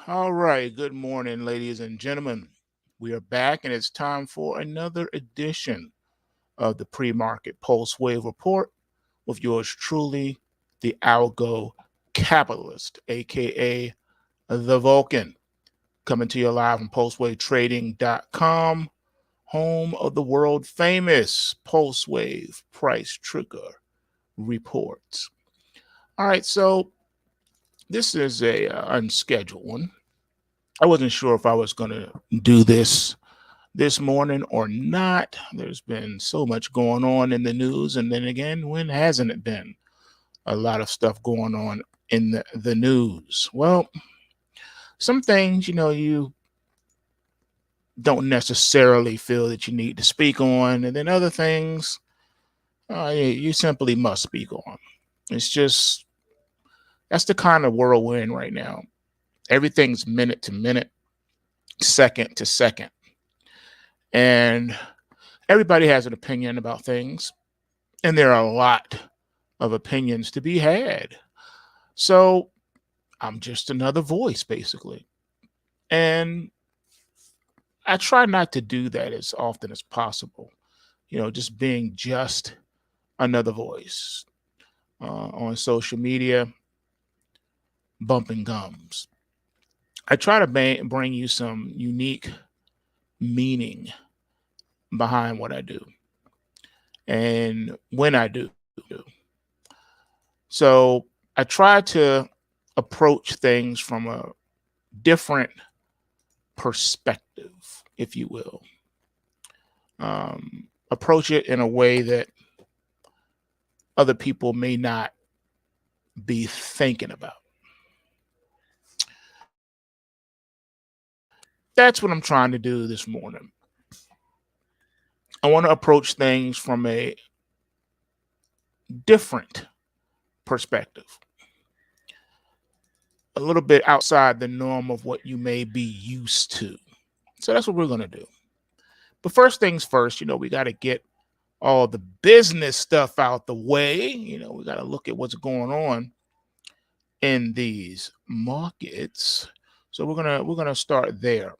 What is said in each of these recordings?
All right. Good morning, ladies and gentlemen. We are back, and it's time for another edition of the pre market pulse wave report with yours truly, the Algo Capitalist, aka the Vulcan, coming to you live from pulsewavetrading.com, home of the world famous Pulse Wave Price Trigger reports. All right. So, this is a unscheduled one. I wasn't sure if I was going to do this morning or not. There's been so much going on in the news. And then again, when hasn't it been? A lot of stuff going on in the news. Well, some things, you don't necessarily feel that you need to speak on. And then other things, you simply must speak on. It's just, that's the kind of world we're in right now. Everything's minute to minute, second to second. And everybody has an opinion about things, and there are a lot of opinions to be had. So I'm just another voice, basically. And I try not to do that as often as possible, just being just another voice on social media, bumping gums. I try to bring you some unique meaning behind what I do and when I do. So I try to approach things from a different perspective, if you will. Approach it in a way that other people may not be thinking about. That's what I'm trying to do this morning. I want to approach things from a different perspective, a little bit outside the norm of what you may be used to. So that's what we're going to do. But first things first, we got to get all the business stuff out the way. We got to look at what's going on in these markets. So we're gonna start there.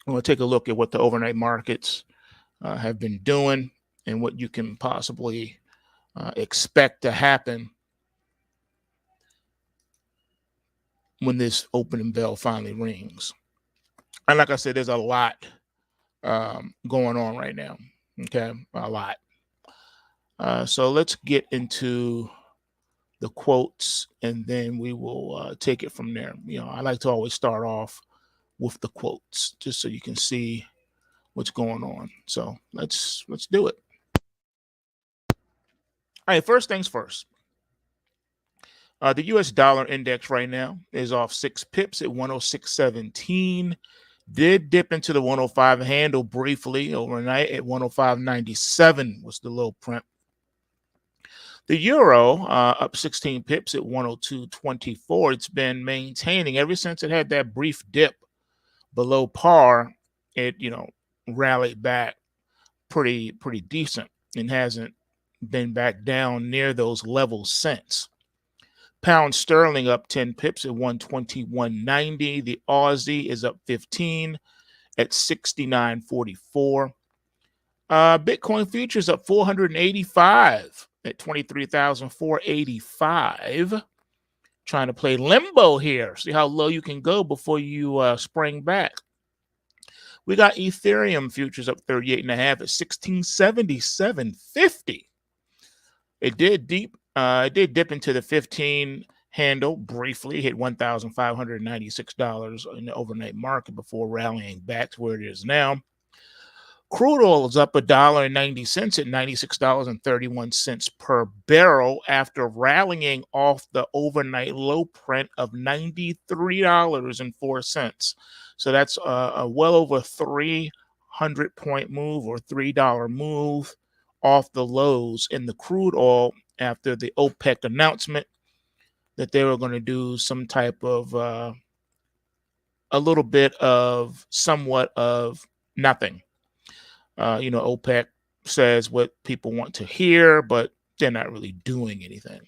We're gonna take a look at what the overnight markets have been doing and what you can possibly expect to happen when this opening bell finally rings. And like I said, there's a lot going on right now. Okay, a lot. So let's get into the quotes, and then we will take it from there. I like to always start off with the quotes, just so you can see what's going on. So let's do it. All right, first things first. The U.S. dollar index right now is off 6 pips at 106.17. Did dip into the 105 handle briefly overnight at 105.97 was the low print. The euro up 16 pips at 102.24. It's been maintaining ever since it had that brief dip below par. It rallied back pretty decent and hasn't been back down near those levels since. Pound sterling up 10 pips at 121.90. The Aussie is up 15 at 69.44. Bitcoin futures up 485 at 23,485. Trying to play limbo here. See how low you can go before you spring back. We got Ethereum futures up 38.5 at 1677.50. It did dip into the 15 handle briefly, hit $1,596 in the overnight market before rallying back to where it is now. Crude oil is up $1.90 at $96.31 per barrel after rallying off the overnight low print of $93.04. So that's a well over 300-point move or $3 move off the lows in the crude oil after the OPEC announcement that they were going to do some type of a little bit of somewhat of nothing. OPEC says what people want to hear, but they're not really doing anything.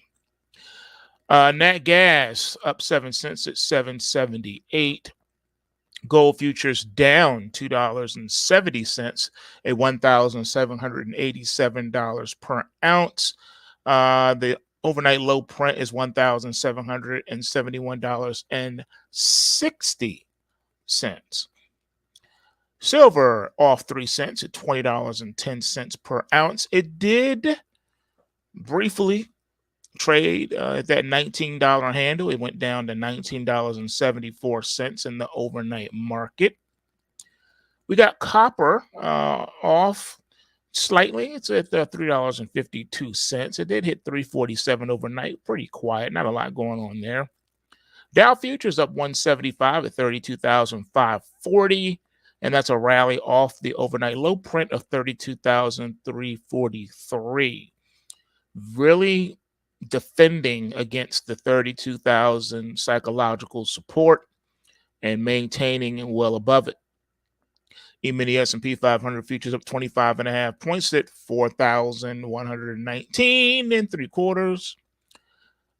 Nat gas up 7 cents at 7.78. Gold futures down $2.70 at $1,787 per ounce. The overnight low print is $1,771.60. Silver off 3 cents at $20.10 per ounce. It did briefly trade at that $19 handle. It went down to $19.74 in the overnight market. We got copper off slightly. It's at $3.52. It did hit 347 overnight. Pretty quiet. Not a lot going on there. Dow futures up 175 at 32,540. And that's a rally off the overnight low print of 32,343. Really defending against the 32,000 psychological support and maintaining well above it. E-mini S&P 500 futures up 25.5 points at 4,119 and 3/4.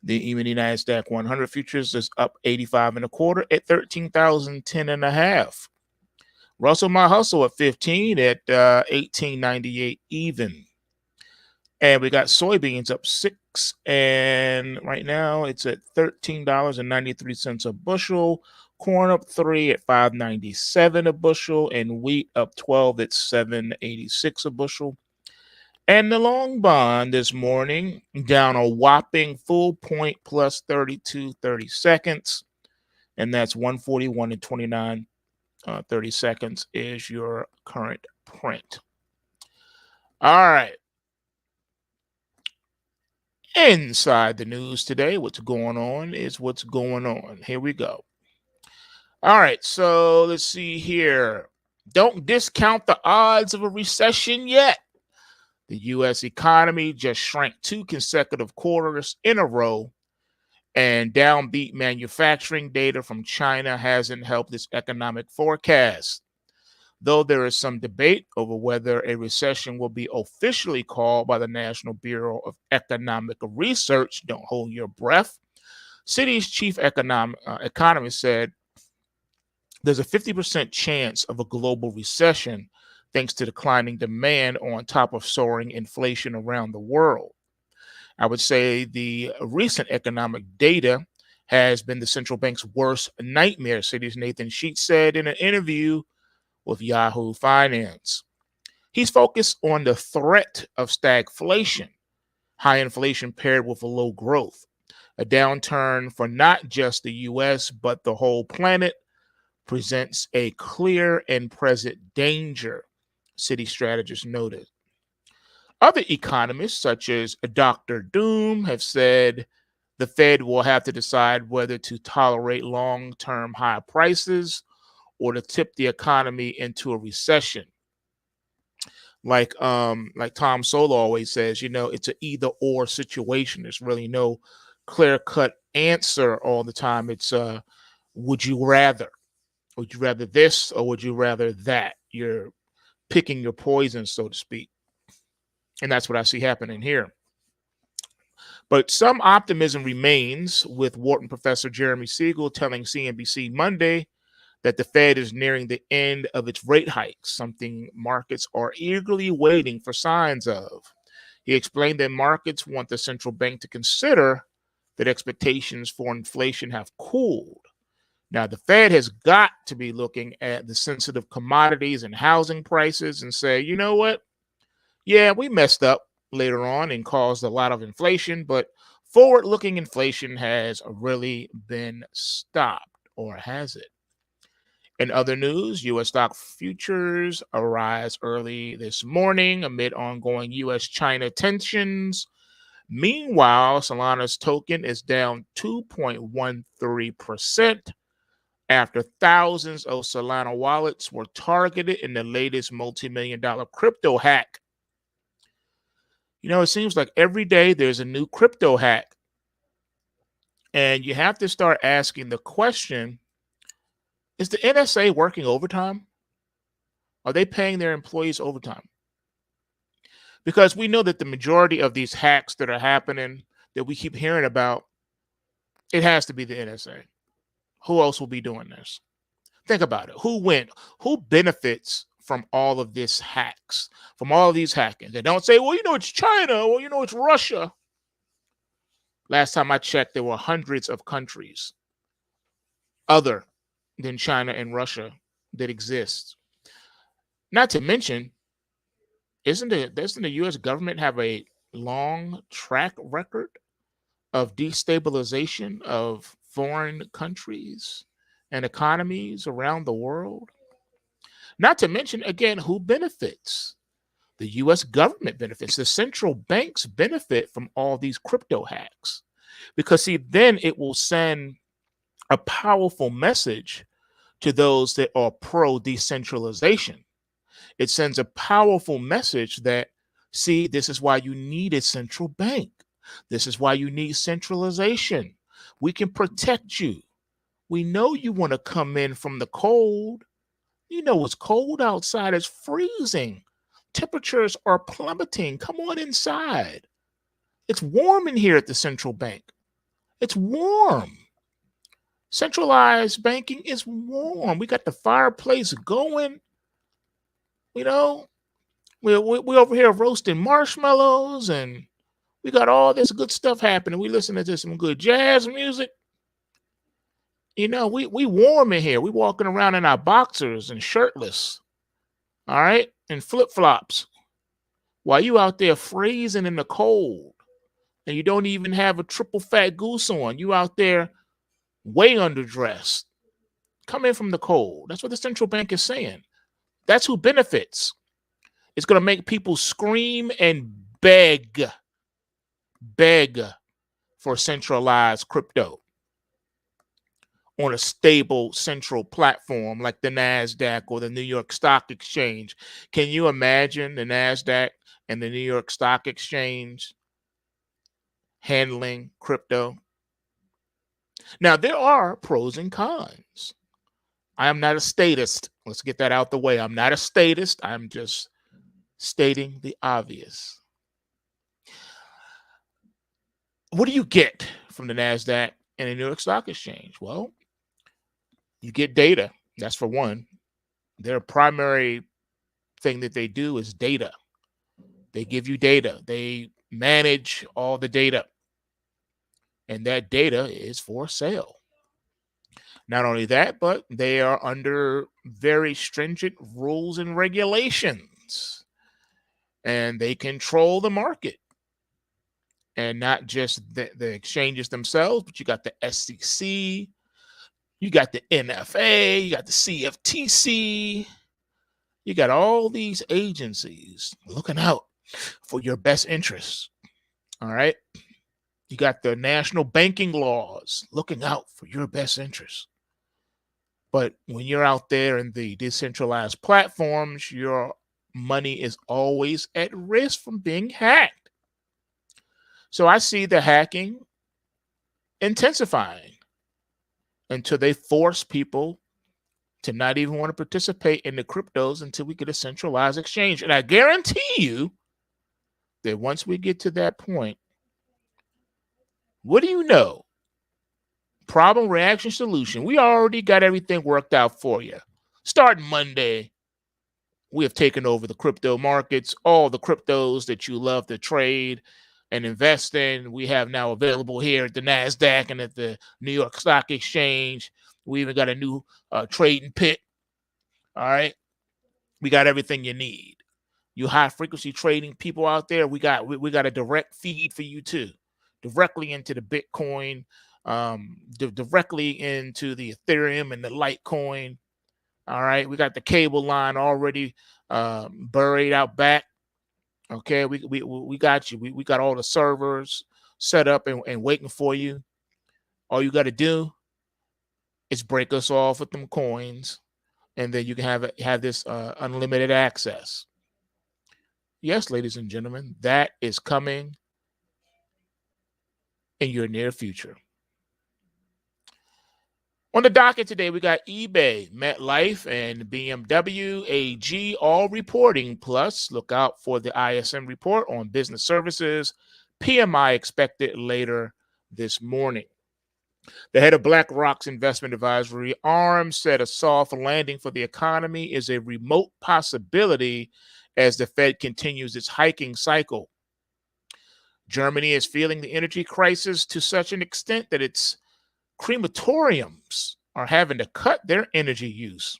The E-mini NASDAQ 100 futures is up 85.25 at 13,010.5. Russell My Hustle at 15 at 18.98 even. And we got soybeans up 6, and right now it's at $13.93 a bushel. Corn up 3 at $5.97 a bushel, and wheat up 12 at $7.86 a bushel. And the long bond this morning down a whopping full point plus 32 seconds, and that's 141 and 29 30 seconds is your current print. All right. Inside the news today, what's going on is what's going on. Here we go. All right, so let's see here. Don't discount the odds of a recession yet. The U.S. economy just shrank 2 consecutive quarters in a row, and downbeat manufacturing data from China hasn't helped its economic forecast. Though there is some debate over whether a recession will be officially called by the National Bureau of Economic Research, don't hold your breath. Citi's chief economist said there's a 50% chance of a global recession thanks to declining demand on top of soaring inflation around the world. I would say the recent economic data has been the central bank's worst nightmare, Citi's Nathan Sheets said in an interview with Yahoo Finance. He's focused on the threat of stagflation, high inflation paired with a low growth, a downturn for not just the U.S., but the whole planet presents a clear and present danger, Citi strategists noted. Other economists, such as Dr. Doom, have said the Fed will have to decide whether to tolerate long-term high prices or to tip the economy into a recession. Like Tom Solo always says, it's an either-or situation. There's really no clear-cut answer all the time. It's would you rather? Would you rather this or would you rather that? You're picking your poison, so to speak. And that's what I see happening here. But some optimism remains, with Wharton professor Jeremy Siegel telling CNBC Monday that the Fed is nearing the end of its rate hikes, something markets are eagerly waiting for signs of. He explained that markets want the central bank to consider that expectations for inflation have cooled. Now, the Fed has got to be looking at the sensitive commodities and housing prices and say, you know what? Yeah, we messed up later on and caused a lot of inflation, but forward-looking inflation has really been stopped, or has it? In other news, U.S. stock futures arise early this morning amid ongoing U.S.-China tensions. Meanwhile, Solana's token is down 2.13% after thousands of Solana wallets were targeted in the latest multi-million-dollar crypto hack. It seems like every day there's a new crypto hack. And you have to start asking the question, is the NSA working overtime? Are they paying their employees overtime? Because we know that the majority of these hacks that are happening, that we keep hearing about, It has to be the NSA. Who else will be doing this? Think about it. Who benefits from all of this hacks, from all of these hacking? They don't say, well, it's China, or it's Russia. Last time I checked, there were hundreds of countries other than China and Russia that exist. Not to mention, doesn't the US government have a long track record of destabilization of foreign countries and economies around the world? Not to mention, again, who benefits? The US government benefits. The central banks benefit from all these crypto hacks. Because, see, then it will send a powerful message to those that are pro decentralization. It sends a powerful message that, see, this is why you need a central bank. This is why you need centralization. We can protect you. We know you want to come in from the cold. It's cold outside. It's freezing. Temperatures are plummeting. Come on inside. It's warm in here at the central bank. It's warm. Centralized banking is warm. We got the fireplace going. We're over here roasting marshmallows, and we got all this good stuff happening. We listening to some good jazz music. We warm in here. We walking around in our boxers and shirtless, all right, and flip-flops, while you out there freezing in the cold, and you don't even have a triple fat goose on. You out there way underdressed. Come in from the cold. That's what the central bank is saying. That's who benefits. It's going to make people scream and beg for centralized crypto on a stable central platform like the NASDAQ or the New York Stock Exchange. Can you imagine the NASDAQ and the New York Stock Exchange handling crypto? Now, there are pros and cons. I am not a statist. Let's get that out the way. I'm not a statist. I'm just stating the obvious. What do you get from the NASDAQ and the New York Stock Exchange? Well, you get data. That's for one. Their primary thing that they do is data. They give you data. They manage all the data. And that data is for sale. Not only that, but they are under very stringent rules and regulations. And they control the market. And not just the exchanges themselves, but you got the SEC, you got the NFA, you got the CFTC, you got all these agencies looking out for your best interests. All right. You got the national banking laws looking out for your best interests. But when you're out there in the decentralized platforms, your money is always at risk from being hacked. So I see the hacking intensifying until they force people to not even want to participate in the cryptos until we get a centralized exchange. And I guarantee you that once we get to that point, what do you know? Problem, reaction, solution. We already got everything worked out for you. Starting Monday, we have taken over the crypto markets. All the cryptos that you love to trade and invest in, we have now available here at the NASDAQ and at the New York Stock Exchange. We even got a new trading pit. All right. We got everything you need. You high frequency trading people out there, we got a direct feed for you too. Directly into the Bitcoin, directly into the Ethereum and the Litecoin. All right. We got the cable line already buried out back. Okay, we got you. We got all the servers set up and waiting for you. All you got to do is break us off with them coins, and then you can have this unlimited access. Yes, ladies and gentlemen, that is coming in your near future. On the docket today, we got eBay, MetLife, and BMW AG all reporting. Plus, look out for the ISM report on business services. PMI expected later this morning. The head of BlackRock's investment advisory arm said a soft landing for the economy is a remote possibility as the Fed continues its hiking cycle. Germany is feeling the energy crisis to such an extent that its crematoriums are having to cut their energy use.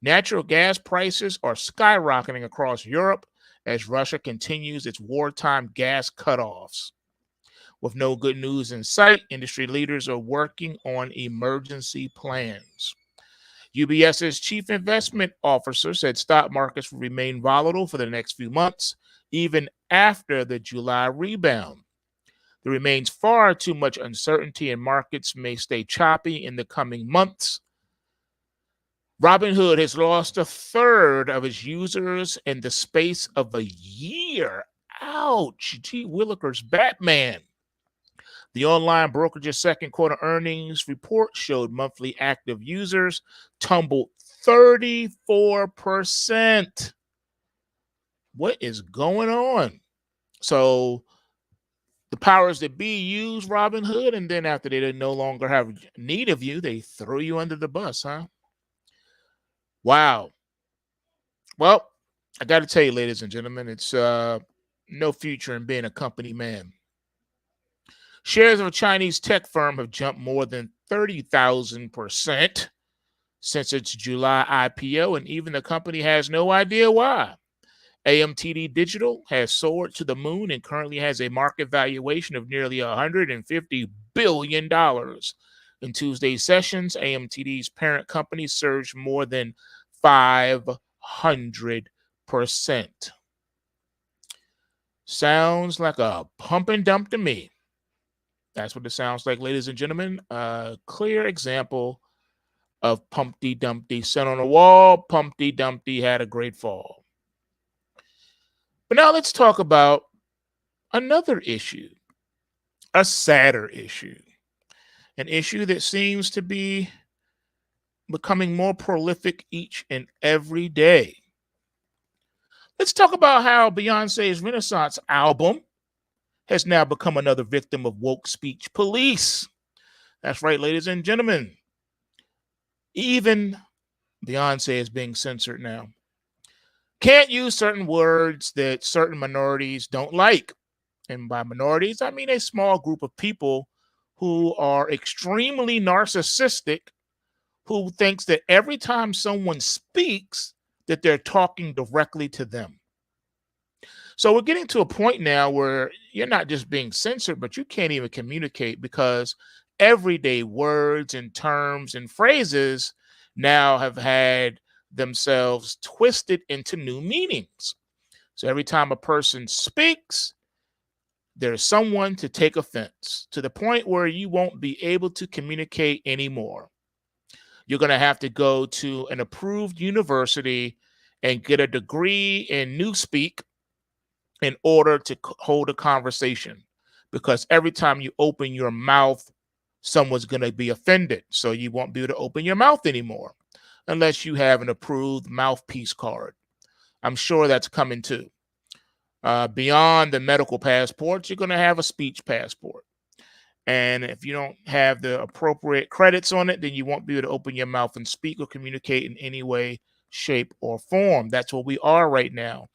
Natural gas prices are skyrocketing across Europe as Russia continues its wartime gas cutoffs. With no good news in sight, industry leaders are working on emergency plans. UBS's chief investment officer said stock markets will remain volatile for the next few months, even after the July rebound. There remains far too much uncertainty, and markets may stay choppy in the coming months. Robinhood has lost a third of its users in the space of a year. Ouch. Gee Willikers, Batman. The online brokerage's second quarter earnings report showed monthly active users tumbled 34%. What is going on? So the powers that be use Robinhood, and then after they no longer have need of you, they throw you under the bus, huh? Wow. Well, I got to tell you, ladies and gentlemen, it's no future in being a company man. Shares of a Chinese tech firm have jumped more than 30,000% since its July IPO, and even the company has no idea why. AMTD Digital has soared to the moon and currently has a market valuation of nearly $150 billion. In Tuesday's sessions, AMTD's parent company surged more than 500%. Sounds like a pump and dump to me. That's what it sounds like, ladies and gentlemen. A clear example of Pumpty Dumpty sat on a wall. Pumpty Dumpty had a great fall. But now let's talk about another issue, a sadder issue, an issue that seems to be becoming more prolific each and every day. Let's talk about how Beyoncé's Renaissance album has now become another victim of woke speech police. That's right, ladies and gentlemen. Even Beyoncé is being censored now. Can't use certain words that certain minorities don't like. And by minorities, I mean a small group of people who are extremely narcissistic, who thinks that every time someone speaks, that they're talking directly to them. So we're getting to a point now where you're not just being censored, but you can't even communicate because everyday words and terms and phrases now have had themselves twisted into new meanings. So every time a person speaks, there's someone to take offense to the point where you won't be able to communicate anymore. You're going to have to go to an approved university and get a degree in Newspeak in order to hold a conversation, because every time you open your mouth, someone's going to be offended. So you won't be able to open your mouth anymore unless you have an approved mouthpiece card. I'm sure that's coming too. Beyond the medical passports, you're going to have a speech passport. And if you don't have the appropriate credits on it, then you won't be able to open your mouth and speak or communicate in any way, shape, or form. That's what we are right now.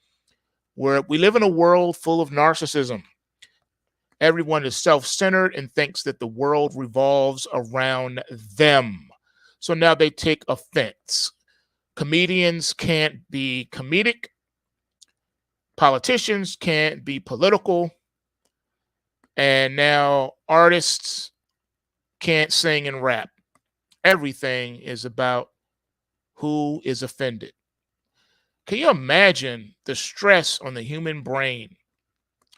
We live in a world full of narcissism. Everyone is self-centered and thinks that the world revolves around them. So now they take offense. Comedians can't be comedic. Politicians can't be political. And now artists can't sing and rap. Everything is about who is offended. Can you imagine the stress on the human brain?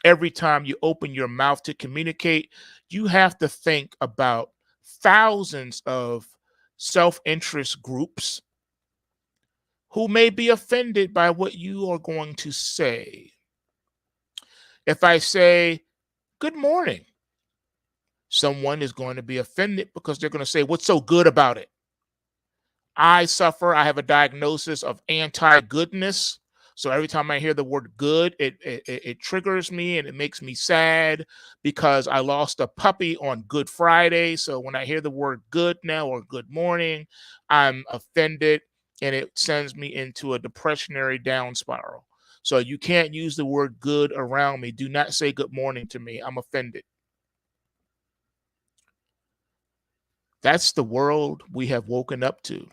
Every time you open your mouth to communicate, you have to think about thousands of self-interest groups who may be offended by what you are going to say. If I say, good morning, someone is going to be offended because they're going to say, what's so good about it? I have a diagnosis of anti-goodness. So every time I hear the word good, it triggers me and it makes me sad because I lost a puppy on Good Friday. So when I hear the word good now or good morning, I'm offended and it sends me into a depressionary down spiral. So you can't use the word good around me. Do not say good morning to me. I'm offended. That's the world we have woken up to.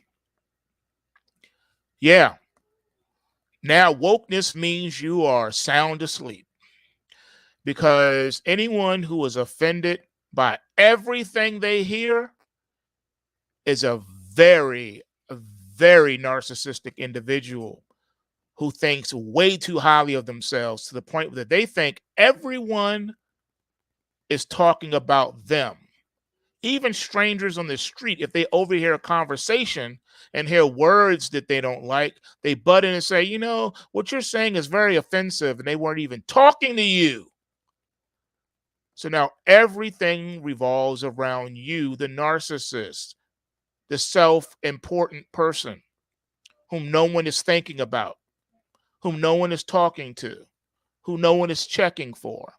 Yeah. Now, wokeness means you are sound asleep because anyone who is offended by everything they hear is a very, very narcissistic individual who thinks way too highly of themselves to the point that they think everyone is talking about them. Even strangers on the street, if they overhear a conversation and hear words that they don't like, they butt in and say, you know, what you're saying is very offensive, and they weren't even talking to you. So now everything revolves around you, the narcissist, the self-important person whom no one is thinking about, whom no one is talking to, who no one is checking for.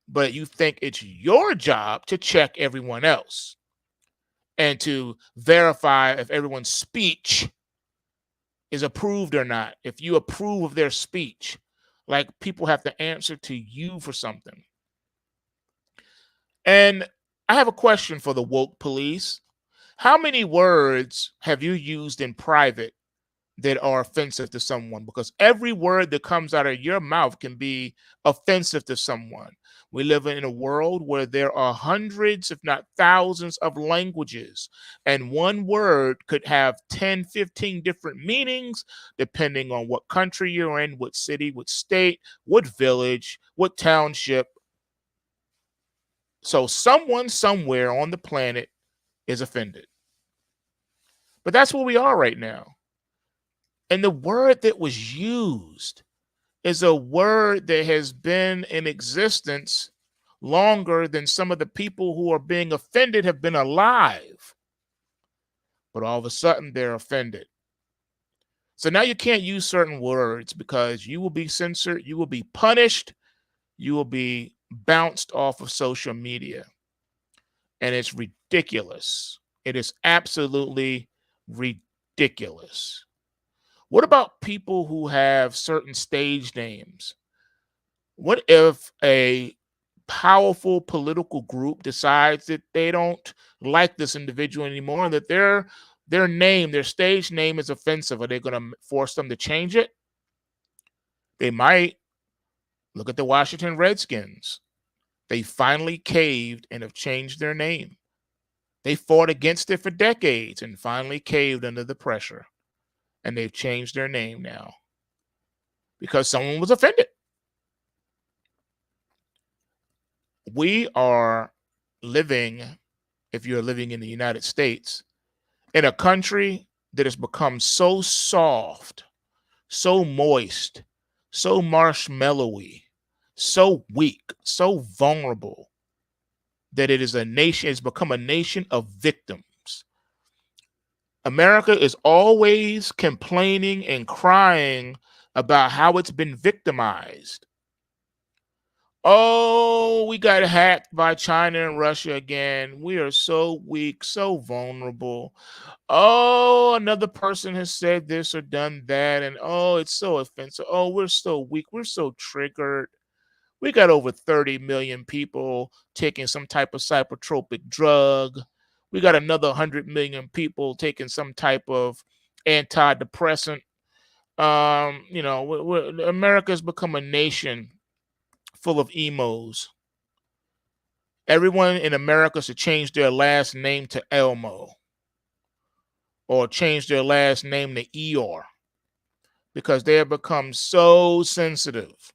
But you think it's your job to check everyone else and to verify if everyone's speech is approved or not. If you approve of their speech, like people have to answer to you for something. And I have a question for the woke police. How many words have you used in private that are offensive to someone? Because every word that comes out of your mouth can be offensive to someone. We live in a world where there are hundreds, if not thousands, of languages, and one word could have 10, 15 different meanings depending on what country you're in, what city, what state, what village, what township. So someone somewhere on the planet is offended. But that's where we are right now. And the word that was used is a word that has been in existence longer than some of the people who are being offended have been alive. But all of a sudden, they're offended. So now you can't use certain words because you will be censored, you will be punished, you will be bounced off of social media. And it's ridiculous. It is absolutely ridiculous. What about people who have certain stage names? What if a powerful political group decides that they don't like this individual anymore and that their name, their stage name is offensive? Are they going to force them to change it? They might. Look at the Washington Redskins. They finally caved and have changed their name. They fought against it for decades and finally caved under the pressure. And they've changed their name now because someone was offended. We are living, if you're living in the United States, in a country that has become so soft, so moist, so marshmallowy, so weak, so vulnerable that it is a nation, it's become a nation of victims. America is always complaining and crying about how it's been victimized. Oh, we got hacked by China and Russia again. We are so weak, so vulnerable. Oh, another person has said this or done that. And oh, it's so offensive. Oh, we're so weak. We're so triggered. We got over 30 million people taking some type of psychotropic drug. We got another 100 million people taking some type of antidepressant. America's become a nation full of emos. Everyone in America should change their last name to Elmo or change their last name to Eeyore because they have become so sensitive,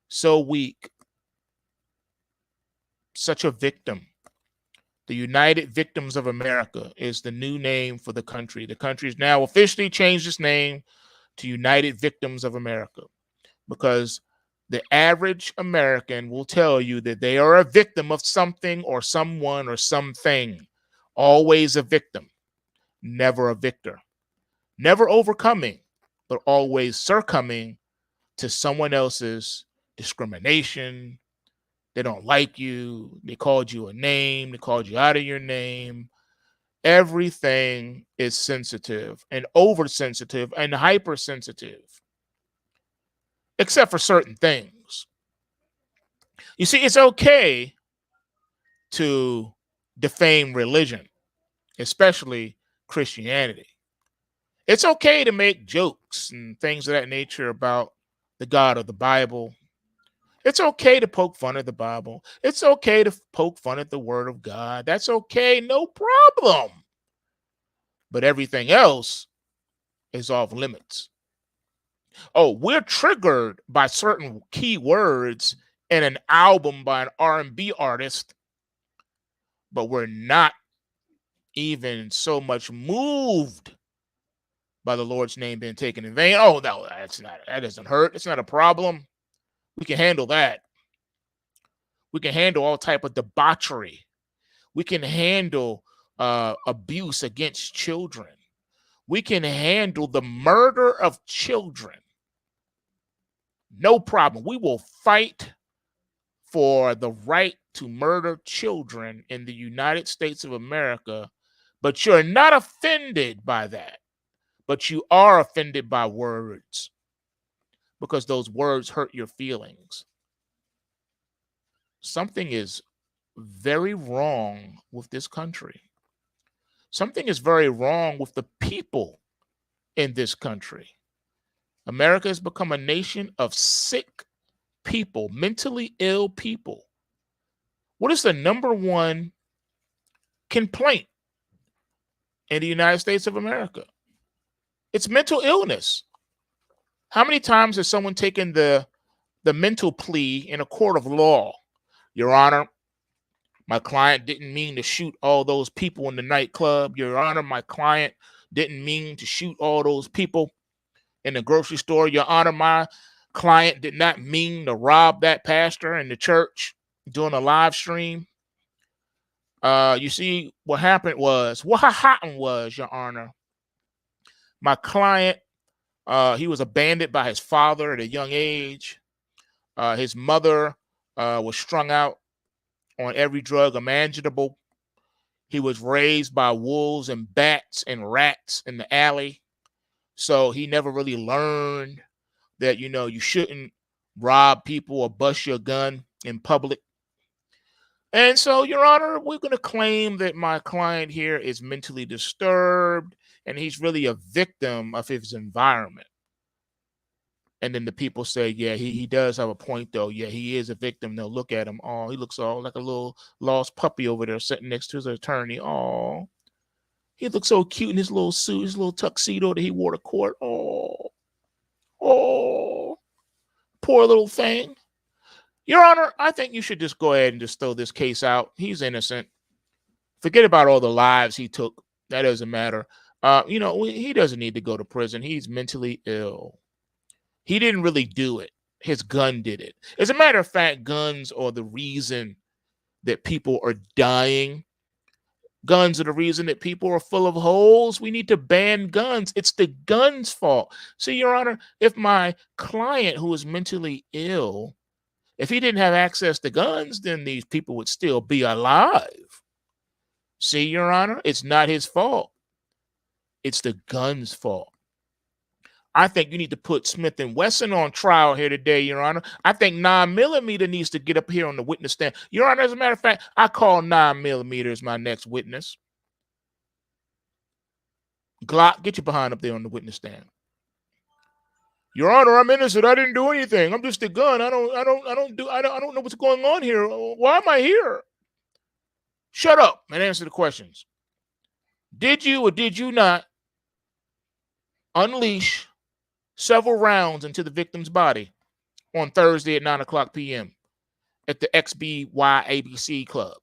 so weak, such a victim. The United Victims of America is the new name for the country. The country has now officially changed its name to United Victims of America because the average American will tell you that they are a victim of something or someone or something. Always a victim, never a victor. Never overcoming, but always succumbing to someone else's discrimination. They don't like you. They called you a name. They called you out of your name. Everything is sensitive and oversensitive and hypersensitive, except for certain things. You see, it's okay to defame religion, especially Christianity. It's okay to make jokes and things of that nature about the God of the Bible. It's okay to poke fun at the Bible. It's okay to poke fun at the Word of God. That's okay, no problem. But everything else is off limits. Oh, we're triggered by certain key words in an album by an R&B artist, but we're not even so much moved by the Lord's name being taken in vain. Oh, no, that doesn't hurt. It's not a problem. We can handle that. We can handle all type of debauchery. We can handle abuse against children. We can handle the murder of children. No problem. We will fight for the right to murder children in the United States of America, but you're not offended by that. But you are offended by words because those words hurt your feelings. Something is very wrong with this country. Something is very wrong with the people in this country. America has become a nation of sick people, mentally ill people. What is the number one complaint in the United States of America? It's mental illness. How many times has someone taken the mental plea in a court of law? Your Honor, my client didn't mean to shoot all those people in the nightclub. Your Honor, my client didn't mean to shoot all those people in the grocery store. Your Honor, my client did not mean to rob that pastor in the church doing a live stream. You see, what happened was, Your Honor, my client, he was abandoned by his father at a young age. His mother was strung out on every drug imaginable. He was raised by wolves and bats and rats in the alley. So he never really learned that, you shouldn't rob people or bust your gun in public. And so, Your Honor, we're going to claim that my client here is mentally disturbed and he's really a victim of his environment. And then the people say, yeah, he does have a point, though. Yeah, he is a victim. They'll look at him. Oh, he looks all like a little lost puppy over there sitting next to his attorney. Oh, he looks so cute in his little suit, his little tuxedo that he wore to court. Oh, poor little thing. Your Honor, I think you should just go ahead and just throw this case out. He's innocent. Forget about all the lives he took. That doesn't matter. He doesn't need to go to prison. He's mentally ill. He didn't really do it. His gun did it. As a matter of fact, guns are the reason that people are dying. Guns are the reason that people are full of holes. We need to ban guns. It's the gun's fault. See, Your Honor, if my client who is mentally ill, if he didn't have access to guns, then these people would still be alive. See, Your Honor, it's not his fault. It's the gun's fault. I think you need to put Smith & Wesson on trial here today, Your Honor. I think 9mm needs to get up here on the witness stand. Your Honor, as a matter of fact, I call 9mm as my next witness. Glock, get your behind up there on the witness stand. Your Honor, I'm innocent. I didn't do anything. I'm just a gun. I don't know what's going on here. Why am I here? Shut up and answer the questions. Did you or did you not unleash several rounds into the victim's body on Thursday at 9:00 p.m. at the XBYABC Club?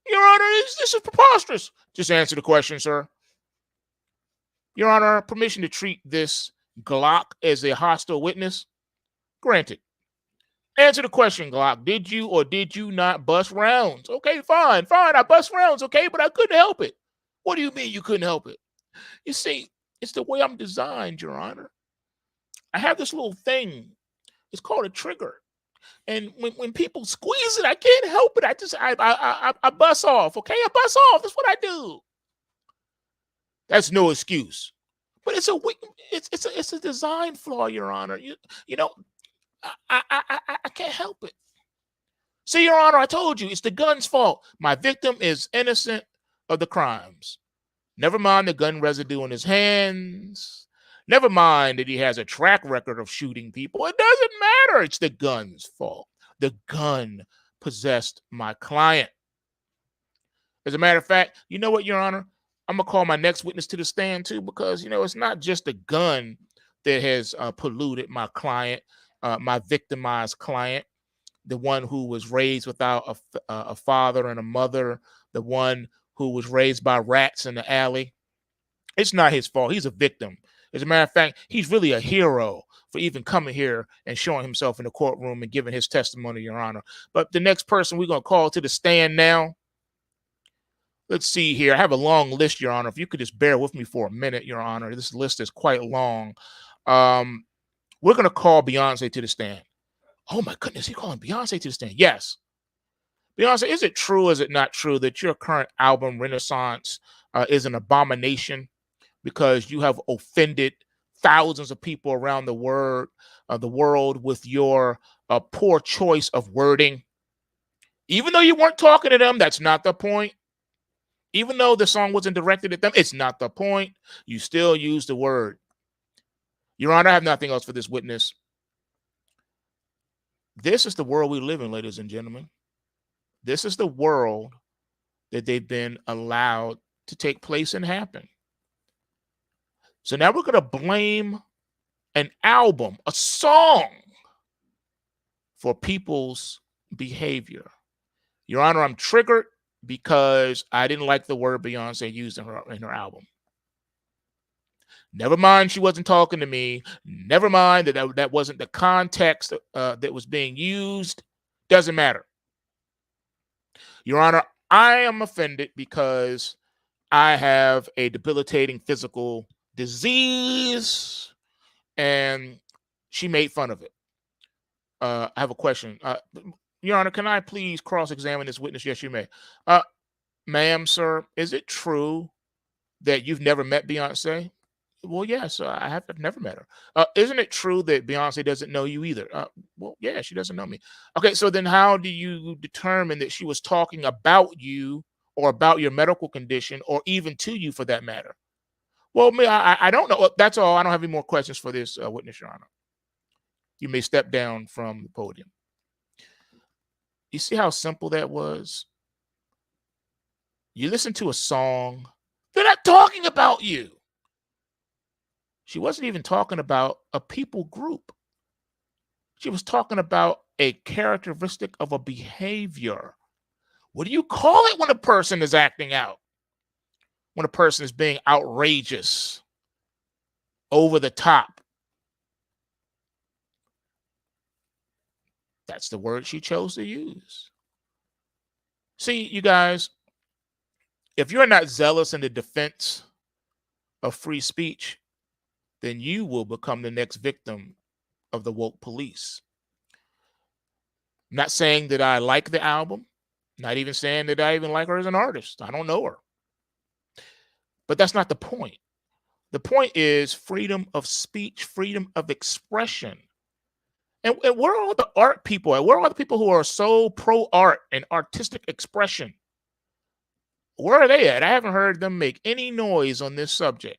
Your Honor, this is preposterous. Just answer the question, sir. Your Honor, permission to treat this Glock as a hostile witness? Granted. Answer the question, Glock. Did you or did you not bust rounds? Okay, fine. I bust rounds, okay, but I couldn't help it. What do you mean you couldn't help it? You see, It's the way I'm designed, Your Honor. I have this little thing. It's called a trigger. And when people squeeze it, I can't help it. I bust off. Okay, I bust off. That's what I do. That's no excuse. But it's a design flaw, Your Honor. You know, I can't help it. See, Your Honor, I told you it's the gun's fault. My victim is innocent of the crimes. Never mind the gun residue in his hands. Never mind that he has a track record of shooting people. It doesn't matter. It's the gun's fault. The gun possessed my client. As a matter of fact, you know what, Your Honor? I'm going to call my next witness to the stand, too, because, it's not just the gun that has polluted my client, my victimized client, the one who was raised without a father and a mother, the one who was raised by rats in the alley. It's not his fault. He's a victim. As a matter of fact, he's really a hero for even coming here and showing himself in the courtroom and giving his testimony, Your Honor. But the next person we're going to call to the stand now, let's see here. I have a long list, Your Honor. If you could just bear with me for a minute, Your Honor. This list is quite long. We're going to call Beyoncé to the stand. Oh, my goodness. He's calling Beyoncé to the stand. Yes. Beyoncé, is it true, is it not true that your current album, Renaissance, is an abomination because you have offended thousands of people around the world with your poor choice of wording? Even though you weren't talking to them, that's not the point. Even though the song wasn't directed at them, it's not the point. You still use the word. Your Honor, I have nothing else for this witness. This is the world we live in, ladies and gentlemen. This is the world that they've been allowed to take place and happen. So now we're going to blame an album, a song, for people's behavior. Your Honor, I'm triggered because I didn't like the word Beyoncé used in her album. Never mind she wasn't talking to me. Never mind that wasn't the context that was being used. Doesn't matter. Your Honor, I am offended because I have a debilitating physical disease, and she made fun of it. I have a question. Your Honor, can I please cross-examine this witness? Yes, you may. Ma'am, sir, is it true that you've never met Beyoncé? Well, yes, I've never met her. Isn't it true that Beyoncé doesn't know you either? Well, yeah, she doesn't know me. Okay, so then how do you determine that she was talking about you or about your medical condition or even to you for that matter? Well, I don't know. That's all. I don't have any more questions for this witness, Your Honor. You may step down from the podium. You see how simple that was? You listen to a song, they're not talking about you. She wasn't even talking about a people group. She was talking about a characteristic of a behavior. What do you call it when a person is acting out? When a person is being outrageous, over the top? That's the word she chose to use. See, you guys, if you're not zealous in the defense of free speech, then you will become the next victim of the woke police. I'm not saying that I like the album, not even saying that I even like her as an artist. I don't know her. But that's not the point. The point is freedom of speech, freedom of expression. And where are all the art people at? Where are all the people who are so pro-art and artistic expression? Where are they at? I haven't heard them make any noise on this subject.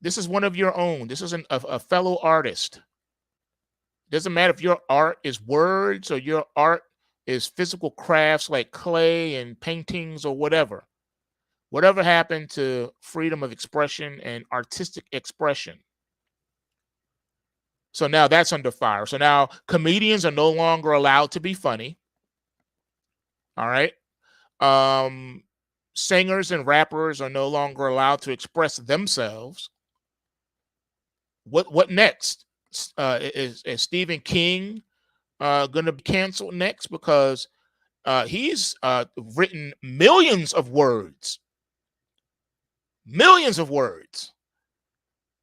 This is one of your own. This is a fellow artist. Doesn't matter if your art is words or your art is physical crafts like clay and paintings or whatever. Whatever happened to freedom of expression and artistic expression? So now that's under fire. So now comedians are no longer allowed to be funny. All right. Singers and rappers are no longer allowed to express themselves. What next? Is Stephen King going to be canceled next because he's written millions of words millions of words.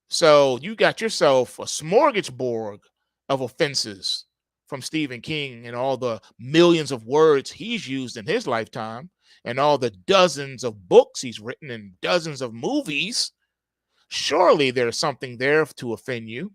So you got yourself a smorgasbord of offenses from Stephen King and all the millions of words he's used in his lifetime and all the dozens of books he's written and dozens of movies. Surely there's something there to offend you.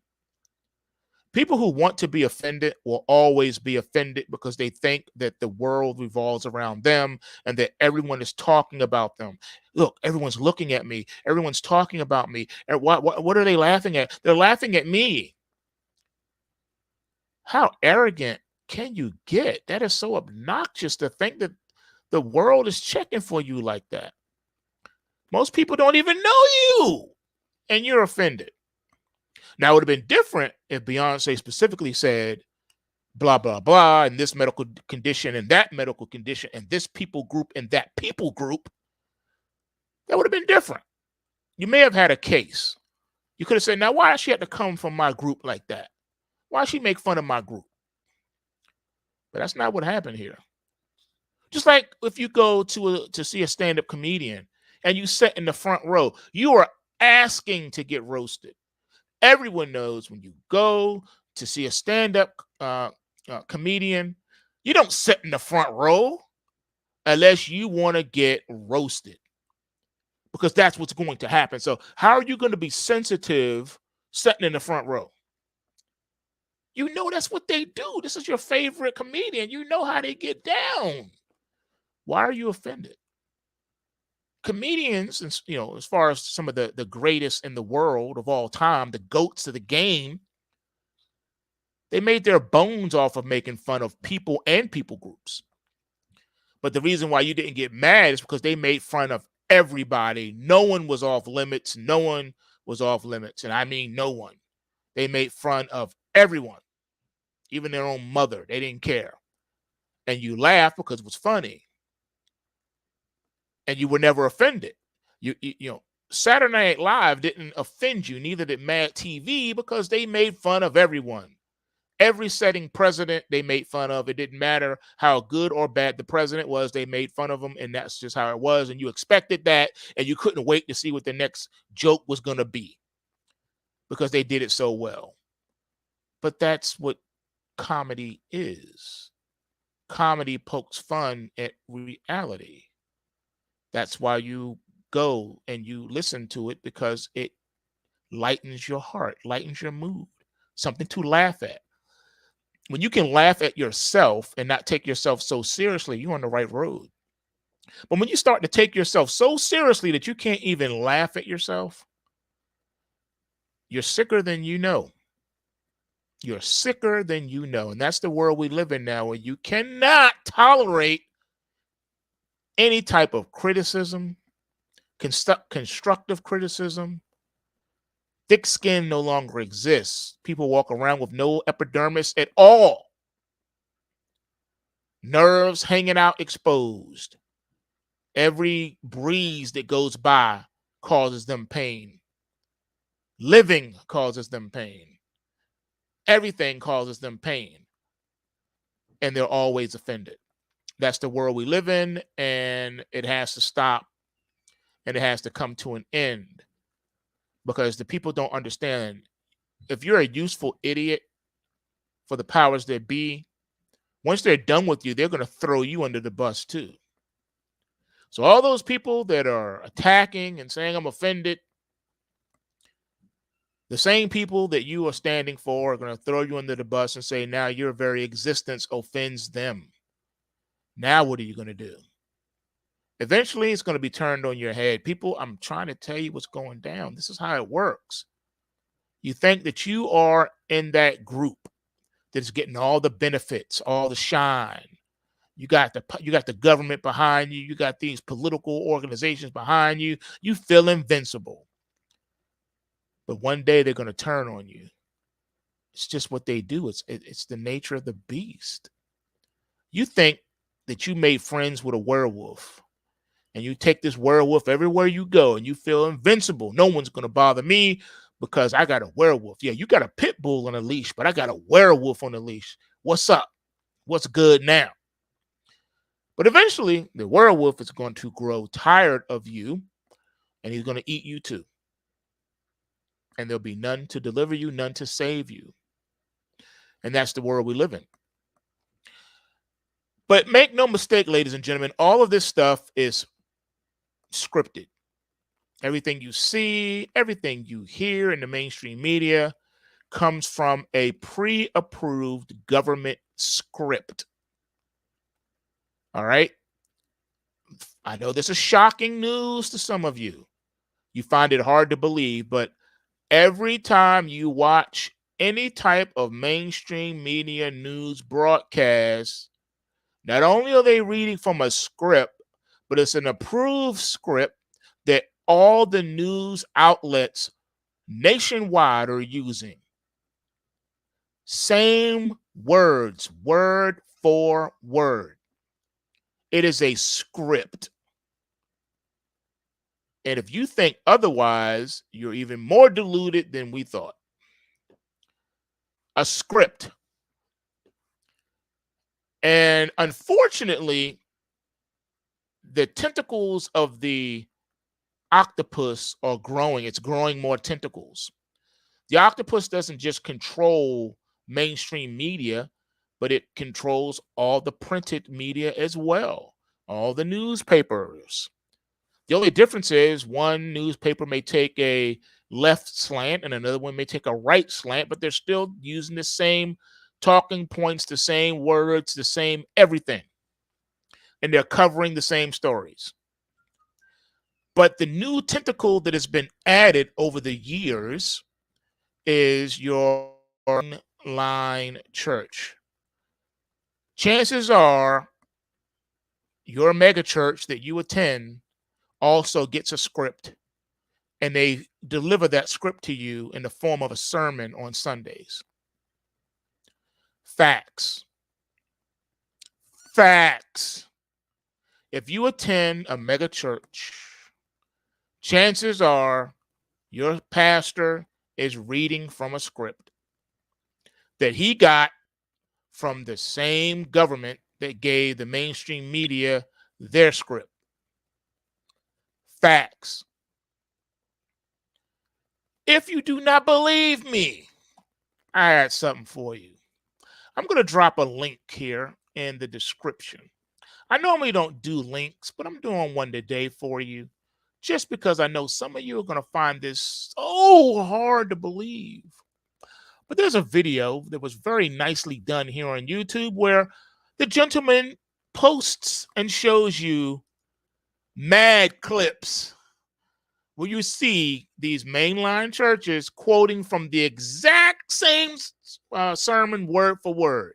People who want to be offended will always be offended because they think that the world revolves around them and that everyone is talking about them. Look, everyone's looking at me. Everyone's talking about me. And what are they laughing at? They're laughing at me. How arrogant can you get? That is so obnoxious to think that the world is checking for you like that. Most people don't even know you, and you're offended. Now, it would have been different if Beyoncé specifically said, blah, blah, blah, and this medical condition and that medical condition and this people group and that people group. That would have been different. You may have had a case. You could have said, now, why does she have to come from my group like that? Why she make fun of my group? But that's not what happened here. Just like if you go to see a stand-up comedian and you sit in the front row, you are asking to get roasted. Everyone knows when you go to see a stand-up comedian, you don't sit in the front row unless you want to get roasted, because that's what's going to happen. So how are you going to be sensitive sitting in the front row? You know that's what they do. This is your favorite comedian. You know how they get down. Why are you offended? Comedians, as far as some of the greatest in the world of all time, the goats of the game, they made their bones off of making fun of people and people groups. But the reason why you didn't get mad is because they made fun of everybody. No one was off limits. No one was off limits. And I mean no one. They made fun of everyone, even their own mother. They didn't care. And you laughed because it was funny. And you were never offended. You know, Saturday Night Live didn't offend you, neither did Mad TV, because they made fun of everyone. Every sitting president they made fun of. It didn't matter how good or bad the president was, they made fun of him, and that's just how it was. And you expected that, and you couldn't wait to see what the next joke was going to be because they did it so well. But that's what comedy is. Comedy pokes fun at reality. That's why you go and you listen to it, because it lightens your heart, lightens your mood, something to laugh at. When you can laugh at yourself and not take yourself so seriously, you're on the right road. But when you start to take yourself so seriously that you can't even laugh at yourself, you're sicker than you know. You're sicker than you know. And that's the world we live in now, where you cannot tolerate any type of criticism, constructive criticism. Thick skin no longer exists. People walk around with no epidermis at all. Nerves hanging out exposed. Every breeze that goes by causes them pain. Living causes them pain. Everything causes them pain. And they're always offended. That's the world we live in, and it has to stop, and it has to come to an end, because the people don't understand. If you're a useful idiot for the powers that be, once they're done with you, they're going to throw you under the bus too. So all those people that are attacking and saying I'm offended, the same people that you are standing for are going to throw you under the bus and say now your very existence offends them. Now what are you going to do? Eventually, it's going to be turned on your head. People, I'm trying to tell you what's going down. This is how it works. You think that you are in that group that is getting all the benefits, all the shine. You got the government behind you. You got these political organizations behind you. You feel invincible. But one day they're going to turn on you. It's just what they do. It's the nature of the beast. You think that you made friends with a werewolf, and you take this werewolf everywhere you go, and you feel invincible. No one's going to bother me because I got a werewolf. Yeah, you got a pit bull on a leash, but I got a werewolf on a leash. What's up? What's good now? But eventually, the werewolf is going to grow tired of you, and he's going to eat you too. And there'll be none to deliver you, none to save you. And that's the world we live in. But make no mistake, ladies and gentlemen, all of this stuff is scripted. Everything you see, everything you hear in the mainstream media comes from a pre-approved government script. All right? I know this is shocking news to some of you. You find it hard to believe, but every time you watch any type of mainstream media news broadcast, not only are they reading from a script, but it's an approved script that all the news outlets nationwide are using. Same words, word for word. It is a script. And if you think otherwise, you're even more deluded than we thought. A script. And unfortunately, the tentacles of the octopus are growing. It's growing more tentacles. The octopus doesn't just control mainstream media, but it controls all the printed media as well, all the newspapers. The only difference is one newspaper may take a left slant and another one may take a right slant, but they're still using the same talking points, the same words, the same everything. And they're covering the same stories. But the new tentacle that has been added over the years is your online church. Chances are your mega church that you attend also gets a script, and they deliver that script to you in the form of a sermon on Sundays. Facts. Facts. If you attend a mega church, chances are your pastor is reading from a script that he got from the same government that gave the mainstream media their script. Facts. If you do not believe me, I had something for you. I'm going to drop a link here in the description. I normally don't do links, but I'm doing one today for you just because I know some of you are going to find this so hard to believe. But there's a video that was very nicely done here on YouTube where the gentleman posts and shows you mad clips where you see these mainline churches quoting from the exact same sermon word for word.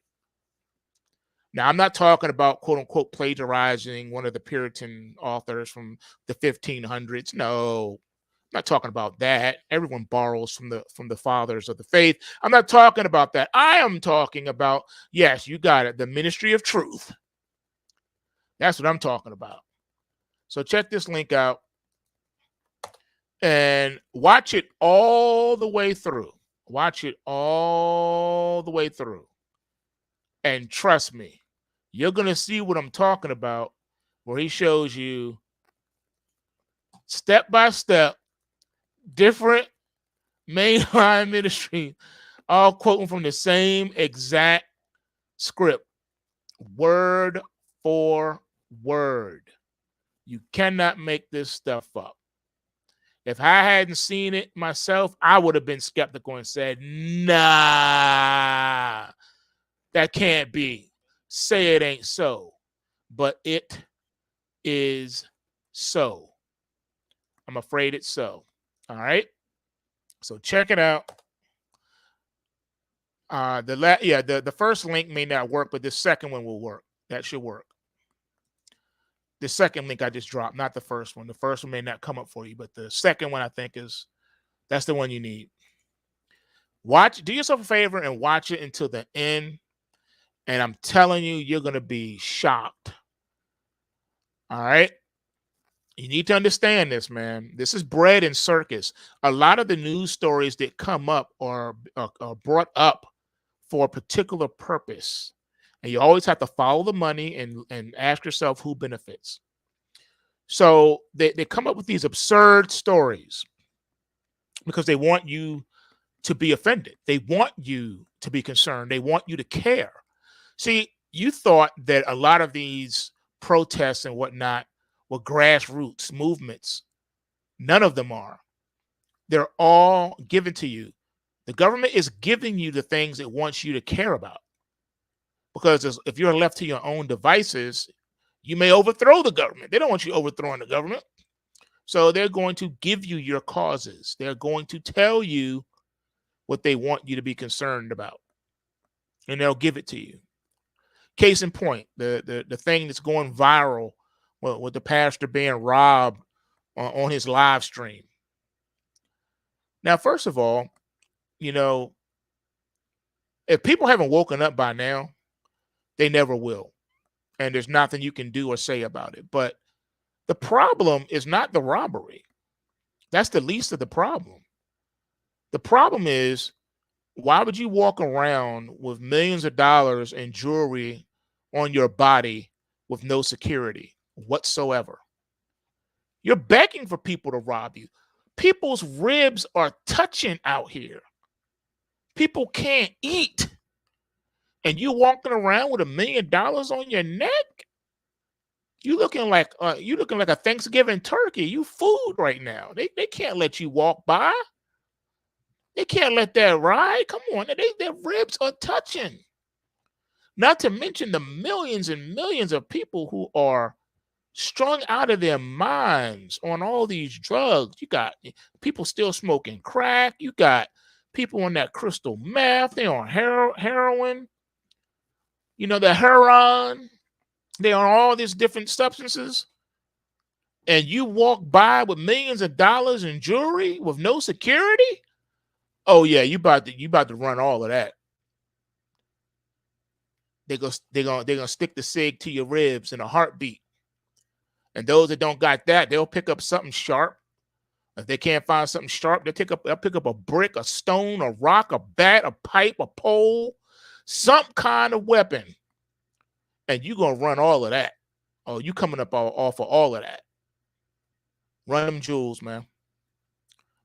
Now, I'm not talking about, quote unquote, plagiarizing one of the Puritan authors from the 1500s. No, I'm not talking about that. Everyone borrows from the fathers of the faith. I'm not talking about that. I am talking about, yes, you got it, the ministry of truth. That's what I'm talking about. So check this link out and watch it all the way through. Watch it all the way through. And trust me, you're going to see what I'm talking about, where he shows you step by step different mainline ministry, all quoting from the same exact script, word for word. You cannot make this stuff up. If I hadn't seen it myself, I would have been skeptical and said, nah, that can't be. Say it ain't so. But it is so. I'm afraid it's so. All right. So check it out. The first link may not work, but the second one will work. That should work. The second link I just dropped, not the first one. The first one may not come up for you, but the second one I think that's the one you need. Do yourself a favor and watch it until the end. And I'm telling you, you're going to be shocked. All right. You need to understand this, man. This is bread and circus. A lot of the news stories that come up are brought up for a particular purpose. And you always have to follow the money and ask yourself who benefits. So they come up with these absurd stories because they want you to be offended. They want you to be concerned. They want you to care. See, you thought that a lot of these protests and whatnot were grassroots movements. None of them are. They're all given to you. The government is giving you the things it wants you to care about. Because if you're left to your own devices, you may overthrow the government. They don't want you overthrowing the government. So they're going to give you your causes. They're going to tell you what they want you to be concerned about. And they'll give it to you. Case in point, the thing that's going viral with the pastor being robbed on his live stream. Now, first of all, you know, if people haven't woken up by now, they never will. And there's nothing you can do or say about it. But the problem is not the robbery. That's the least of the problem. The problem is, why would you walk around with millions of dollars in jewelry on your body with no security whatsoever? You're begging for people to rob you. People's ribs are touching out here. People can't eat. And you walking around with $1 million on your neck? You looking like a Thanksgiving turkey. You food right now. They can't let you walk by. They can't let that ride. Come on, their ribs are touching. Not to mention the millions and millions of people who are strung out of their minds on all these drugs. You got people still smoking crack. You got people on that crystal meth. They're on heroin. You know, the heroin. They're on all these different substances. And you walk by with millions of dollars in jewelry with no security? Oh yeah, you about to run all of that. They're gonna stick the cig to your ribs in a heartbeat. And those that don't got that, they'll pick up something sharp. If they can't find something sharp, they'll pick up a brick, a stone, a rock, a bat, a pipe, a pole, some kind of weapon. And you're gonna run all of that. Oh, you coming up off of all of that. Run them jewels, man.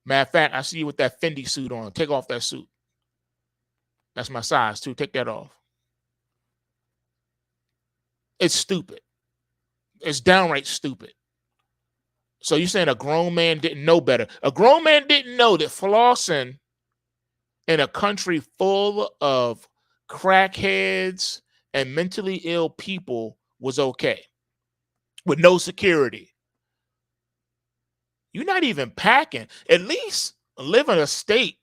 Matter of fact, I see you with that Fendi suit on. Take off that suit. That's my size too. Take that off. It's stupid. It's downright stupid. So you're saying a grown man didn't know better? A grown man didn't know that flossing in a country full of crackheads and mentally ill people was okay with no security. You're not even packing. At least live in a state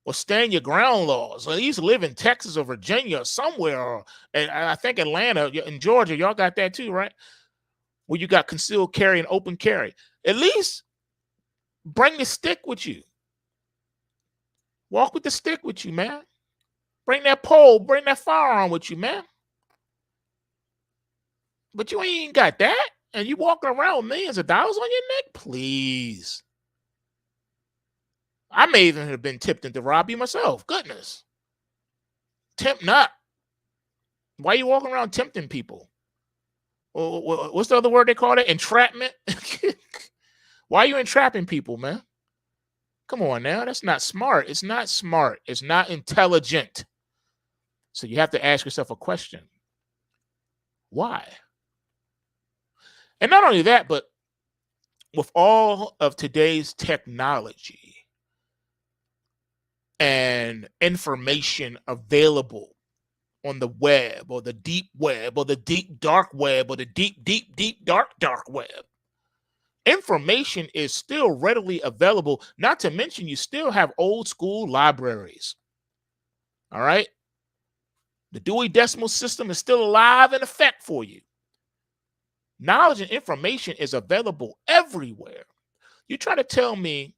or stand your ground laws. At least live in Texas or Virginia or somewhere. And I think Atlanta and Georgia, y'all got that too, right? Where you got concealed carry and open carry. At least bring the stick with you. Walk with the stick with you, man. Bring that pole, bring that firearm with you, man. But you ain't got that. And you walking around with millions of dollars on your neck? Please. I may even have been tipped into rob you myself. Goodness. Tempt not. Why are you walking around tempting people? What's the other word they call it? Entrapment? Why are you entrapping people, man? Come on now. That's not smart. It's not smart. It's not intelligent. So you have to ask yourself a question. Why? And not only that, but with all of today's technology and information available on the web or the deep web or the deep dark web or the deep dark web, information is still readily available. Not to mention you still have old school libraries. All right. The Dewey Decimal System is still alive in effect for you. Knowledge and information is available everywhere. You try to tell me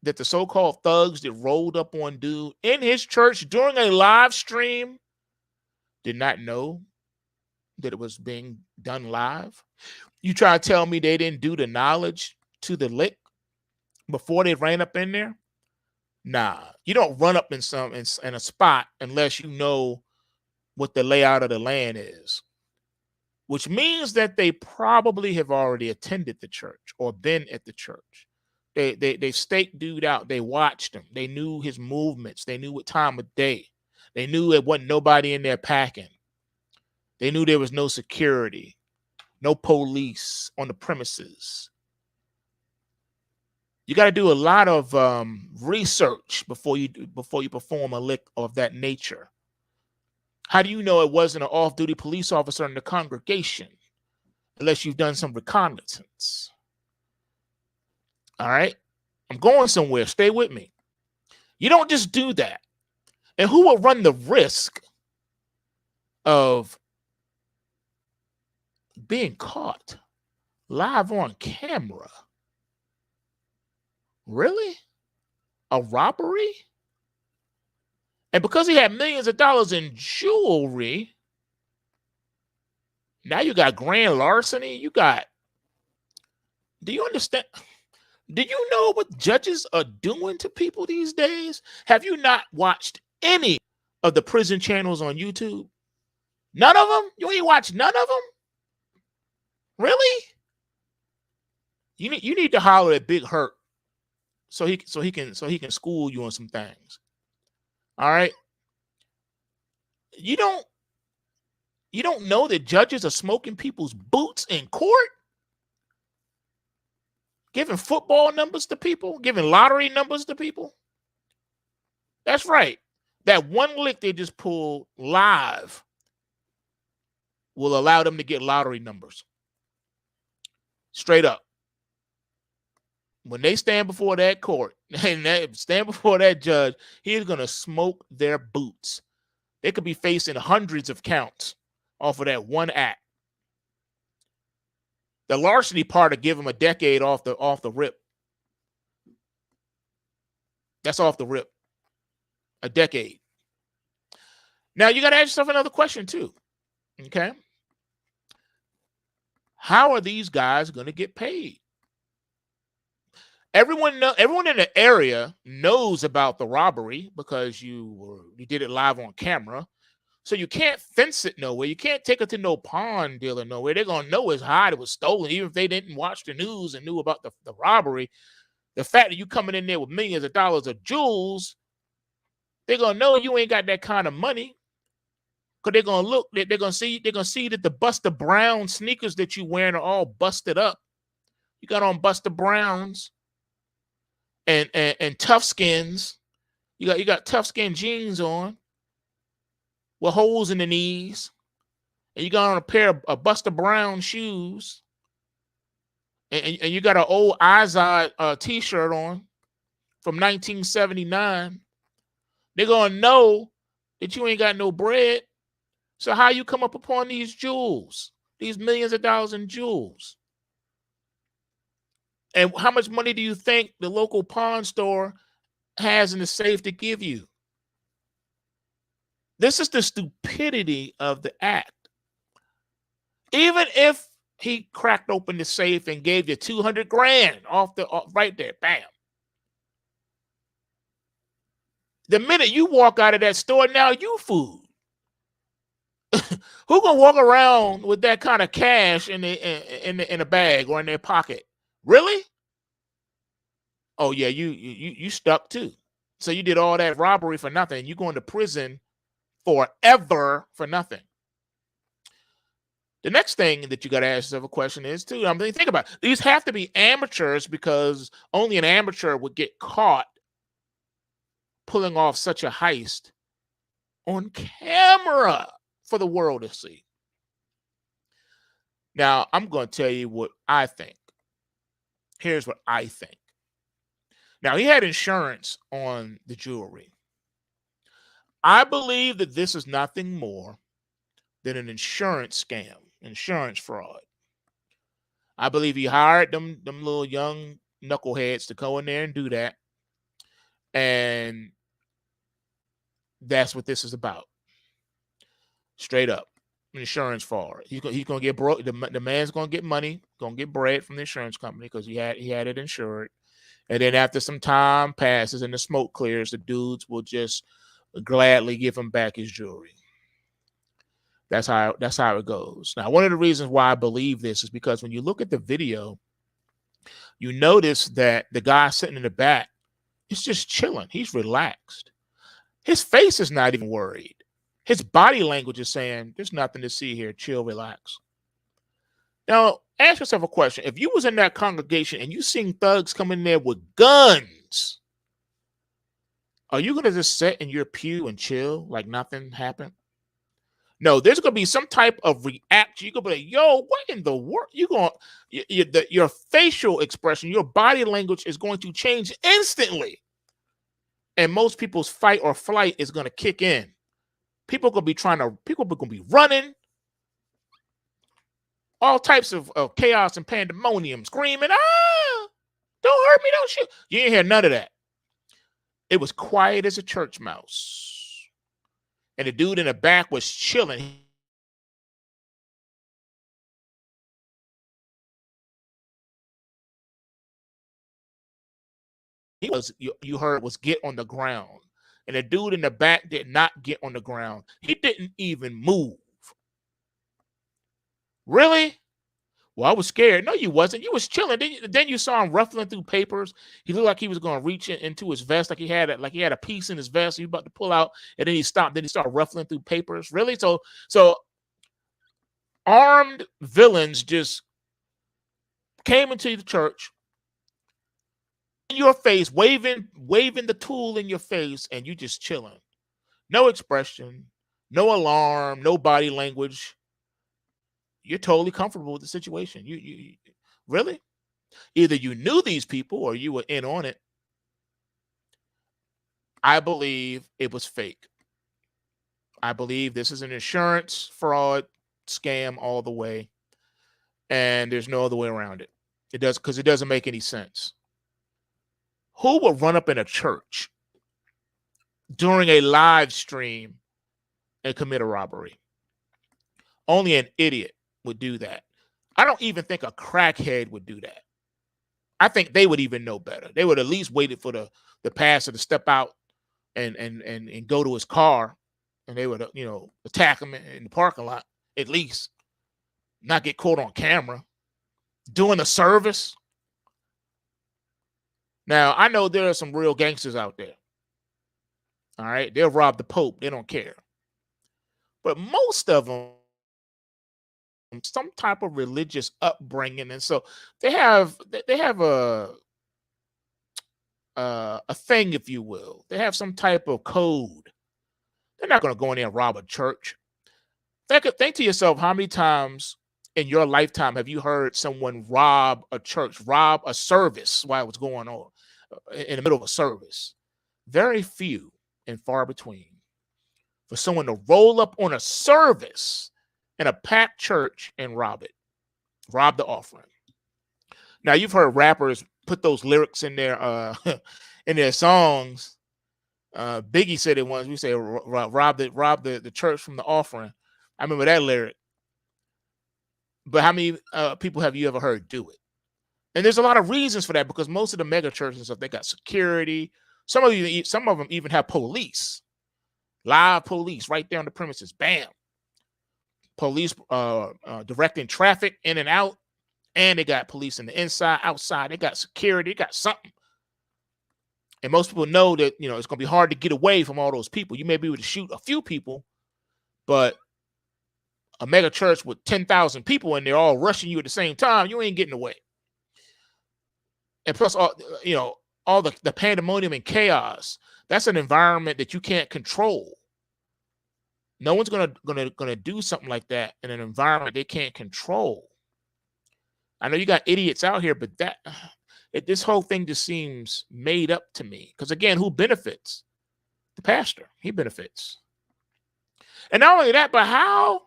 that the so-called thugs that rolled up on dude in his church during a live stream did not know that it was being done live? You try to tell me they didn't do the knowledge to the lick before they ran up in there? Nah, you don't run up in a spot unless you know what the layout of the land is. which means that they probably have already attended the church or been at the church. They staked dude out. They watched him. They knew his movements. They knew what time of day. They knew there wasn't nobody in there packing. They knew there was no security, no police on the premises. You got to do a lot of research before you perform a lick of that nature. How do you know it wasn't an off-duty police officer in the congregation unless you've done some reconnaissance? All right? I'm going somewhere. Stay with me. You don't just do that. And who will run the risk of being caught live on camera? Really? A robbery? And because he had millions of dollars in jewelry, now you got grand larceny. Do you understand? Do you know what judges are doing to people these days? Have you not watched any of the prison channels on YouTube? None of them? You ain't watched none of them? Really? You need to holler at Big Hurt so he can school you on some things. All right? You don't know that judges are smoking people's boots in court? Giving football numbers to people? Giving lottery numbers to people? That's right. That one lick they just pulled live will allow them to get lottery numbers. Straight up. When they stand before that court and stand before that judge, he is going to smoke their boots. They could be facing hundreds of counts off of that one act. The larceny part will give him a decade off the rip. That's off the rip. A decade. Now you got to ask yourself another question too. Okay. How are these guys going to get paid? Everyone in the area knows about the robbery because you did it live on camera. So you can't fence it nowhere. You can't take it to no pawn dealer nowhere. They're going to know it's hot. It was stolen. Even if they didn't watch the news and knew about the robbery, the fact that you coming in there with millions of dollars of jewels, they're going to know you ain't got that kind of money. Because they're going to look, they're going to see that the Buster Brown sneakers that you wearing are all busted up. You got on Buster Browns and tough skins. You got tough skin jeans on with holes in the knees, and you got on a pair of Buster Brown shoes, and you got an old Izod t-shirt on from 1979, they're going to know that you ain't got no bread. So how you come up upon these jewels, these millions of dollars in jewels? And how much money do you think the local pawn store has in the safe to give you? This is the stupidity of the act. Even if he cracked open the safe and gave you 200 grand off right there, bam. The minute you walk out of that store, now you food. Who gonna walk around with that kind of cash in a bag or in their pocket? Really? Oh yeah, you stuck too. So you did all that robbery for nothing. You're going to prison forever for nothing. The next thing that you got to ask yourself a question is too. I mean, think about it. These have to be amateurs because only an amateur would get caught pulling off such a heist on camera for the world to see. Now, I'm going to tell you what I think. Here's what I think. Now, he had insurance on the jewelry. I believe that this is nothing more than an insurance scam, insurance fraud. I believe he hired them little young knuckleheads to go in there and do that. And that's what this is about. Straight up. Insurance fraud. He's going to get broke. The man's going to get money, going to get bread from the insurance company because he had it insured. And then after some time passes and the smoke clears, the dudes will just gladly give him back his jewelry. That's how it goes. Now, one of the reasons why I believe this is because when you look at the video, you notice that the guy sitting in the back is just chilling. He's relaxed. His face is not even worried. His body language is saying, there's nothing to see here. Chill, relax. Now, ask yourself a question. If you was in that congregation and you seen thugs come in there with guns, are you going to just sit in your pew and chill like nothing happened? No, there's going to be some type of reaction. You're going to be like, yo, what in the world? Your facial expression, your body language is going to change instantly. And most people's fight or flight is going to kick in. People are going to be running. All types of chaos and pandemonium, screaming, ah, don't hurt me, don't shoot. You didn't hear none of that. It was quiet as a church mouse. And the dude in the back was chilling. You heard was get on the ground. And the dude in the back did not get on the ground. He didn't even move. Really? Well, I was scared. No, you wasn't. You was chilling. Then you saw him ruffling through papers. He looked like he was going to reach into his vest, like he had a piece in his vest. He was about to pull out, and then he stopped. Then he started ruffling through papers. Really? So armed villains just came into the church in your face, waving the tool in your face, and you just chilling. No expression, no alarm, no body language. You're totally comfortable with the situation. You really? Either you knew these people or you were in on it. I believe it was fake. I believe this is an insurance fraud scam all the way. And there's no other way around it. It doesn't make any sense. Who would run up in a church during a live stream and commit a robbery? Only an idiot would do that. I don't even think a crackhead would do that. I think they would even know better. They would at least waited for the pastor to step out and go to his car, and they would attack him in the parking lot, at least not get caught on camera doing a service. Now, I know there are some real gangsters out there. All right, they'll rob the Pope. They don't care. But most of them, some type of religious upbringing, and so they have a thing, if you will. They have some type of code. They're not going to go in there and rob a church. Think to yourself, how many times in your lifetime have you heard someone rob a church, rob a service while it was going on in the middle of a service? Very few and far between. For someone to roll up on a service in a packed church and rob the offering. Now, you've heard rappers put those lyrics in their songs. Biggie said it once. We say rob the church from the offering. I remember that lyric. But how many people have you ever heard do it? And there's a lot of reasons for that, because most of the mega churches and stuff, they got security. Some of them even have police, live police right there on the premises. Bam. Police directing traffic in and out. And they got police in the inside, outside. They got security. They got something. And most people know that, it's going to be hard to get away from all those people. You may be able to shoot a few people, but a mega church with 10,000 people in there all rushing you at the same time, you ain't getting away. And plus, all the pandemonium and chaos, that's an environment that you can't control. No one's gonna do something like that in an environment they can't control. I know you got idiots out here, but this whole thing just seems made up to me. Because again, who benefits? The pastor. He benefits. And not only that, but how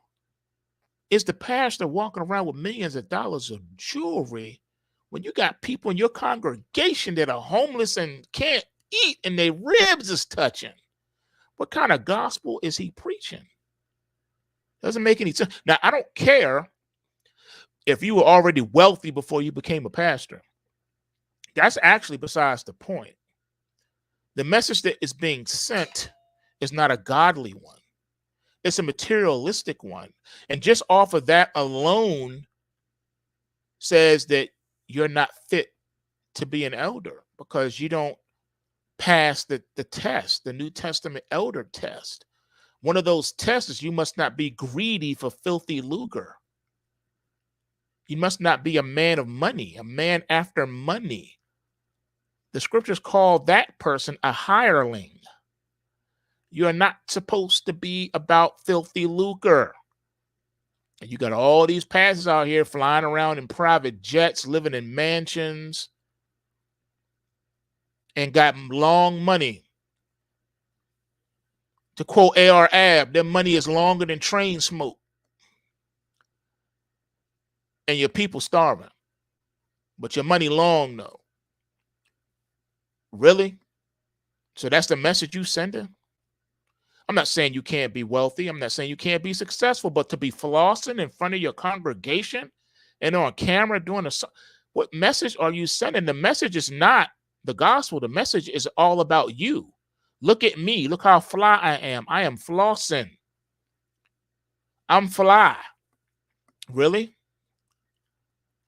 is the pastor walking around with millions of dollars of jewelry when you got people in your congregation that are homeless and can't eat and their ribs is touching? What kind of gospel is he preaching? Doesn't make any sense. Now, I don't care if you were already wealthy before you became a pastor. That's actually besides the point. The message that is being sent is not a godly one. It's a materialistic one. And just off of that alone says that you're not fit to be an elder because you don't pass the test, the New Testament elder test. One of those tests is you must not be greedy for filthy lucre. You must not be a man of money, a man after money. The scriptures call that person a hireling. You're not supposed to be about filthy lucre. And you got all these pastors out here flying around in private jets, living in mansions, and got long money. To quote A.R. Ab, their money is longer than train smoke. And your people starving. But your money long, though. Really? So that's the message you sending? I'm not saying you can't be wealthy. I'm not saying you can't be successful, but to be flossing in front of your congregation and on camera doing what message are you sending? The message is not the gospel. The message is all about you. Look at me. Look how fly I am. I am flossing. I'm fly. Really?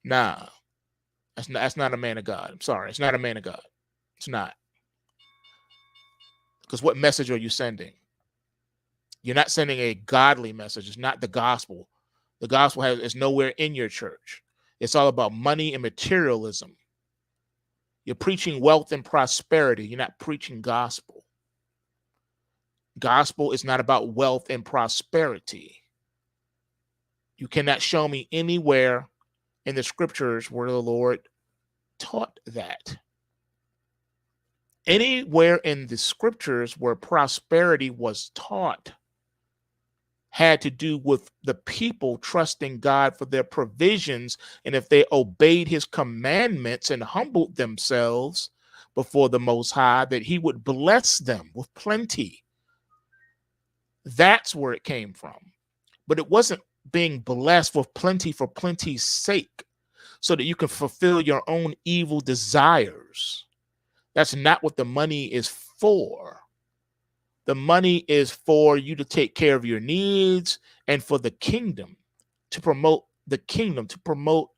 Nah. That's not a man of God. I'm sorry. It's not a man of God. It's not. Because what message are you sending? You're not sending a godly message. It's not the gospel. The gospel is nowhere in your church. It's all about money and materialism. You're preaching wealth and prosperity. You're not preaching gospel. Gospel is not about wealth and prosperity. You cannot show me anywhere in the scriptures where the Lord taught that. Anywhere in the scriptures where prosperity was taught had to do with the people trusting God for their provisions, and if they obeyed his commandments and humbled themselves before the Most High, that he would bless them with plenty. That's where it came from. But it wasn't being blessed with plenty for plenty's sake, so that you can fulfill your own evil desires. That's not what the money is for. The money is for you to take care of your needs and for the kingdom, to promote the kingdom, to promote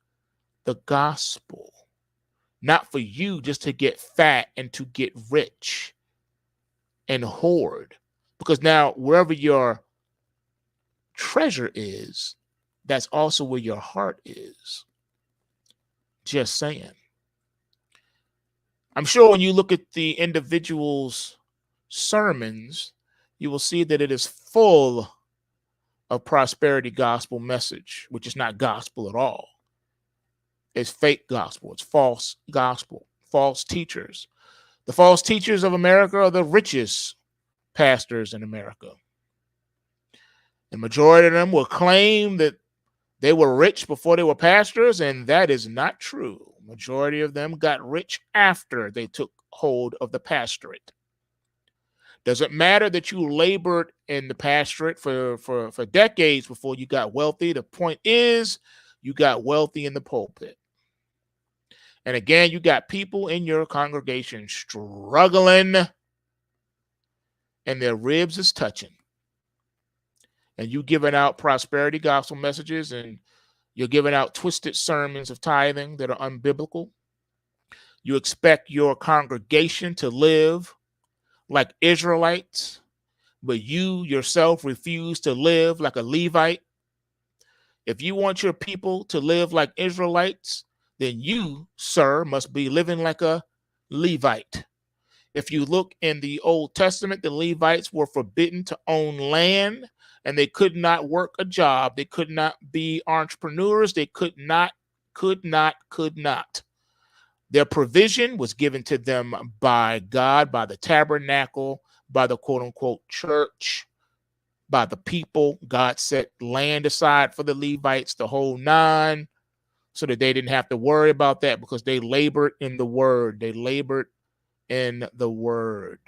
the gospel, not for you just to get fat and to get rich and hoard. Because now wherever your treasure is, that's also where your heart is. Just saying. I'm sure when you look at the individual's sermons, you will see that it is full of prosperity gospel message, which is not gospel at all. It's fake gospel. It's false gospel, false teachers. The false teachers of America are the richest pastors in America. The majority of them will claim that they were rich before they were pastors, and that is not true. Majority of them got rich after they took hold of the pastorate. Doesn't matter that you labored in the pastorate for decades before you got wealthy. The point is, you got wealthy in the pulpit. And again, you got people in your congregation struggling, and their ribs is touching. And you giving out prosperity gospel messages, and you're giving out twisted sermons of tithing that are unbiblical. You expect your congregation to live like Israelites, but you yourself refuse to live like a Levite. If you want your people to live like Israelites, then you, sir, must be living like a Levite. If you look in the Old Testament, the Levites were forbidden to own land, and they could not work a job. They could not be entrepreneurs. They could not. Their provision was given to them by God, by the tabernacle, by the quote unquote church, by the people. God set land aside for the Levites, the whole nine, so that they didn't have to worry about that because they labored in the word. They labored in the word.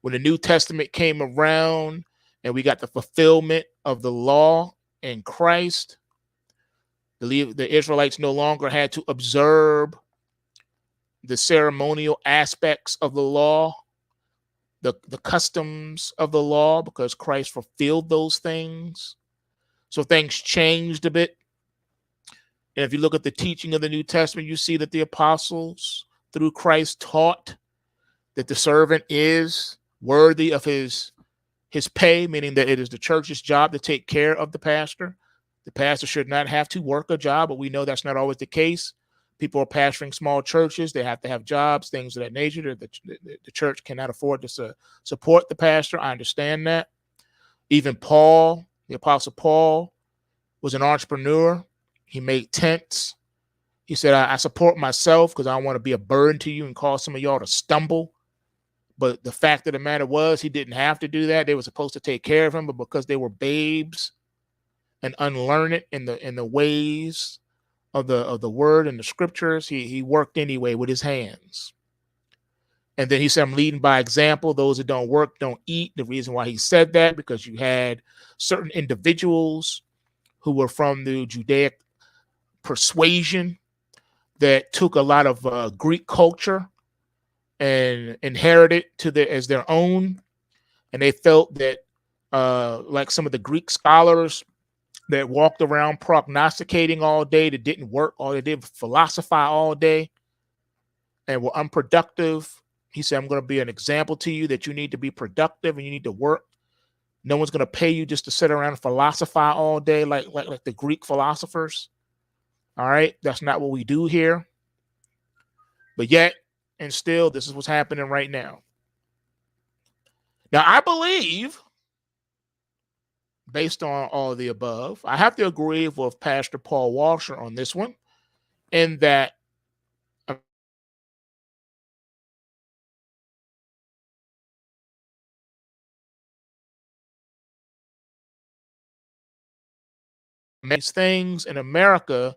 When the New Testament came around and we got the fulfillment of the law in Christ, the Israelites no longer had to observe the ceremonial aspects of the law. the customs of the law because Christ fulfilled those things. So things changed a bit. And if you look at the teaching of the New Testament, you see that the apostles, through Christ, taught that the servant is worthy of his pay, meaning that it is the church's job to take care of the pastor. The pastor should not have to work a job, but we know that's not always the case. People are pastoring small churches. They have to have jobs, things of that nature. The church cannot afford to support the pastor. I understand that. Even Paul, the Apostle Paul, was an entrepreneur. He made tents. He said, I support myself because I don't want to be a burden to you and cause some of y'all to stumble. But the fact of the matter was he didn't have to do that. They were supposed to take care of him, but because they were babes and unlearned in the ways of the word and the scriptures, he worked anyway with his hands. And then he said, I'm leading by example. Those that don't work don't eat. The reason why he said that, because you had certain individuals who were from the Judaic persuasion that took a lot of Greek culture and inherited as their own. And they felt that like some of the Greek scholars that walked around prognosticating all day, that didn't work, all they did was philosophize all day and were unproductive. He said, I'm going to be an example to you that you need to be productive and you need to work. No one's going to pay you just to sit around and philosophize all day like the Greek philosophers. All right, that's not what we do here. But yet, and still, this is what's happening right now. Now, I believe, based on all of the above, I have to agree with Pastor Paul Washer on this one, in that these things in America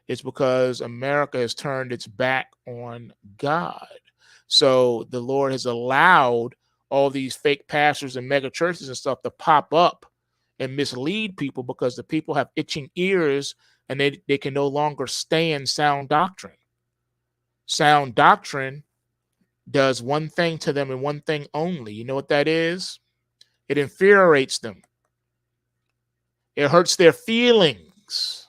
is because America has turned its back on God. So the Lord has allowed all these fake pastors and mega churches and stuff to pop up and mislead people because the people have itching ears and they can no longer stand sound doctrine. Sound doctrine does one thing to them and one thing only. You know what that is? It infuriates them. It hurts their feelings.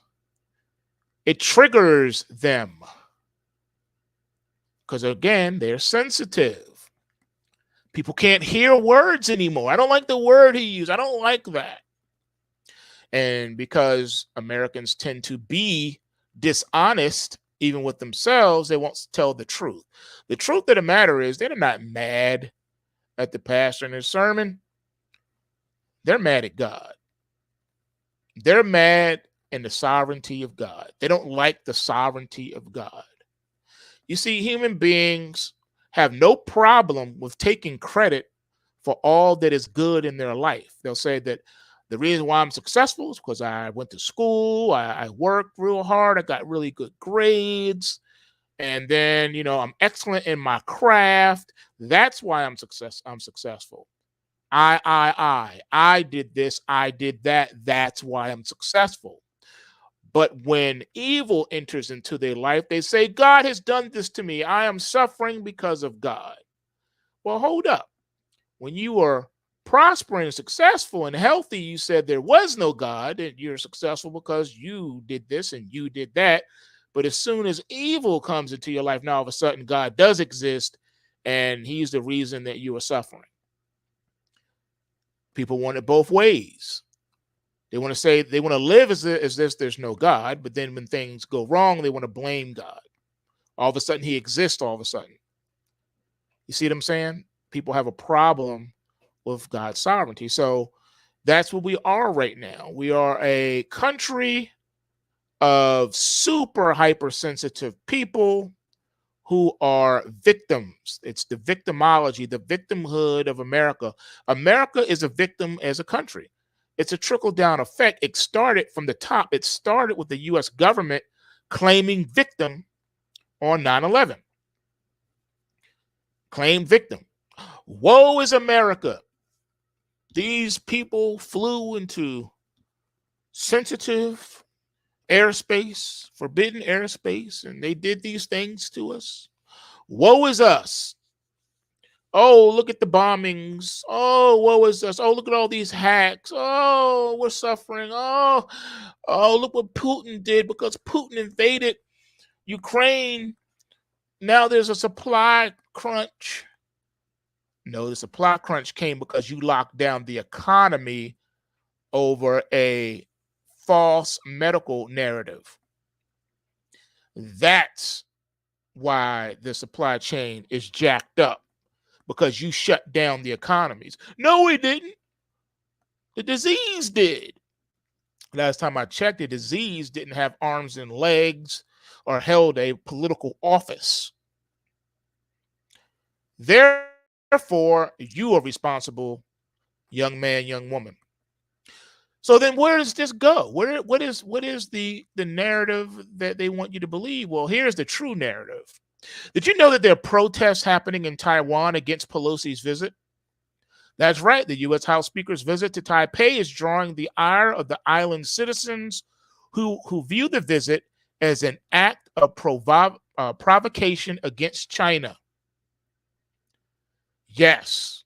It triggers them. Because again, they're sensitive. People can't hear words anymore. I don't like the word he used. I don't like that. And because Americans tend to be dishonest, even with themselves, they won't tell the truth. The truth of the matter is they're not mad at the pastor and his sermon. They're mad at God. They're mad in the sovereignty of God. They don't like the sovereignty of God. You see, human beings have no problem with taking credit for all that is good in their life. They'll say that the reason why I'm successful is because I went to school, I worked real hard, I got really good grades, and then, I'm excellent in my craft. That's why I'm successful. I did this, I did that. That's why I'm successful. But when evil enters into their life, they say, God has done this to me. I am suffering because of God. Well, hold up. When you were prospering, successful, and healthy, you said there was no God, and you're successful because you did this and you did that. But as soon as evil comes into your life, now all of a sudden God does exist, and he's the reason that you are suffering. People want it both ways. They want to say, they want to live as if there's no God, but then when things go wrong, they want to blame God. All of a sudden, he exists all of a sudden. You see what I'm saying? People have a problem with God's sovereignty. So that's what we are right now. We are a country of super hypersensitive people who are victims. It's the victimology, the victimhood of America. America is a victim as a country. It's a trickle-down effect. It started from the top. It started with the U.S. government claiming victim on 9/11. Claim victim. Woe is America. These people flew into sensitive airspace, forbidden airspace, and they did these things to us. Woe is us. Oh, look at the bombings. Oh, what was this? Oh, look at all these hacks. Oh, we're suffering. Oh, look what Putin did because Putin invaded Ukraine. Now there's a supply crunch. No, the supply crunch came because you locked down the economy over a false medical narrative. That's why the supply chain is jacked up, because you shut down the economies. No, we didn't. The disease did. Last time I checked, the disease didn't have arms and legs or held a political office. Therefore, you are responsible, young man, young woman. So then where does this go? What is the narrative that they want you to believe? Well, here's the true narrative. Did you know that there are protests happening in Taiwan against Pelosi's visit? That's right. The U.S. House Speaker's visit to Taipei is drawing the ire of the island citizens who view the visit as an act of provocation against China. Yes,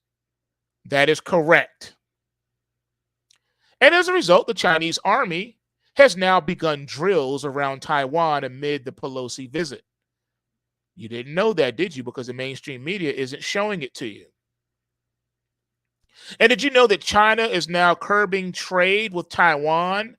that is correct. And as a result, the Chinese army has now begun drills around Taiwan amid the Pelosi visit. You didn't know that, did you? Because the mainstream media isn't showing it to you. And did you know that China is now curbing trade with Taiwan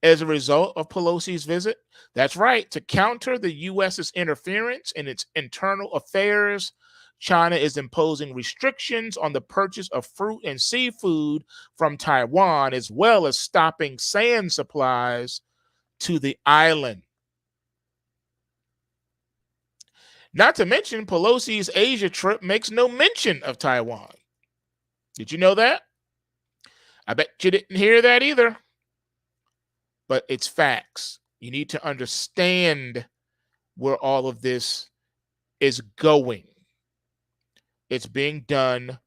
as a result of Pelosi's visit? That's right. To counter the U.S.'s interference in its internal affairs, China is imposing restrictions on the purchase of fruit and seafood from Taiwan, as well as stopping sand supplies to the island. Not to mention, Pelosi's Asia trip makes no mention of Taiwan. Did you know that? I bet you didn't hear that either. But it's facts. You need to understand where all of this is going. It's being done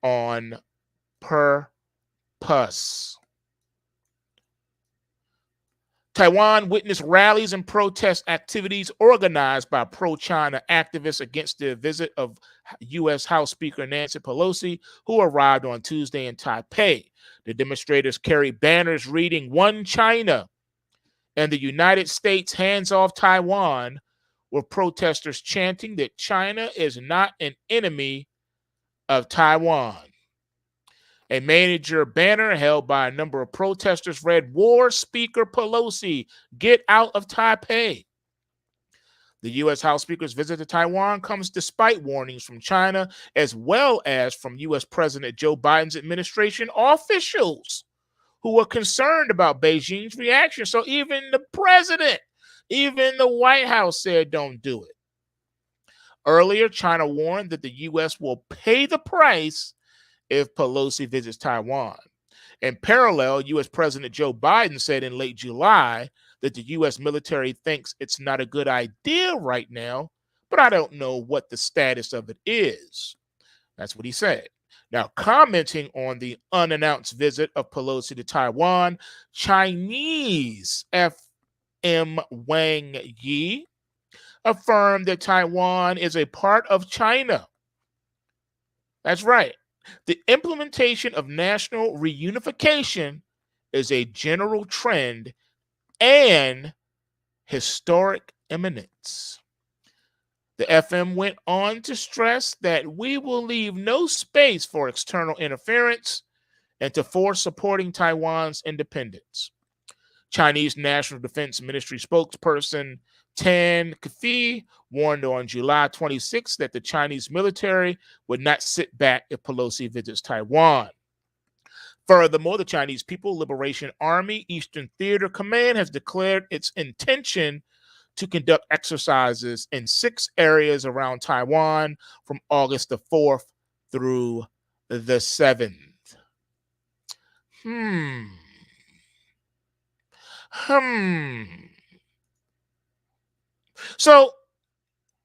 on purpose. Taiwan witnessed rallies and protest activities organized by pro-China activists against the visit of U.S. House Speaker Nancy Pelosi, who arrived on Tuesday in Taipei. The demonstrators carried banners reading "One China" and "The United States hands off Taiwan," with protesters chanting that China is not an enemy of Taiwan. A major banner held by a number of protesters read, "War Speaker Pelosi, get out of Taipei." The U.S. House Speaker's visit to Taiwan comes despite warnings from China, as well as from U.S. President Joe Biden's administration officials who were concerned about Beijing's reaction. So even the president, even the White House said don't do it. Earlier, China warned that the U.S. will pay the price if Pelosi visits Taiwan. In parallel, U.S. President Joe Biden said in late July that the U.S. military thinks it's not a good idea right now, but I don't know what the status of it is. That's what he said. Now, commenting on the unannounced visit of Pelosi to Taiwan, Chinese FM Wang Yi affirmed that Taiwan is a part of China. That's right. The implementation of national reunification is a general trend and historic eminence. The FM went on to stress that we will leave no space for external interference and to force supporting Taiwan's independence. Chinese National Defense Ministry spokesperson Tan Kefei warned on July 26 that the Chinese military would not sit back if Pelosi visits Taiwan. Furthermore, the Chinese People Liberation Army Eastern Theater Command has declared its intention to conduct exercises in 6 areas around Taiwan from August the 4th through the 7th. So,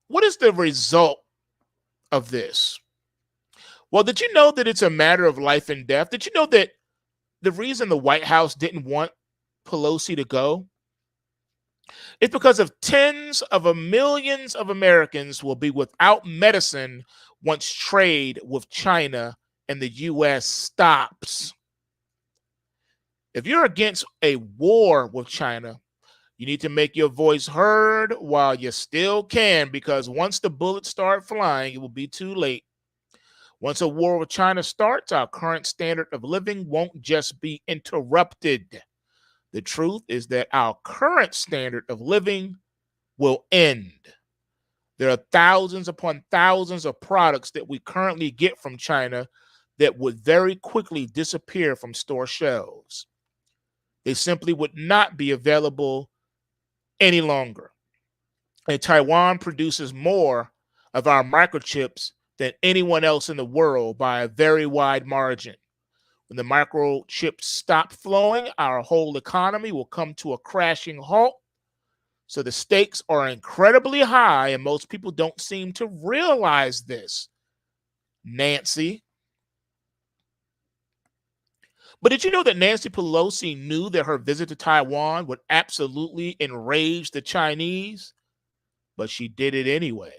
what is the result of this? Well, did you know that it's a matter of life and death? Did you know that the reason the White House didn't want Pelosi to go It's because of tens of millions of Americans will be without medicine once trade with China and the US stops. If you're against a war with China, you need to make your voice heard while you still can, because once the bullets start flying, it will be too late. Once a war with China starts, our current standard of living won't just be interrupted. The truth is that our current standard of living will end. There are thousands upon thousands of products that we currently get from China that would very quickly disappear from store shelves. They simply would not be available any longer. And Taiwan produces more of our microchips than anyone else in the world by a very wide margin. When the microchips stop flowing, our whole economy will come to a crashing halt. So the stakes are incredibly high, and most people don't seem to realize this, Nancy. But did you know that Nancy Pelosi knew that her visit to Taiwan would absolutely enrage the Chinese? But she did it anyway.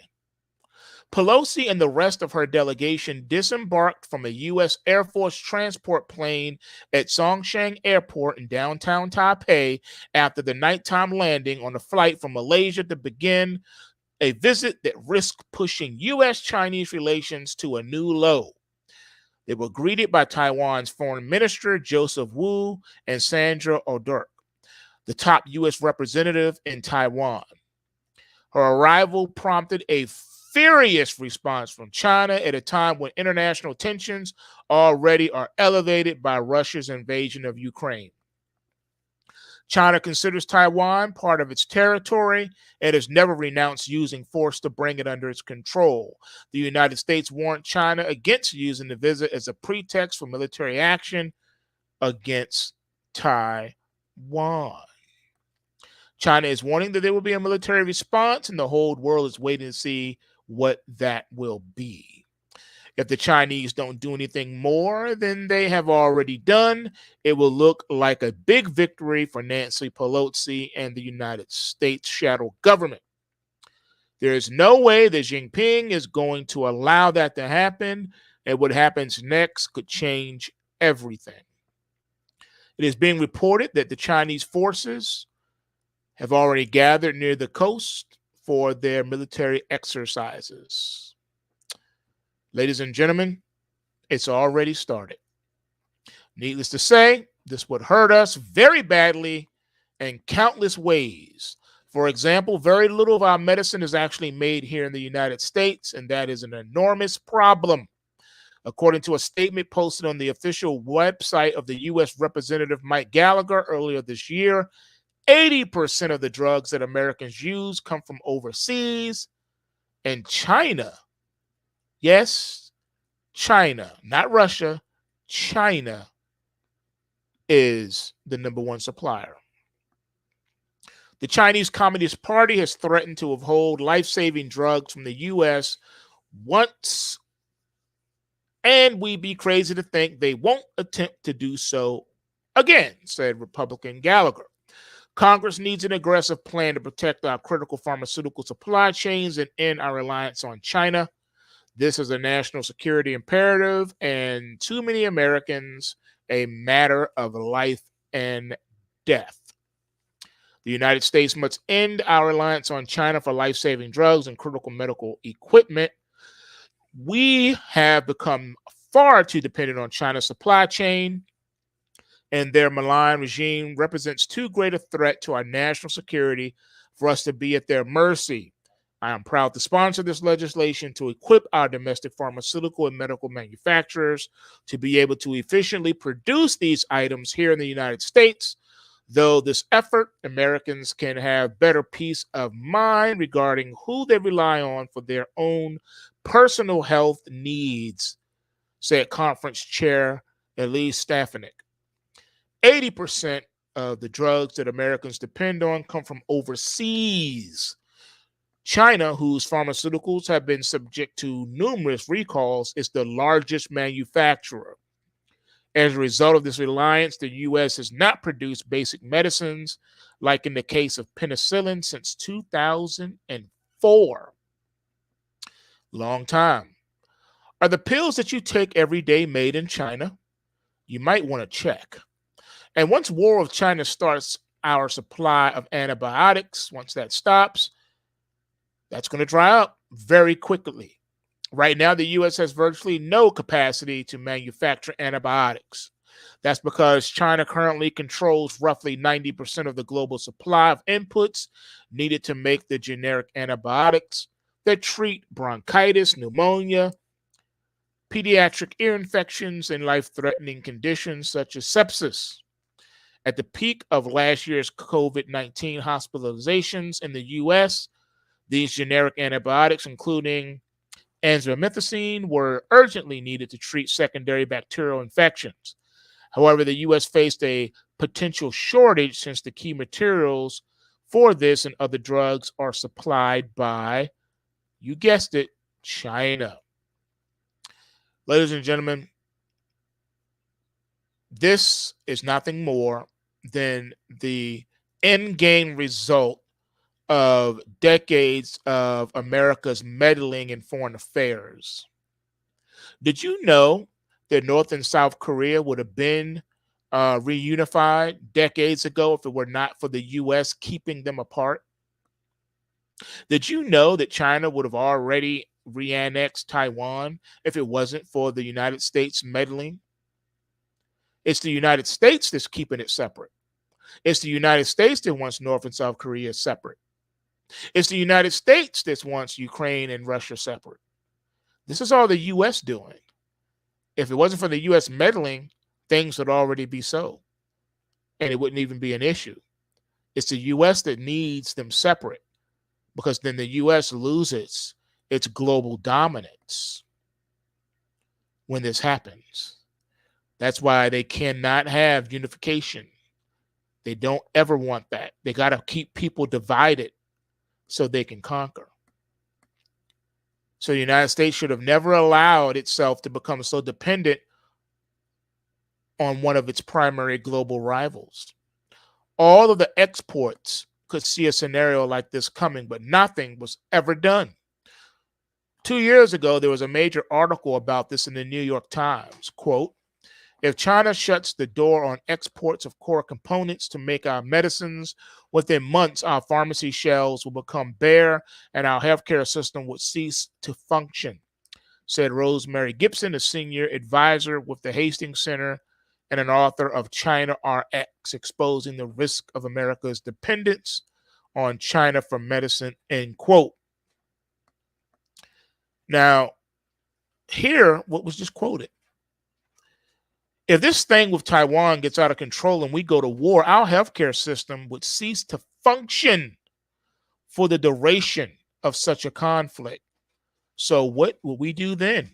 Pelosi and the rest of her delegation disembarked from a U.S. Air Force transport plane at Songshan Airport in downtown Taipei after the nighttime landing on a flight from Malaysia to begin a visit that risked pushing U.S.-Chinese relations to a new low. They were greeted by Taiwan's Foreign Minister Joseph Wu and Sandra O'Rourke, the top U.S. representative in Taiwan. Her arrival prompted a furious response from China at a time when international tensions already are elevated by Russia's invasion of Ukraine. China considers Taiwan part of its territory and has never renounced using force to bring it under its control. The United States warned China against using the visit as a pretext for military action against Taiwan. China is warning that there will be a military response, and the whole world is waiting to see what that will be. If the Chinese don't do anything more than they have already done, it will look like a big victory for Nancy Pelosi and the United States shadow government. There is no way that Jinping is going to allow that to happen, and what happens next could change everything. It is being reported that the Chinese forces have already gathered near the coast for their military exercises. Ladies and gentlemen, it's already started. Needless to say, this would hurt us very badly in countless ways. For example, very little of our medicine is actually made here in the United States, and that is an enormous problem. According to a statement posted on the official website of the U.S. Representative Mike Gallagher earlier this year, 80% of the drugs that Americans use come from overseas, and China, yes, China, not Russia, China is the number one supplier. The Chinese Communist Party has threatened to withhold life-saving drugs from the U.S. once, and we'd be crazy to think they won't attempt to do so again, said Republican Gallagher. Congress needs an aggressive plan to protect our critical pharmaceutical supply chains and end our reliance on China. This is a national security imperative, and too many Americans a matter of life and death. The United States must end our reliance on China for life-saving drugs and critical medical equipment. We have become far too dependent on China's supply chain, and their malign regime represents too great a threat to our national security for us to be at their mercy. I am proud to sponsor this legislation to equip our domestic pharmaceutical and medical manufacturers to be able to efficiently produce these items here in the United States. Though this effort, Americans can have better peace of mind regarding who they rely on for their own personal health needs, said conference chair Elise Stefanik. 80% of the drugs that Americans depend on come from overseas. China, whose pharmaceuticals have been subject to numerous recalls, is the largest manufacturer. As a result of this reliance, the U.S. has not produced basic medicines, like in the case of penicillin, since 2004. Long time. Are the pills that you take every day made in China? You might want to check. And once war with China starts, our supply of antibiotics, once that stops, that's going to dry up very quickly. Right now, the U.S. has virtually no capacity to manufacture antibiotics. That's because China currently controls roughly 90% of the global supply of inputs needed to make the generic antibiotics that treat bronchitis, pneumonia, pediatric ear infections, and life-threatening conditions such as sepsis. At the peak of last year's COVID-19 hospitalizations in the U.S., these generic antibiotics, including azithromycin, were urgently needed to treat secondary bacterial infections. However, the U.S. faced a potential shortage since the key materials for this and other drugs are supplied by, you guessed it, China. Ladies and gentlemen, this is nothing more than the end game result of decades of America's meddling in foreign affairs. Did you know that North and South Korea would have been reunified decades ago if it were not for the U.S. keeping them apart? Did you know that China would have already re-annexed Taiwan if it wasn't for the United States meddling? It's the United States that's keeping it separate. It's the United States that wants North and South Korea separate. It's the United States that wants Ukraine and Russia separate. This is all the U.S. doing. If it wasn't for the U.S. meddling, things would already be so, and it wouldn't even be an issue. It's the U.S. that needs them separate, because then the U.S. loses its global dominance when this happens. That's why they cannot have unification. They don't ever want that. They got to keep people divided so they can conquer. So the United States should have never allowed itself to become so dependent on one of its primary global rivals. All of the exports could see a scenario like this coming, but nothing was ever done. 2 years ago, there was a major article about this in the New York Times. Quote, if China shuts the door on exports of core components to make our medicines, within months, our pharmacy shelves will become bare and our healthcare system would cease to function, said Rosemary Gibson, a senior advisor with the Hastings Center and an author of China RX, exposing the risk of America's dependence on China for medicine, end quote. Now, here, what was just quoted. If this thing with Taiwan gets out of control and we go to war, our healthcare system would cease to function for the duration of such a conflict. So what will we do then?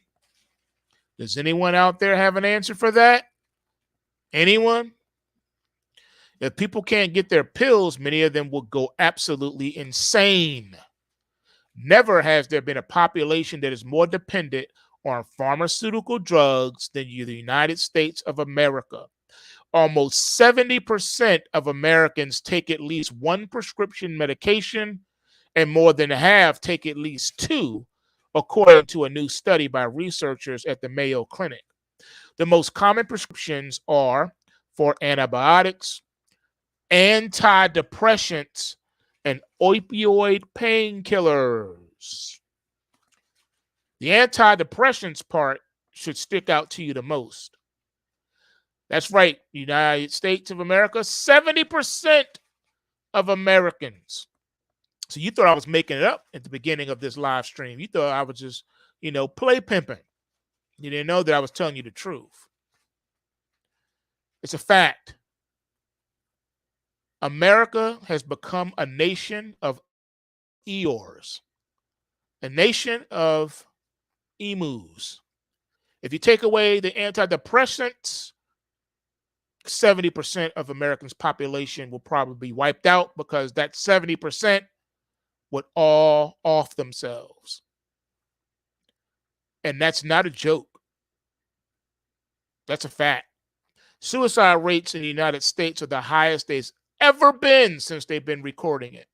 Does anyone out there have an answer for that? Anyone? If people can't get their pills, many of them will go absolutely insane. Never has there been a population that is more dependent on pharmaceutical drugs than the United States of America. Almost 70% of Americans take at least one prescription medication, and more than half take at least two, according to a new study by researchers at the Mayo Clinic. The most common prescriptions are for antibiotics, antidepressants, and opioid painkillers. The antidepressants part should stick out to you the most. That's right, United States of America, 70% of Americans. So you thought I was making it up at the beginning of this live stream. You thought I was just, play pimping. You didn't know that I was telling you the truth. It's a fact. America has become a nation of Eeyores, a nation of emus. If you take away the antidepressants, 70% of Americans' population will probably be wiped out, because that 70% would all off themselves. And that's not a joke. That's a fact. Suicide rates in the United States are the highest they've ever been since they've been recording it.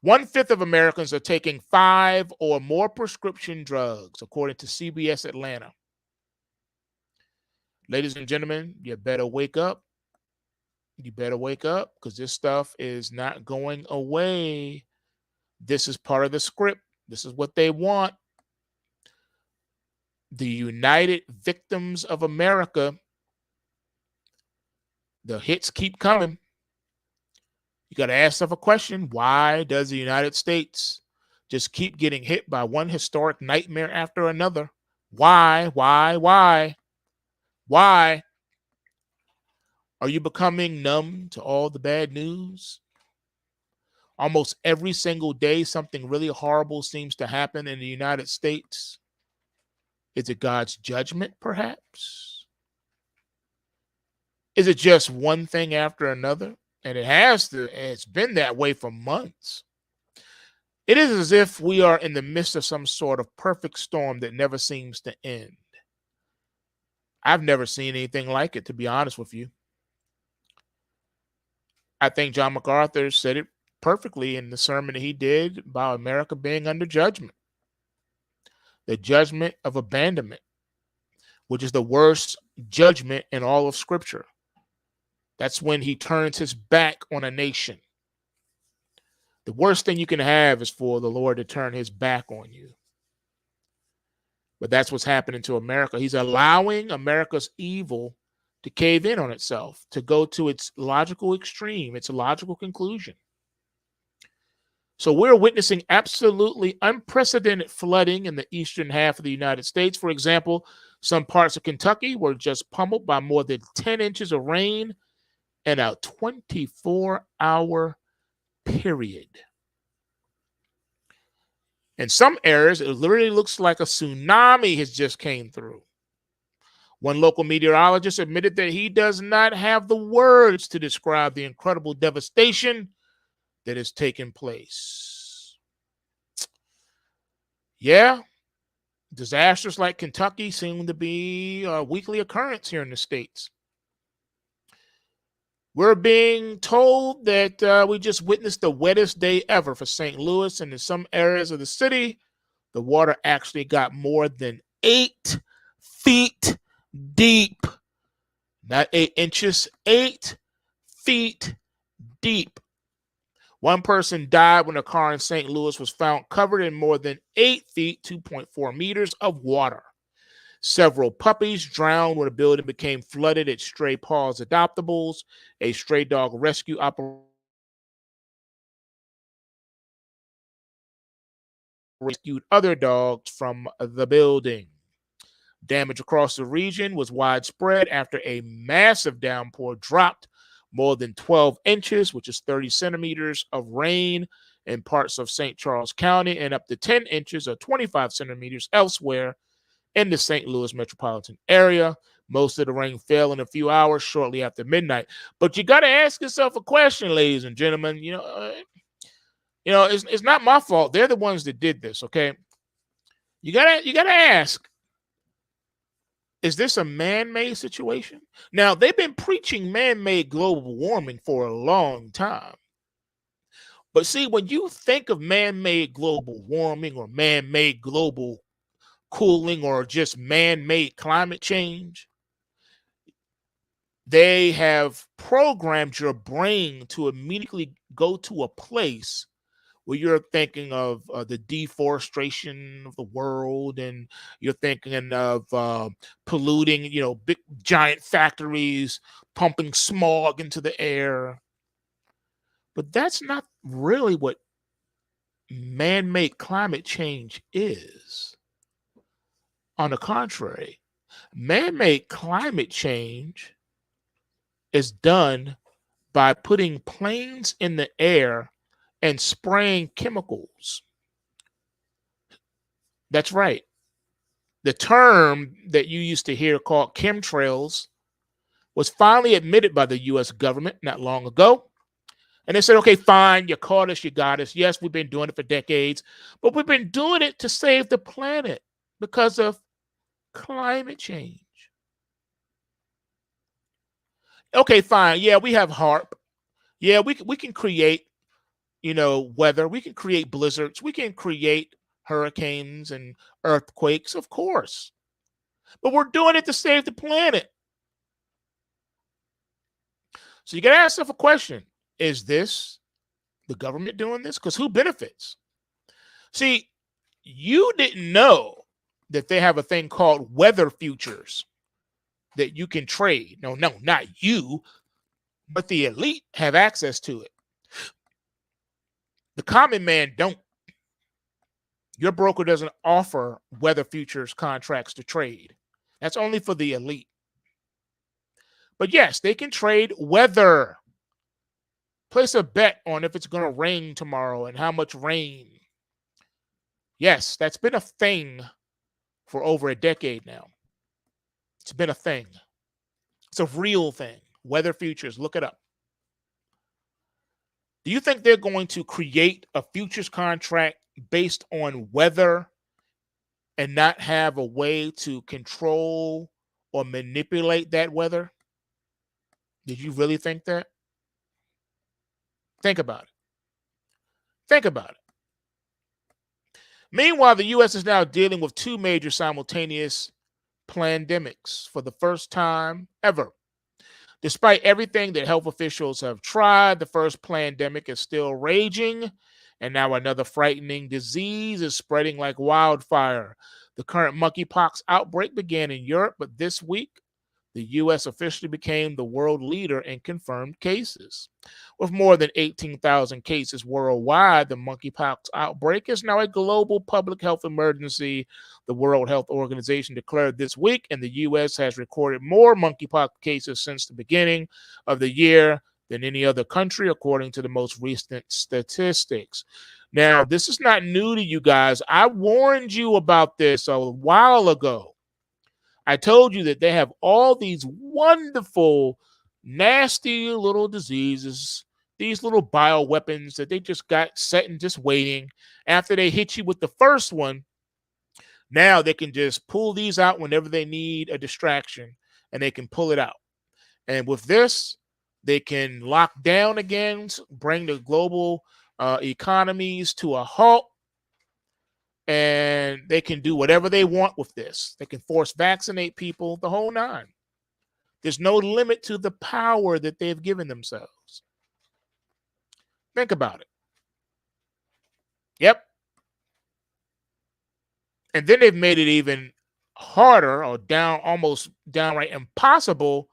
1/5 of Americans are taking 5 or more prescription drugs, according to CBS Atlanta. Ladies and gentlemen, you better wake up. You better wake up, because this stuff is not going away. This is part of the script. This is what they want. The United Victims of America, the hits keep coming. You got to ask yourself a question. Why does the United States just keep getting hit by one historic nightmare after another? Why? Why? Are you becoming numb to all the bad news? Almost every single day, something really horrible seems to happen in the United States. Is it God's judgment, perhaps? Is it just one thing after another? And it's been that way for months. It is as if we are in the midst of some sort of perfect storm that never seems to end. I've never seen anything like it, to be honest with you. I think John MacArthur said it perfectly in the sermon that he did about America being under judgment. The judgment of abandonment, which is the worst judgment in all of Scripture. That's when he turns his back on a nation. The worst thing you can have is for the Lord to turn his back on you. But that's what's happening to America. He's allowing America's evil to cave in on itself, to go to its logical extreme, its logical conclusion. So we're witnessing absolutely unprecedented flooding in the eastern half of the United States. For example, some parts of Kentucky were just pummeled by more than 10 inches of rain in a 24-hour period. In some areas, it literally looks like a tsunami has just came through. One local meteorologist admitted that he does not have the words to describe the incredible devastation that has taken place. Yeah, disasters like Kentucky seem to be a weekly occurrence here in the States. We're being told that we just witnessed the wettest day ever for St. Louis, and in some areas of the city, the water actually got more than 8 feet deep. Not 8 inches, 8 feet deep. One person died when a car in St. Louis was found covered in more than 8 feet, 2.4 meters of water. Several puppies drowned when a building became flooded at Stray Paws Adoptables, a stray dog rescue operation. Rescued other dogs from the building. Damage across the region was widespread after a massive downpour dropped more than 12 inches, which is 30 centimeters of rain in parts of St. Charles County, and up to 10 inches or 25 centimeters elsewhere in the St. Louis metropolitan area. Most of the rain fell in a few hours shortly after midnight. But you got to ask yourself a question, ladies and gentlemen. It's not my fault. They're the ones that did this, okay? You gotta ask, is this a man-made situation? Now, they've been preaching man-made global warming for a long time. But see, when you think of man-made global warming or man-made global cooling or just man-made climate change, they have programmed your brain to immediately go to a place where you're thinking of the deforestation of the world, and you're thinking of polluting, big giant factories pumping smog into the air. But that's not really what man-made climate change is. On the contrary, man-made climate change is done by putting planes in the air and spraying chemicals. That's right. The term that you used to hear called chemtrails was finally admitted by the U.S. government not long ago. And they said, okay, fine, you caught us, you got us. Yes, we've been doing it for decades, but we've been doing it to save the planet because of climate change. Okay, fine. Yeah, we have HARP. Yeah, we can create, weather. We can create blizzards. We can create hurricanes and earthquakes, of course. But we're doing it to save the planet. So you got to ask yourself a question. Is this the government doing this? Because who benefits? See, you didn't know that they have a thing called weather futures that you can trade. No, not you, but the elite have access to it. The common man don't. Your broker doesn't offer weather futures contracts to trade. That's only for the elite. But yes, they can trade weather. Place a bet on if it's going to rain tomorrow and how much rain. Yes, that's been a thing for over a decade now. It's been a thing. It's a real thing. Weather futures, look it up. Do you think they're going to create a futures contract based on weather and not have a way to control or manipulate that weather? Did you really think that? Think about it. Think about it. Meanwhile, the U.S. is now dealing with two major simultaneous pandemics for the first time ever. Despite everything that health officials have tried, the first pandemic is still raging, and now another frightening disease is spreading like wildfire. The current monkeypox outbreak began in Europe, but this week, the U.S. officially became the world leader in confirmed cases. With more than 18,000 cases worldwide, the monkeypox outbreak is now a global public health emergency, the World Health Organization declared this week, and the U.S. has recorded more monkeypox cases since the beginning of the year than any other country, according to the most recent statistics. Now, this is not new to you guys. I warned you about this a while ago. I told you that they have all these wonderful, nasty little diseases, these little bioweapons that they just got set and just waiting. After they hit you with the first one, now they can just pull these out whenever they need a distraction, and they can pull it out. And with this, they can lock down again, bring the global economies to a halt, and they can do whatever they want with this. They can force vaccinate people, the whole nine. There's no limit to the power that they've given themselves. Think about it. Yep. And then they've made it even harder or almost downright impossible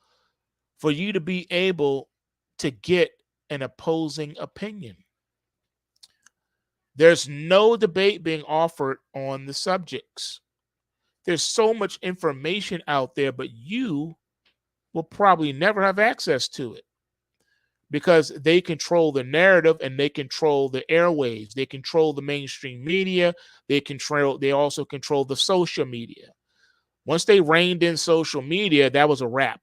for you to be able to get an opposing opinion. There's no debate being offered on the subjects. There's so much information out there, but you will probably never have access to it because they control the narrative and they control the airwaves. They control the mainstream media. They also control the social media. Once they reined in social media, that was a wrap.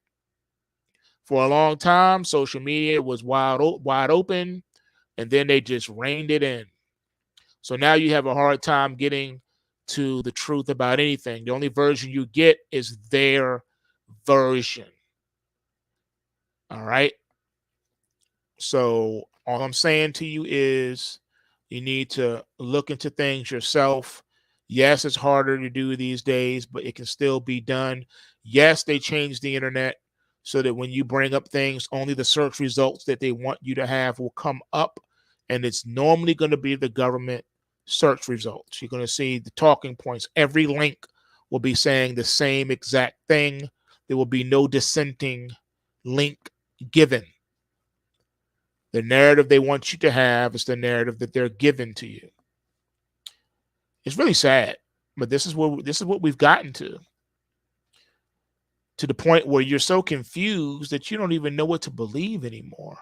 For a long time, social media was wide open, and then they just reined it in. So now you have a hard time getting to the truth about anything. The only version you get is their version. All right. So all I'm saying to you is you need to look into things yourself. Yes, it's harder to do these days, but it can still be done. Yes, they changed the internet so that when you bring up things, only the search results that they want you to have will come up. And it's normally going to be the government search results. You're going to see the talking points. Every link will be saying the same exact thing. There will be no dissenting link given. The narrative they want you to have is the narrative that they're giving to you. It's really sad, but this is what we've gotten to the point where you're so confused that you don't even know what to believe anymore.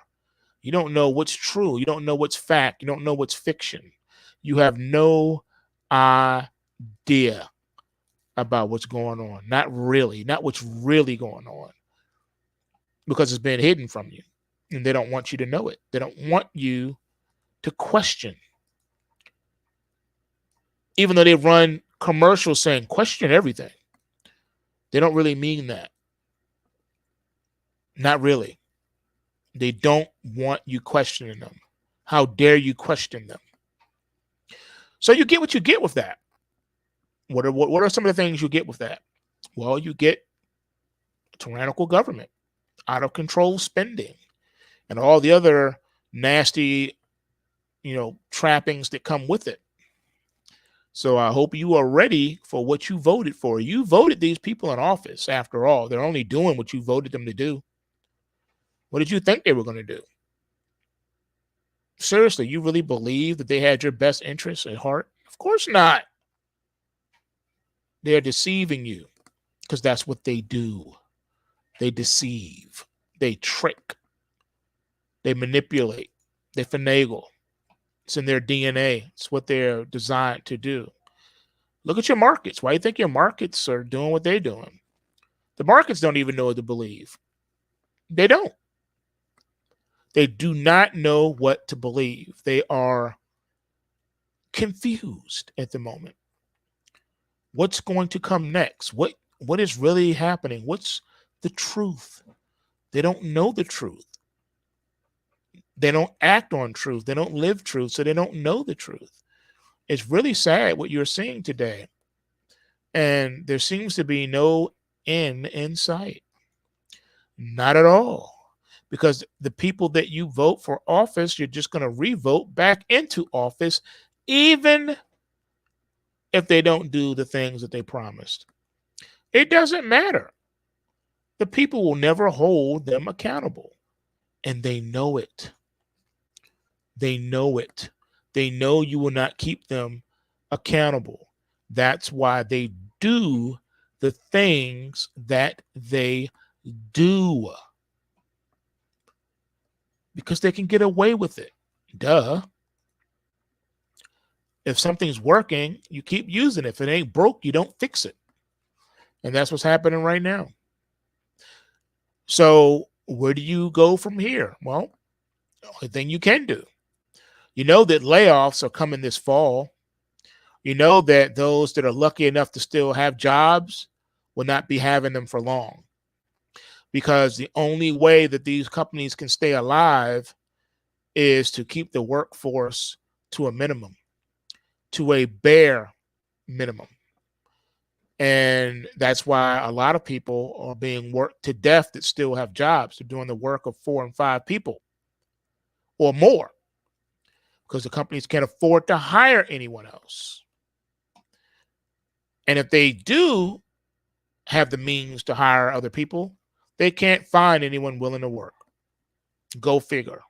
You don't know what's true. You don't know what's fact. You don't know what's fiction. You have no idea about what's going on. Not what's really going on, because it's been hidden from you, and they don't want you to know it. They don't want you to question. Even though they run commercials saying question everything, they don't really mean that. Not really. They don't want you questioning them. How dare you question them? So you get what you get with that. What are some of the things you get with that? Well, you get tyrannical government, out of control spending, and all the other nasty, trappings that come with it. So I hope you are ready for what you voted for. You voted these people in office. After all, they're only doing what you voted them to do. What did you think they were going to do? Seriously, you really believe that they had your best interests at heart? Of course not. They're deceiving you, because that's what they do. They deceive. They trick. They manipulate. They finagle. It's in their DNA. It's what they're designed to do. Look at your markets. Why do you think your markets are doing what they're doing? The markets don't even know what to believe. They don't. They do not know what to believe. They are confused at the moment. What's going to come next? What is really happening? What's the truth? They don't know the truth. They don't act on truth. They don't live truth, so they don't know the truth. It's really sad what you're seeing today. And there seems to be no end in sight. Not at all. Because the people that you vote for office, you're just going to revote back into office, even if they don't do the things that they promised. It doesn't matter. The people will never hold them accountable. And they know it. They know it. They know you will not keep them accountable. That's why they do the things that they do. Because they can get away with it. Duh. If something's working, you keep using it. If it ain't broke, you don't fix it. And that's what's happening right now. So where do you go from here? Well, the only thing you can do. You know that layoffs are coming this fall. You know that those that are lucky enough to still have jobs will not be having them for long. Because the only way that these companies can stay alive is to keep the workforce to a minimum, to a bare minimum. And that's why a lot of people are being worked to death that still have jobs. They're doing the work of 4 and 5 people or more, because the companies can't afford to hire anyone else. And if they do have the means to hire other people, they can't find anyone willing to work. Go figure.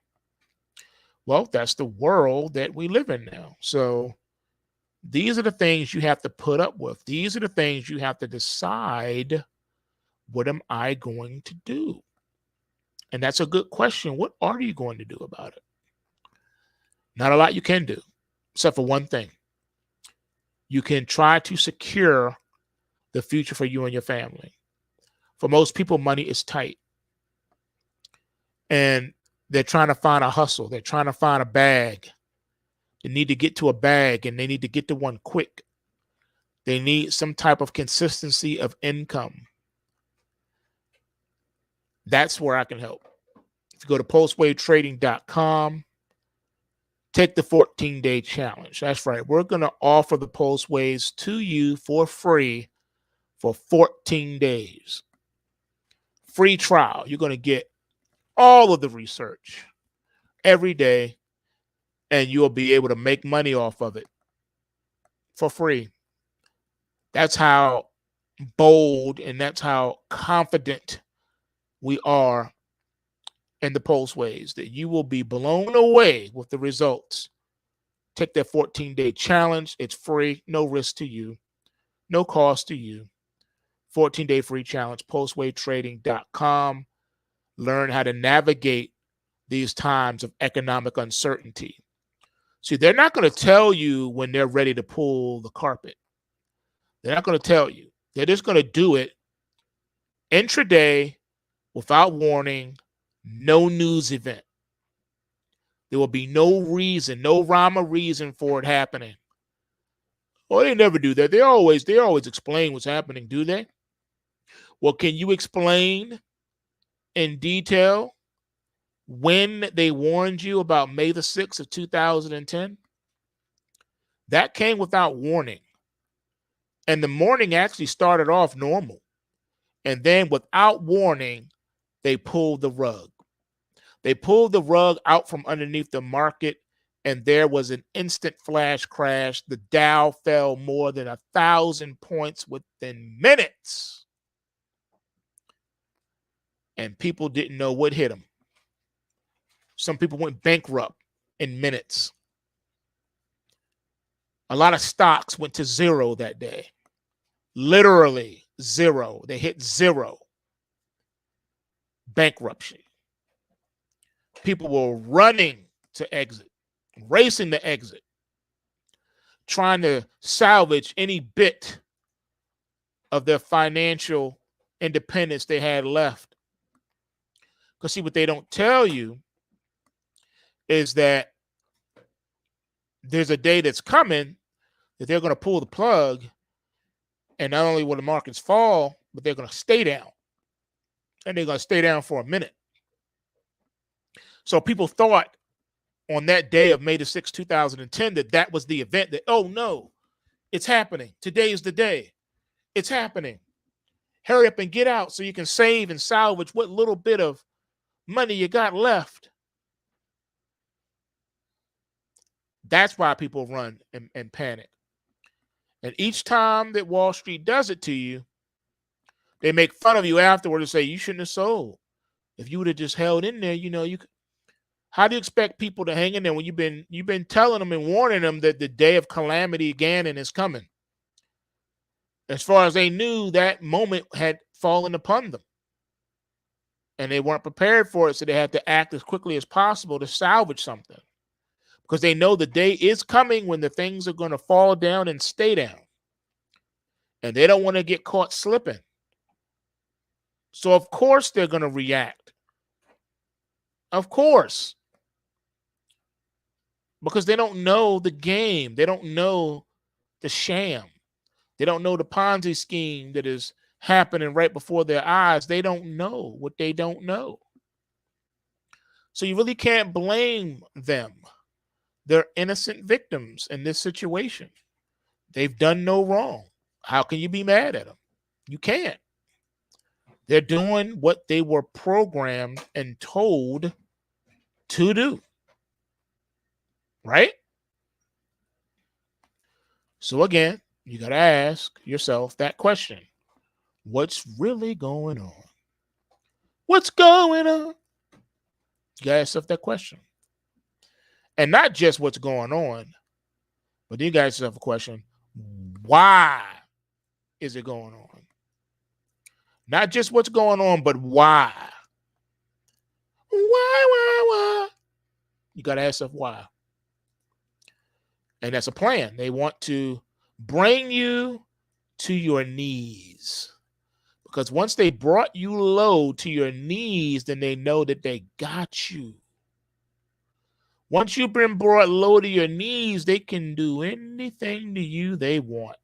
Well, that's the world that we live in now. So these are the things you have to put up with. These are the things you have to decide, what am I going to do? And that's a good question. What are you going to do about it? Not a lot you can do, except for one thing. You can try to secure the future for you and your family. For most people, money is tight. And they're trying to find a hustle. They're trying to find a bag. They need to get to a bag, and they need to get to one quick. They need some type of consistency of income. That's where I can help. If you go to pulsewavetrading.com, take the 14-day challenge. That's right. We're going to offer the Pulse Waves to you for free for 14 days. Free trial. You're going to get all of the research every day, and you'll be able to make money off of it for free. That's how bold and that's how confident we are in the Pulse Waves, that you will be blown away with the results. Take that 14-day challenge. It's free, no risk to you, no cost to you. 14-day free challenge, pulsewavetrading.com. Learn how to navigate these times of economic uncertainty. See, they're not going to tell you when they're ready to pull the carpet. They're not going to tell you. They're just going to do it intraday, without warning, no news event. There will be no reason, no rhyme or reason for it happening. Well, they never do that. They always explain what's happening, do they? Well, can you explain in detail when they warned you about May the 6th of 2010, that came without warning. And the morning actually started off normal. And then without warning, they pulled the rug. They pulled the rug out from underneath the market, and there was an instant flash crash. The Dow fell more than 1,000 points within minutes. And people didn't know what hit them. Some people went bankrupt in minutes. A lot of stocks went to zero that day. Literally zero. They hit zero. Bankruptcy. People were running to exit, racing to exit, trying to salvage any bit of their financial independence they had left. Because see, what they don't tell you is that there's a day that's coming that they're going to pull the plug, and not only will the markets fall, but they're going to stay down. And they're going to stay down for a minute. So people thought on that day of May the 6th, 2010, that was the event that, oh no, it's happening. Today is the day. It's happening. Hurry up and get out so you can save and salvage what little bit of money you got left. That's why people run and panic. And each time that Wall Street does it to you, they make fun of you afterward and say, you shouldn't have sold. If you would have just held in there, you could. How do you expect people to hang in there when you've been telling them and warning them that the day of calamity again and is coming? As far as they knew, that moment had fallen upon them. And they weren't prepared for it, so they had to act as quickly as possible to salvage something. Because they know the day is coming when the things are going to fall down and stay down. And they don't want to get caught slipping. So, of course, they're going to react. Of course. Because they don't know the game. They don't know the sham. They don't know the Ponzi scheme that is happening right before their eyes. They don't know what they don't know. So you really can't blame them. They're innocent victims in this situation. They've done no wrong. How can you be mad at them? You can't. They're doing what they were programmed and told to do. Right? So again, you got to ask yourself that question. What's really going on? What's going on? You got to ask yourself that question. And not just what's going on, but you got to ask yourself a question. Why is it going on? Not just what's going on, but why? Why? You got to ask yourself why. And that's a plan. They want to bring you to your knees. Because once they brought you low to your knees, then they know that they got you. Once you've been brought low to your knees, they can do anything to you they want.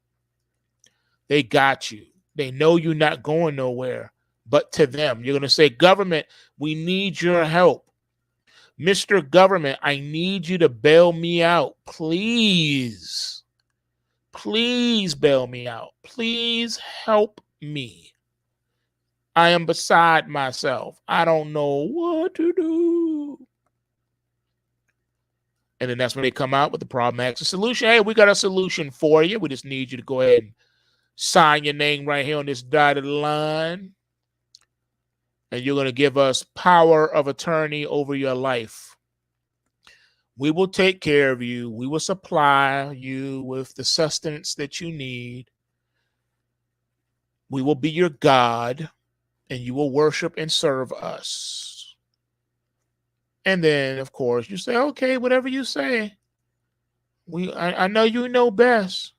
They got you. They know you're not going nowhere but to them. You're going to say, government, we need your help. Mr. Government, I need you to bail me out. Please. Please bail me out. Please help me. I am beside myself. I don't know what to do. And then that's when they come out with the problem action solution. Hey, we got a solution for you. We just need you to go ahead and sign your name right here on this dotted line. And you're going to give us power of attorney over your life. We will take care of you. We will supply you with the sustenance that you need. We will be your God, and you will worship and serve us. And then, of course, you say, okay, whatever you say. I know you know best.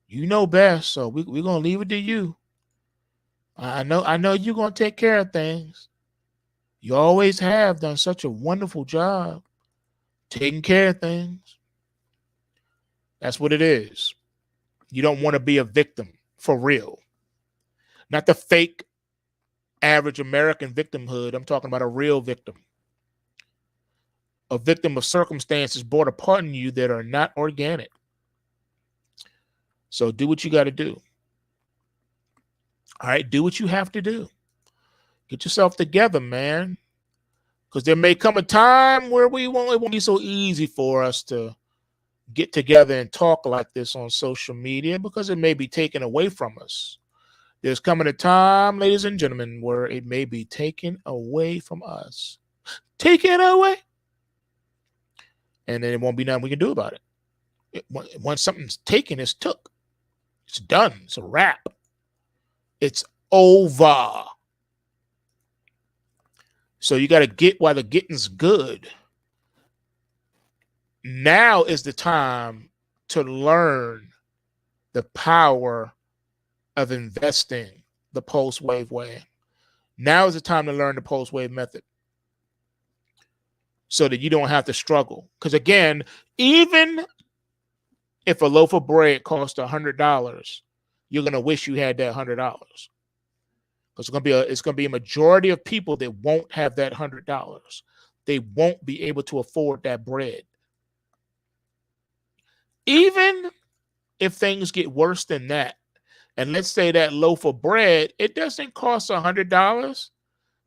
You know best, so we're going to leave it to you. I know you're going to take care of things. You always have done such a wonderful job taking care of things. That's what it is. You don't want to be a victim for real. Not the fake average American victimhood. I'm talking about a real victim, a victim of circumstances brought upon you that are not organic. So do what you got to do. All right, do what you have to do. Get yourself together, man. Because there may come a time where it won't be so easy for us to get together and talk like this on social media, because it may be taken away from us. There's coming a time, ladies and gentlemen, where it may be taken away from us. Taken away. And then it won't be nothing we can do about it. Once something's taken, it's took. It's done. It's a wrap. It's over. So you got to get while the getting's good. Now is the time to learn the power of investing the post-wave way. Now is the time to learn the post-wave method so that you don't have to struggle. Because again, even if a loaf of bread costs $100, you're going to wish you had that $100. Because it's going to be a majority of people that won't have that $100. They won't be able to afford that bread. Even if things get worse than that, and let's say that loaf of bread, it doesn't cost $100.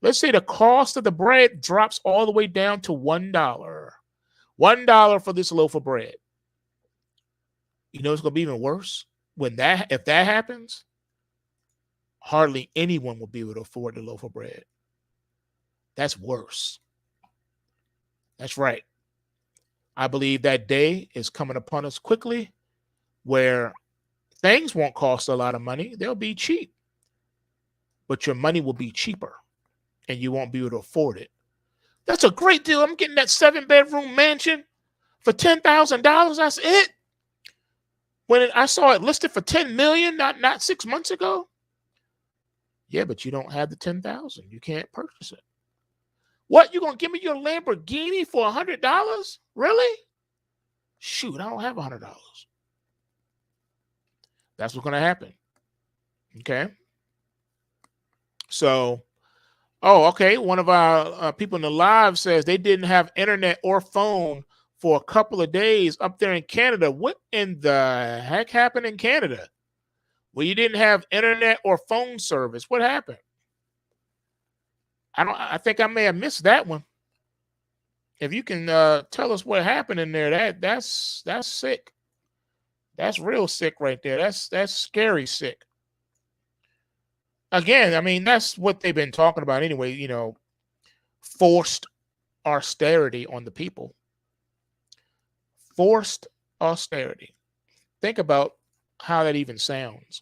Let's say the cost of the bread drops all the way down to $1. $1 for this loaf of bread. You know it's going to be even worse? If that happens, hardly anyone will be able to afford the loaf of bread. That's worse. That's right. I believe that day is coming upon us quickly where things won't cost a lot of money. They'll be cheap. But your money will be cheaper and you won't be able to afford it. That's a great deal. I'm getting that 7-bedroom mansion for $10,000. That's it. When I saw it listed for $10 million, not 6 months ago. Yeah, but you don't have the $10,000. You can't purchase it. What? You gonna give me your Lamborghini for $100? Really? Shoot, I don't have $100. That's what's gonna happen. Okay. So, okay. One of our people in the live says they didn't have internet or phone for a couple of days up there in Canada. What in the heck happened in Canada? Well, you didn't have internet or phone service. What happened? I think I may have missed that one. If you can tell us what happened in there, that's sick. That's real sick right there. That's scary sick. Again, I mean, that's what they've been talking about anyway, you know, forced austerity on the people. Forced austerity. Think about how that even sounds.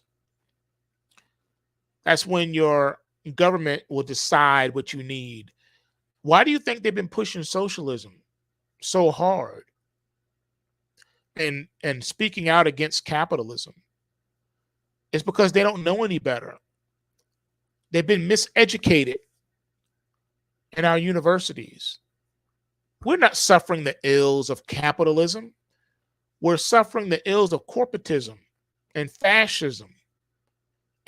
That's when your government will decide what you need. Why do you think they've been pushing socialism so hard and speaking out against capitalism? It's because they don't know any better. They've been miseducated in our universities. We're not suffering the ills of capitalism. We're suffering the ills of corporatism and fascism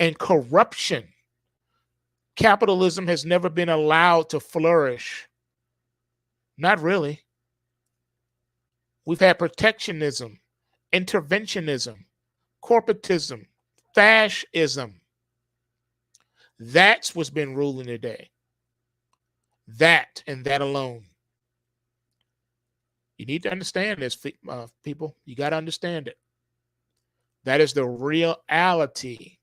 and corruption. Capitalism has never been allowed to flourish. Not really. We've had protectionism, interventionism, corporatism, fascism. That's what's been ruling today. That and that alone. You need to understand this, people. You got to understand it. That is the reality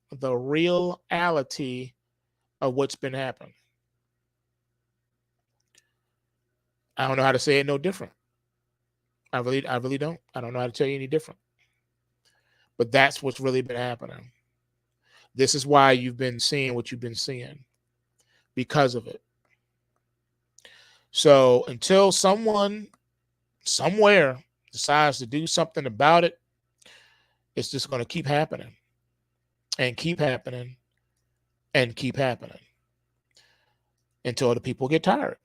of what's been happening. I don't know how to say it no different. I really don't. I don't know how to tell you any different. But that's what's really been happening. This is why you've been seeing what you've been seeing, because of it. So until someone somewhere decides to do something about it, it's just going to keep happening and keep happening and keep happening until the people get tired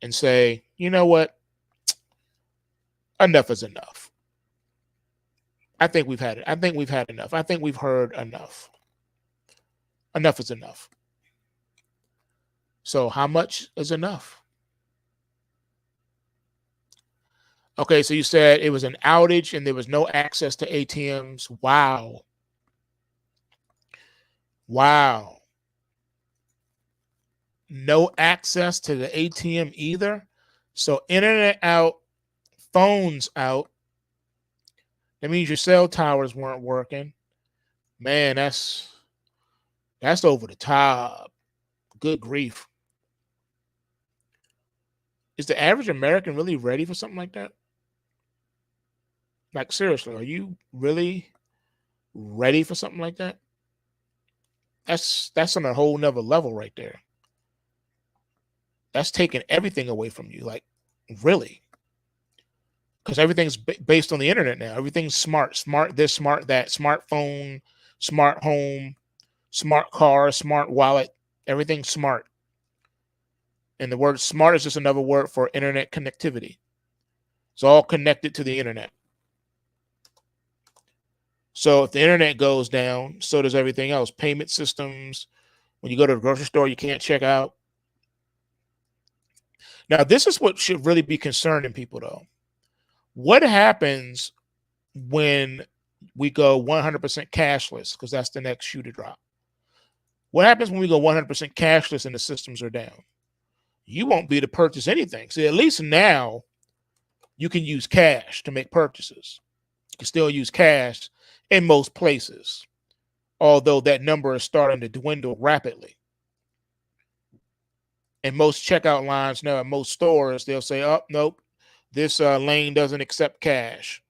and say, you know what? Enough is enough. I think we've had it. I think we've had enough. I think we've heard enough. Enough is enough. So how much is enough? Okay, so you said it was an outage and there was no access to ATMs. Wow. Wow. No access to the ATM either. So internet out, phones out. That means your cell towers weren't working. Man, that's over the top. Good grief. Is the average American really ready for something like that? Like seriously, are you really ready for something like that? That's on a whole nother level right there. That's taking everything away from you. Like, really? Because everything's based on the internet now. Everything's smart. Smart this, smart that. Smartphone, smart home, smart car, smart wallet. Everything's smart. And the word smart is just another word for internet connectivity. It's all connected to the internet. So if the internet goes down, so does everything else. Payment systems. When you go to the grocery store, you can't check out. Now, this is what should really be concerning people, though. What happens when we go 100% cashless? Because that's the next shoe to drop. What happens when we go 100% cashless and the systems are down? You won't be able to purchase anything. See, at least now you can use cash to make purchases. You can still use cash in most places, although that number is starting to dwindle rapidly. In most checkout lines now, at most stores, they'll say, oh, nope, this lane doesn't accept cash.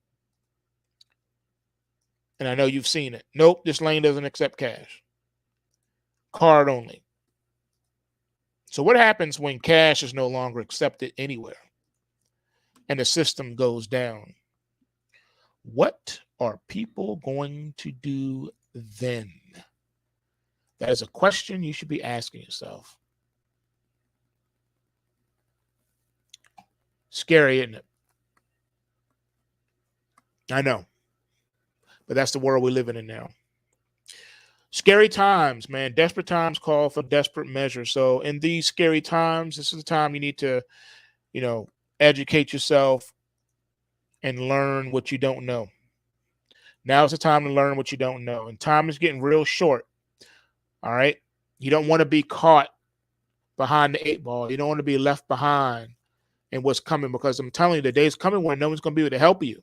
And I know you've seen it. Nope, this lane doesn't accept cash. Card only. So what happens when cash is no longer accepted anywhere and the system goes down? What are people going to do then? That is a question you should be asking yourself. Scary, isn't it? I know. But that's the world we're living in now. Scary times, man. Desperate times call for desperate measures. So in these scary times, this is the time you need to, educate yourself and learn what you don't know. Now is the time to learn what you don't know. And time is getting real short. All right. You don't want to be caught behind the 8 ball. You don't want to be left behind in what's coming, because I'm telling you, the day is coming when no one's going to be able to help you.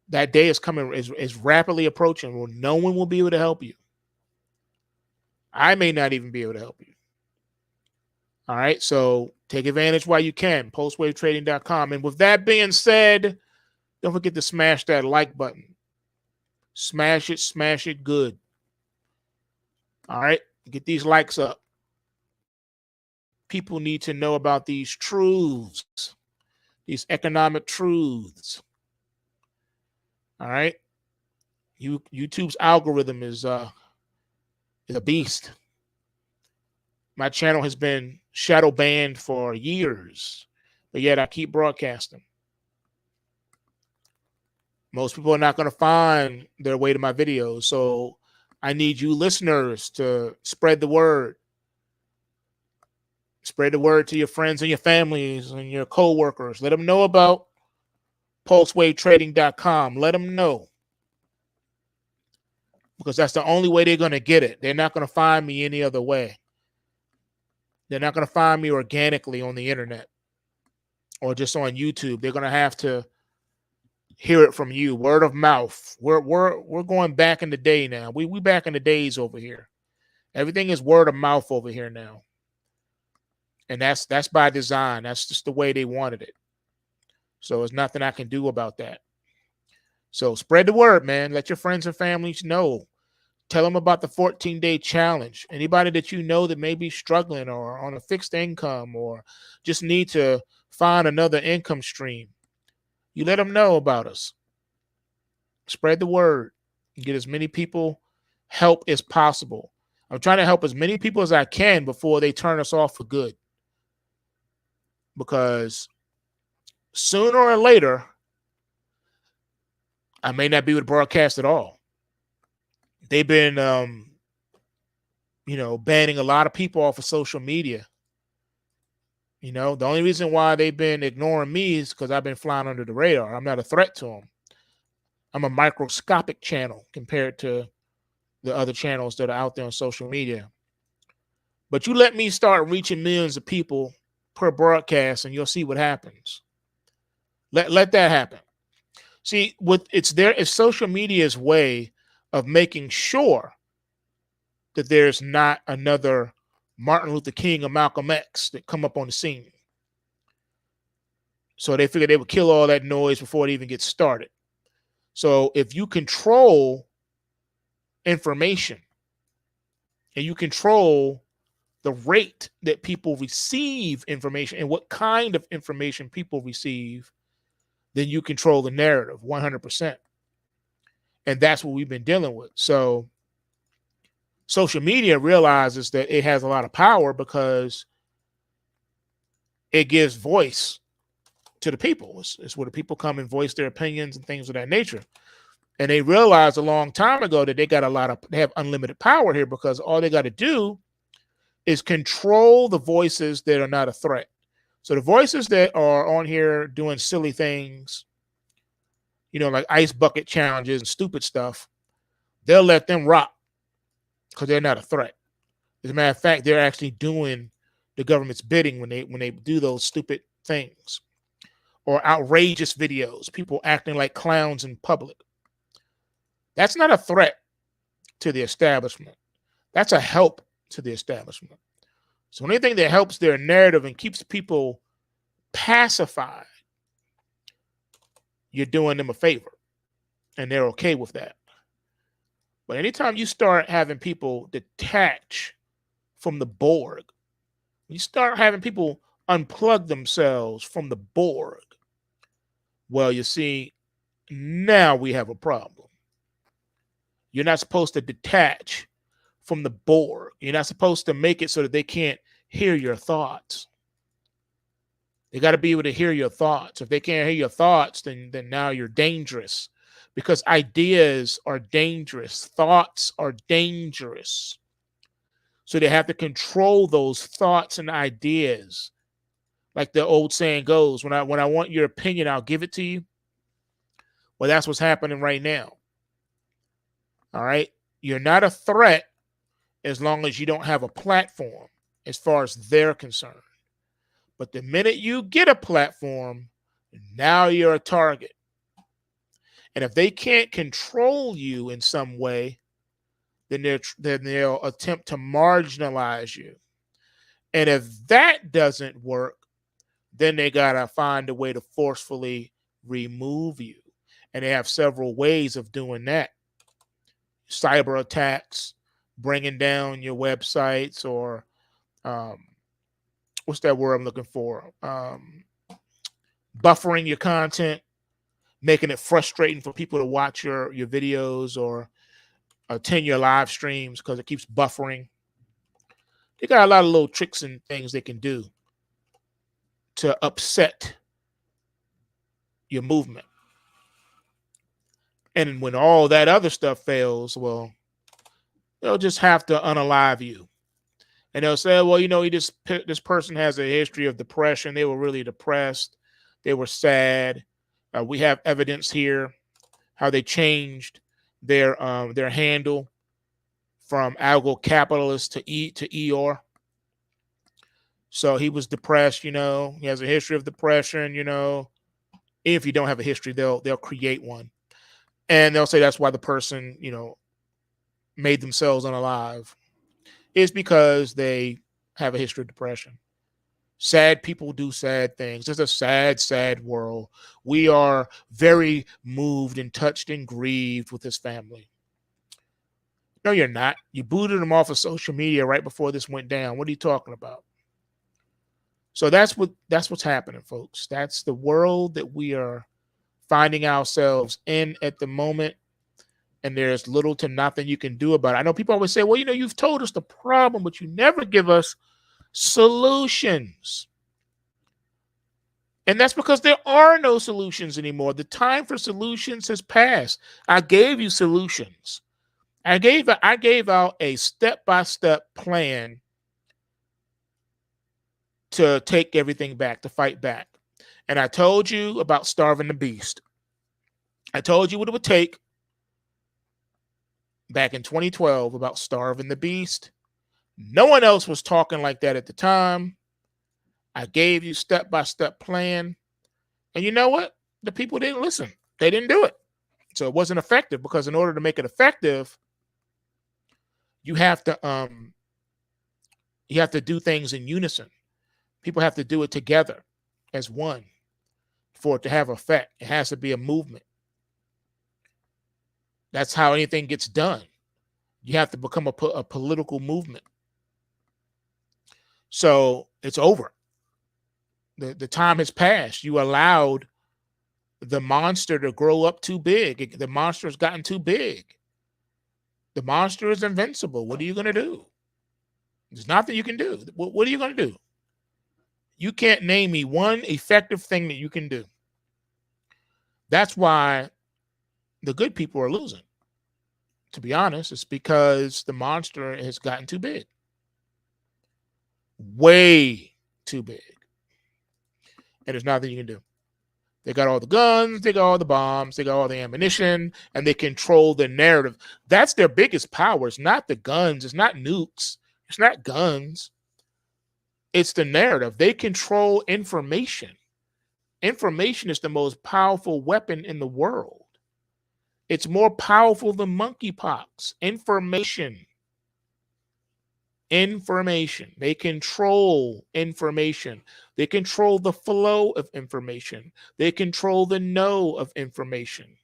That day is coming, is rapidly approaching when no one will be able to help you. I may not even be able to help you. All right. So take advantage while you can. Pulsewavetrading.com. And with that being said, don't forget to smash that like button. Smash it good. All right. Get these likes up. People need to know about these truths, these economic truths. All right. YouTube's algorithm is a beast. My channel has been shadow banned for years, but yet I keep broadcasting. Most people are not going to find their way to my videos, so I need you listeners to spread the word. Spread the word to your friends and your families and your co-workers. Let them know about pulsewavetrading.com. Let them know. Because that's the only way they're going to get it. They're not going to find me any other way. They're not going to find me organically on the internet or just on YouTube. They're going to have to hear it from you, word of mouth. We're going back in the day now. We back in the days over here. Everything is word of mouth over here now. And that's by design. That's just the way they wanted it. So there's nothing I can do about that. So spread the word, man. Let your friends and families know. Tell them about the 14-day challenge. Anybody that you know that may be struggling or on a fixed income or just need to find another income stream, you let them know about us. Spread the word. Get as many people help as possible. I'm trying to help as many people as I can before they turn us off for good. Because sooner or later, I may not be able to broadcast at all. They've been, banning a lot of people off of social media. The only reason why they've been ignoring me is because I've been flying under the radar. I'm not a threat to them. I'm a microscopic channel compared to the other channels that are out there on social media. But you let me start reaching millions of people per broadcast, and you'll see what happens. Let that happen. See, it's social media's way of making sure that there's not another Martin Luther King or Malcolm X that come up on the scene. So they figured they would kill all that noise before it even gets started. So if you control information and you control the rate that people receive information and what kind of information people receive, then you control the narrative 100%. And that's what we've been dealing with. So social media realizes that it has a lot of power because it gives voice to the people. It's where the people come and voice their opinions and things of that nature. And they realized a long time ago that they have unlimited power here because all they got to do is control the voices that are not a threat. So the voices that are on here doing silly things, like ice bucket challenges and stupid stuff, they'll let them rock because they're not a threat. As a matter of fact, they're actually doing the government's bidding when they do those stupid things. Or outrageous videos, people acting like clowns in public. That's not a threat to the establishment. That's a help to the establishment. So anything that helps their narrative and keeps people pacified, you're doing them a favor. And they're okay with that. But anytime you start having people detach from the Borg, you start having people unplug themselves from the Borg, well, you see, now we have a problem. You're not supposed to detach from the Borg. You're not supposed to make it so that they can't hear your thoughts. They got to be able to hear your thoughts. If they can't hear your thoughts, then now you're dangerous, because ideas are dangerous. Thoughts are dangerous. So they have to control those thoughts and ideas. Like the old saying goes, when I want your opinion, I'll give it to you. Well, that's what's happening right now. All right. You're not a threat as long as you don't have a platform as far as they're concerned. But the minute you get a platform, now you're a target. And if they can't control you in some way, then they'll attempt to marginalize you. And if that doesn't work, then they got to find a way to forcefully remove you. And they have several ways of doing that. Cyber attacks, bringing down your websites, or what's that word I'm looking for? Buffering your content, making it frustrating for people to watch your videos or attend your live streams because it keeps buffering. They got a lot of little tricks and things they can do to upset your movement. And when all that other stuff fails, well, they'll just have to unalive you. And they'll say, well, this person has a history of depression. They were really depressed. They were sad. We have evidence here how they changed their handle from algo capitalist to Eeyore. So he was depressed, he has a history of depression, If you don't have a history, they'll create one. And they'll say that's why the person, made themselves unalive. It's because they have a history of depression. Sad people do sad things. It's a sad, sad world. We are very moved and touched and grieved with this family. No, you're not. You booted them off of social media right before this went down. What are you talking about? So that's what's happening, folks. That's the world that we are finding ourselves in at the moment, and there's little to nothing you can do about it. I know people always say, well, you've told us the problem, but you never give us solutions. And that's because there are no solutions anymore. The time for solutions has passed. I gave you solutions. I gave out a step-by-step plan to take everything back, to fight back. And I told you about starving the beast. I told you what it would take back in 2012 about starving the beast. No one else was talking like that at the time. I gave you step-by-step plan. And you know what? The people didn't listen. They didn't do it. So it wasn't effective, because in order to make it effective, you have to do things in unison. People have to do it together as one for it to have effect. It has to be a movement. That's how anything gets done. You have to become a political movement. So it's over. The time has passed. You allowed the monster to grow up too big. The monster has gotten too big. The monster is invincible. What are you going to do? There's nothing you can do. What are you going to do? You can't name me one effective thing that you can do. That's why the good people are losing. To be honest, it's because the monster has gotten too big. Way too big. And there's nothing you can do. They got all the guns, they got all the bombs, they got all the ammunition, and they control the narrative. That's their biggest power. It's not the guns. It's not nukes. It's not guns. It's the narrative. They control information. Information is the most powerful weapon in the world. It's more powerful than monkeypox. Information. Information. They control information. They control the flow of information. They control the know of information.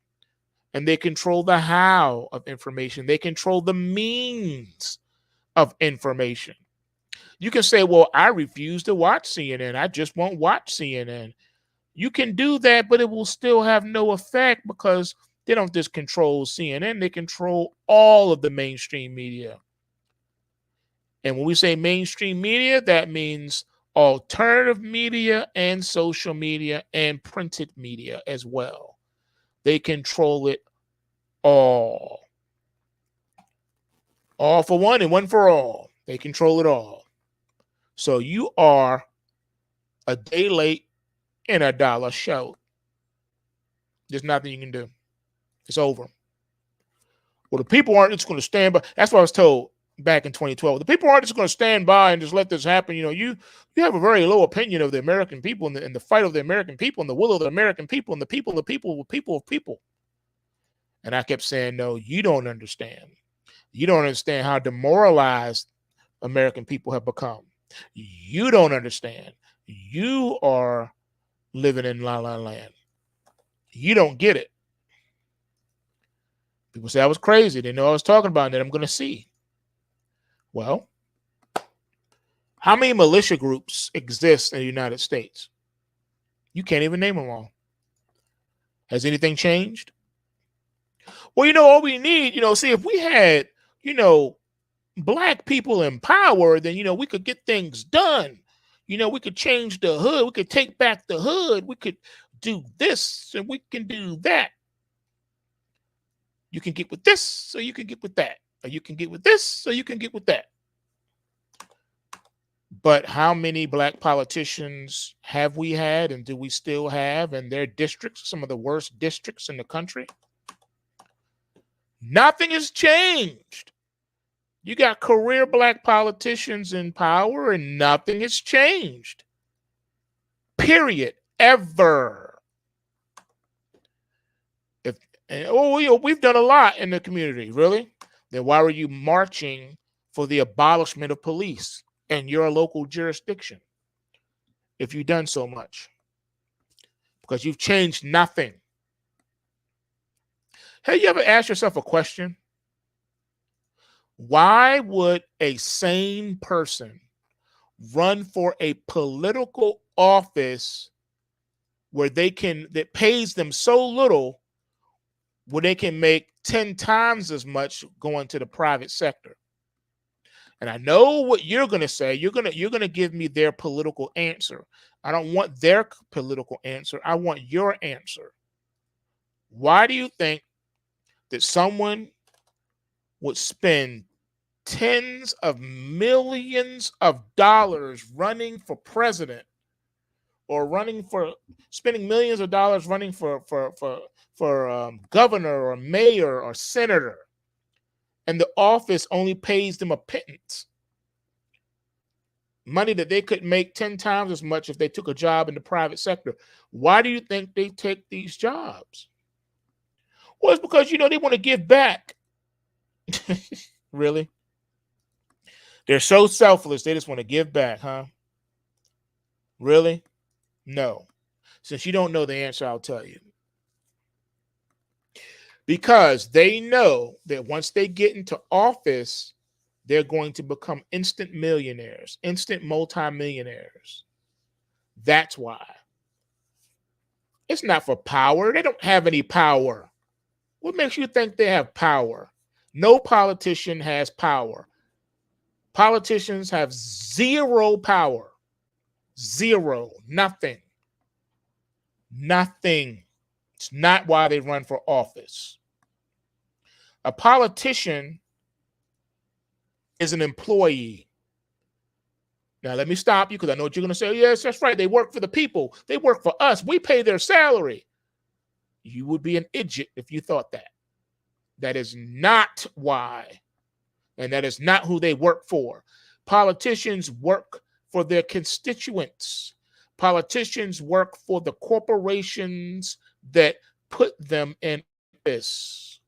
And they control the how of information. They control the means of information. You can say, well, I refuse to watch CNN. I just won't watch CNN. You can do that, but it will still have no effect, because they don't just control CNN. They control all of the mainstream media. And when we say mainstream media, that means alternative media and social media and printed media as well. They control it all. All for one and one for all. They control it all. So you are a day late and a dollar short. There's nothing you can do. It's over. Well, the people aren't just going to stand by. That's what I was told back in 2012. The people aren't just going to stand by and just let this happen. You have a very low opinion of the American people and the fight of the American people and the will of the American people and the people of people. And I kept saying, no, you don't understand. You don't understand how demoralized American people have become. You don't understand. You are living in La La Land. You don't get it. People say I was crazy. They know I was talking about that. I'm going to see. Well, how many militia groups exist in the United States? You can't even name them all. Has anything changed? Well, all we need, see, if we had, black people in power, then, we could get things done. We could change the hood. We could take back the hood. We could do this and we can do that. You can get with this, so you can get with that. Or you can get with this, so you can get with that. But how many black politicians have we had, and do we still have in their districts, some of the worst districts in the country? Nothing has changed. You got career black politicians in power, and nothing has changed. Period. Ever. We've done a lot in the community, really? Then why were you marching for the abolishment of police in your local jurisdiction if you've done so much? Because you've changed nothing. Have you ever asked yourself a question? Why would a sane person run for a political office that pays them so little, where they can make 10 times as much going to the private sector? And I know what you're going to say. You're going to give me their political answer. I don't want their political answer. I want your answer. Why do you think that someone would spend tens of millions of dollars running for president, or spending millions of dollars running for governor or mayor or senator, and the office only pays them a pittance, money that they could make 10 times as much if they took a job in the private sector. Why do you think they take these jobs? Well, it's because, they want to give back. Really? They're so selfless. They just want to give back, huh? Really? No. Since you don't know the answer, I'll tell you. Because they know that once they get into office, they're going to become instant millionaires, instant multimillionaires. That's why. It's not for power. They don't have any power. What makes you think they have power? No politician has power. Politicians have zero power. Zero. Nothing. Nothing. It's not why they run for office. A politician is an employee. Now, let me stop you because I know what you're going to say. Yes, that's right. They work for the people. They work for us. We pay their salary. You would be an idiot if you thought that. That is not why. And that is not who they work for. Politicians work for their constituents. Politicians work for the corporations that put them in office.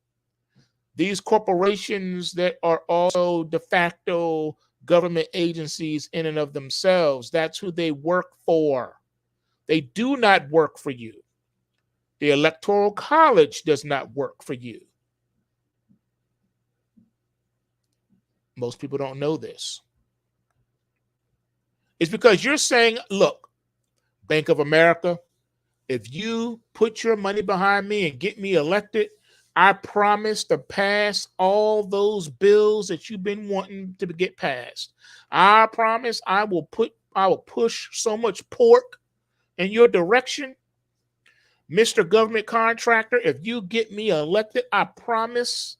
These corporations that are also de facto government agencies in and of themselves, that's who they work for. They do not work for you. The Electoral College does not work for you. Most people don't know this. It's because you're saying, look, Bank of America, if you put your money behind me and get me elected, I promise to pass all those bills that you've been wanting to get passed. I promise I will push so much pork in your direction. Mr. Government Contractor, if you get me elected, I promise,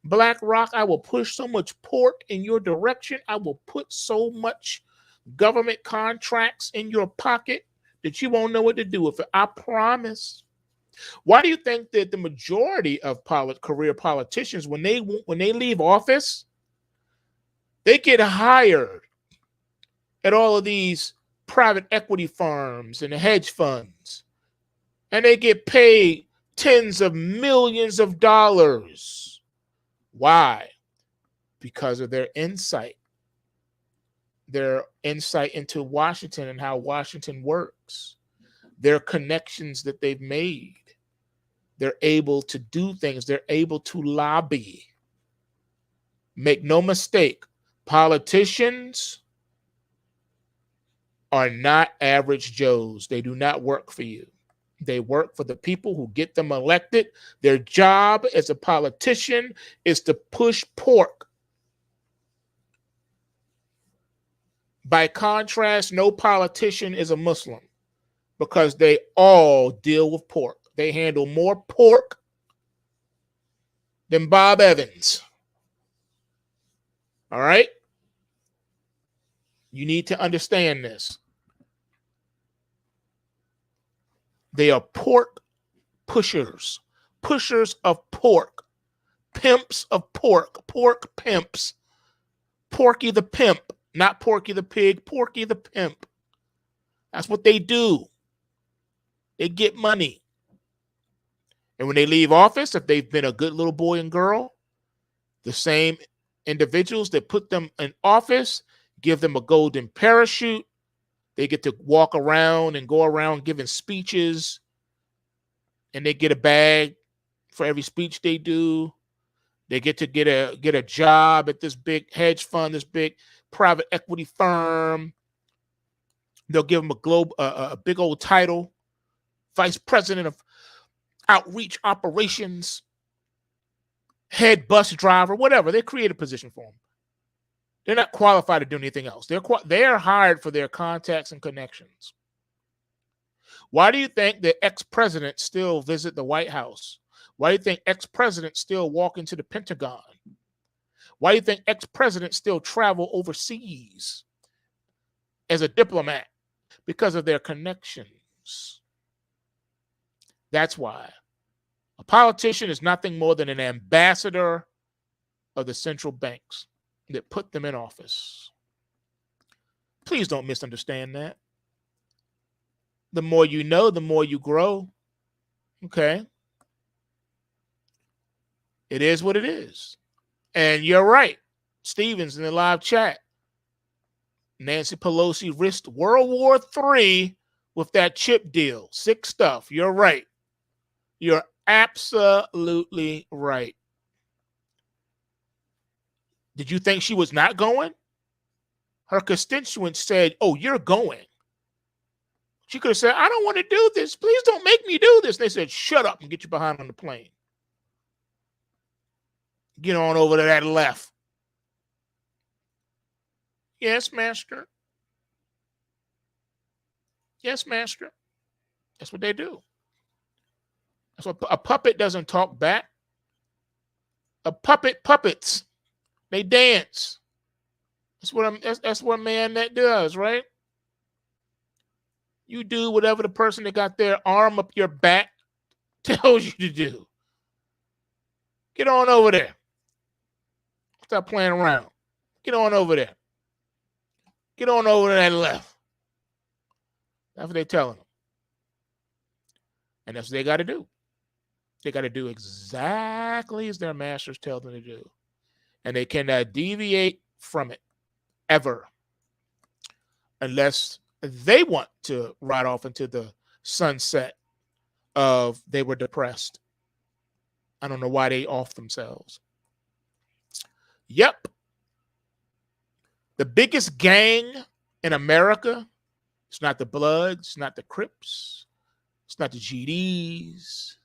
BlackRock, I will push so much pork in your direction. I will put so much government contracts in your pocket that you won't know what to do with it. I promise. Why do you think that the majority of career politicians, when they leave office, they get hired at all of these private equity firms and hedge funds, and they get paid tens of millions of dollars? Why? Because of their insight into Washington and how Washington works, their connections that they've made. They're able to do things. They're able to lobby. Make no mistake, politicians are not average Joes. They do not work for you. They work for the people who get them elected. Their job as a politician is to push pork. By contrast, no politician is a Muslim because they all deal with pork. They handle more pork than Bob Evans. All right? You need to understand this. They are pork pushers, pushers of pork, pimps of pork, pork pimps. Porky the pimp, not Porky the pig, Porky the pimp. That's what they do. They get money. And when they leave office, if they've been a good little boy and girl, the same individuals that put them in office give them a golden parachute. They get to walk around and go around giving speeches, and they get a bag for every speech they do. They get to get a job at this big hedge fund, this big private equity firm. They'll give them a big old title, vice president of outreach operations, head bus driver, whatever. They create a position for them. They're not qualified to do anything else. They're hired for their contacts and connections. Why do you think that ex-presidents still visit the White House? Why do you think ex-presidents still walk into the Pentagon? Why do you think ex-presidents still travel overseas as a diplomat? Because of their connections. That's why. A politician is nothing more than an ambassador of the central banks that put them in office. Please don't misunderstand that. The more you know, the more you grow. Okay. It is what it is. And you're right. Stevens in the live chat. Nancy Pelosi risked World War III with that chip deal. Sick stuff. You're right. You're absolutely right. Did you think she was not going? Her constituents said, oh, you're going. She could have said, I don't want to do this. Please don't make me do this. They said, shut up and get you behind on the plane. Get on over to that left. Yes, master. Yes, master. That's what they do. That's what a puppet doesn't talk back. A puppets. They dance. That's what a man that does, right? You do whatever the person that got their arm up your back tells you to do. Get on over there. Stop playing around. Get on over there. Get on over to that left. That's what they're telling them. And that's what they got to do. They got to do exactly as their masters tell them to do. And they cannot deviate from it ever. Unless they want to ride off into the sunset of they were depressed. I don't know why they off themselves. Yep. The biggest gang in America, it's not the Bloods, it's not the Crips, it's not the GDs,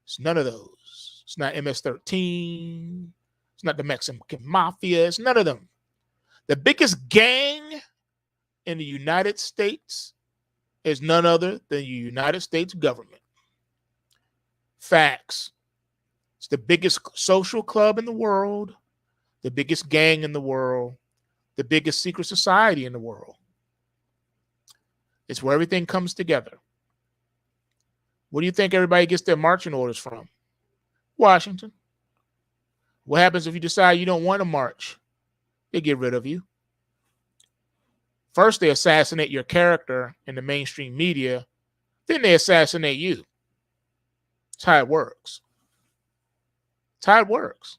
it's none of those. It's not MS-13, it's not the Mexican Mafia, it's none of them. The biggest gang in the United States is none other than the United States government. Facts. It's the biggest social club in the world, the biggest gang in the world, the biggest secret society in the world. It's where everything comes together. Where do you think everybody gets their marching orders from? Washington. What happens if you decide you don't want to march? They get rid of you. First, they assassinate your character in the mainstream media. Then they assassinate you. That's how it works. That's how it works.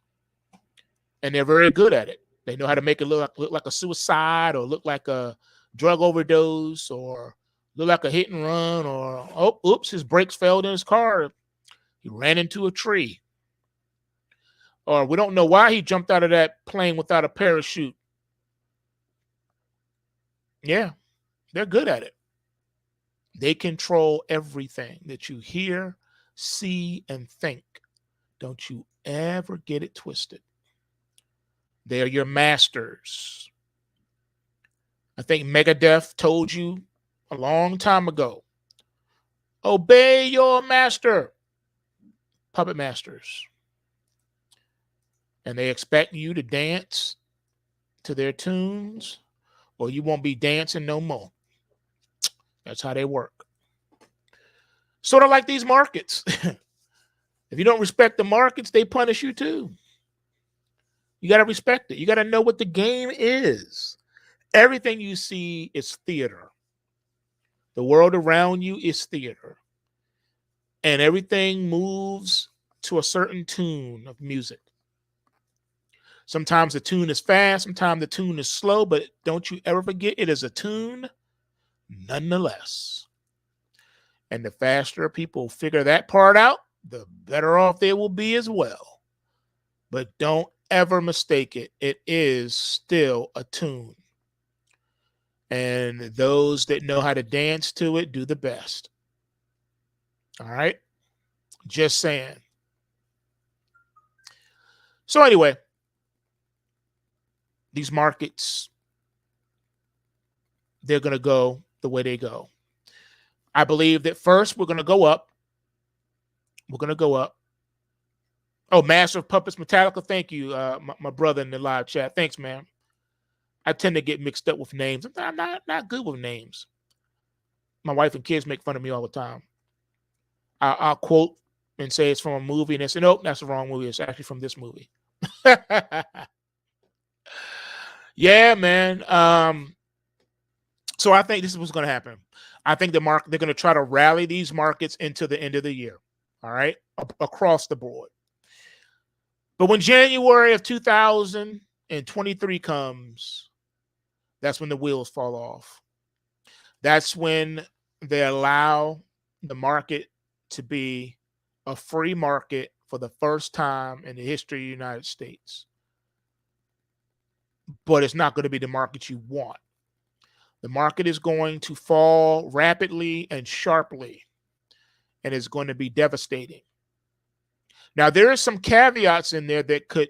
And they're very good at it. They know how to make it look like a suicide or look like a drug overdose or look like a hit and run or, oh, oops, his brakes failed in his car. He ran into a tree. Or we don't know why he jumped out of that plane without a parachute. Yeah, they're good at it. They control everything that you hear, see, and think. Don't you ever get it twisted. They are your masters. I think Megadeth told you a long time ago, obey your master. Puppet masters. And they expect you to dance to their tunes or you won't be dancing no more. That's how they work. Sort of like these markets. If you don't respect the markets, they punish you too. You got to respect it. You got to know what the game is. Everything you see is theater. The world around you is theater. And everything moves to a certain tune of music. Sometimes the tune is fast, sometimes the tune is slow, but don't you ever forget it is a tune nonetheless. And the faster people figure that part out, the better off they will be as well. But don't ever mistake it. It is still a tune. And those that know how to dance to it do the best. All right? Just saying. So anyway, these markets, they're going to go the way they go. I believe that first we're going to go up. We're going to go up. Oh, Master of Puppets Metallica. Thank you, my brother in the live chat. Thanks, man. I tend to get mixed up with names. I'm not good with names. My wife and kids make fun of me all the time. I'll quote and say it's from a movie, and they say, nope, that's the wrong movie. It's actually from this movie. Yeah, man. So I think this is what's going to happen. I think they're going to try to rally these markets into the end of the year. All right, across the board. But when January of 2023 comes, that's when the wheels fall off. That's when they allow the market to be a free market for the first time in the history of the United States. But it's not going to be the market you want. The market is going to fall rapidly and sharply, and it's going to be devastating. Now, there are some caveats in there that could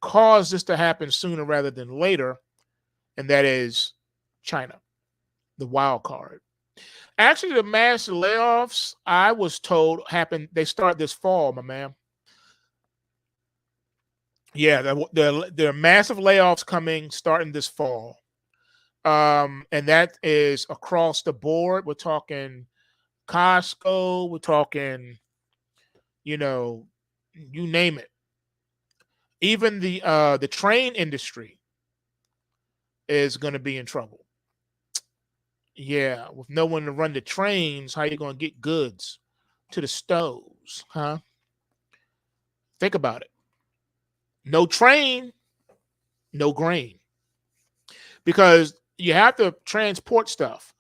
cause this to happen sooner rather than later, and that is China, the wild card. Actually, the mass layoffs, I was told, they start this fall, my man. Yeah, there are massive layoffs coming starting this fall. And that is across the board. We're talking Costco, we're talking, you name it. Even the train industry is going to be in trouble. Yeah, with no one to run the trains, how you going to get goods to the stoves, huh? Think about it. No train, no grain. Because you have to transport stuff.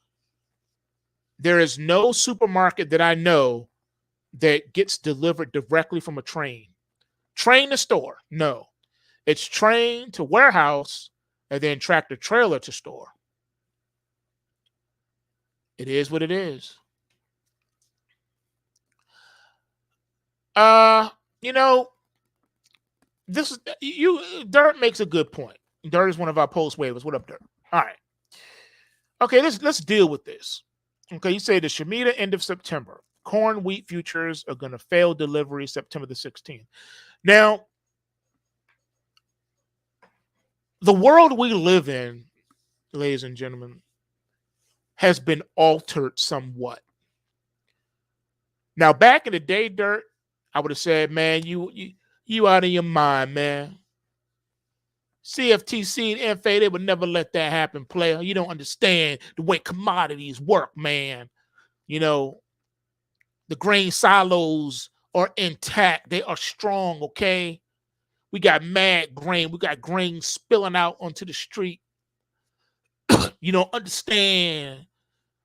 There is no supermarket that I know that gets delivered directly from a train. Train to store, no. It's train to warehouse and then tractor trailer to store. It is what it is. You know, this is Dirt makes a good point. Dirt is one of our post waivers. What up, Dirt? All right. Okay, let's deal with this. Okay, you say the Shemitah end of September. Corn wheat futures are going to fail delivery September the 16th. Now, the world we live in, ladies and gentlemen, has been altered somewhat. Now, back in the day, Dirt, I would have said, man, you out of your mind, man. CFTC and FA, they would never let that happen, player. You don't understand the way commodities work, man. The grain silos are intact. They are strong, okay? We got mad grain. We got grain spilling out onto the street. You don't understand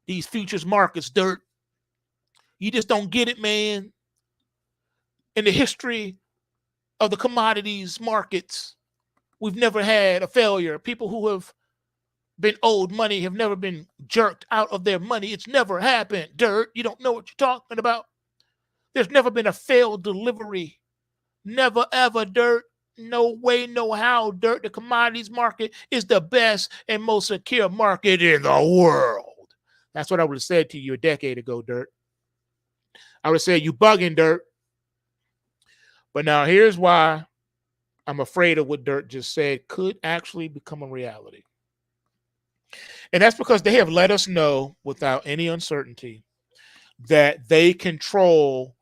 these futures markets, Dirt. You just don't get it, man. In the history of the commodities markets, we've never had a failure. People who have been owed money have never been jerked out of their money. It's never happened, Dirt. You don't know what you're talking about. There's never been a failed delivery. Never, ever, Dirt. No way, no how, Dirt. The commodities market is the best and most secure market in the world. That's what I would have said to you a decade ago, Dirt. I would have said, you bugging, Dirt. But now here's why I'm afraid of what Dirt just said could actually become a reality. And that's because they have let us know without any uncertainty that they control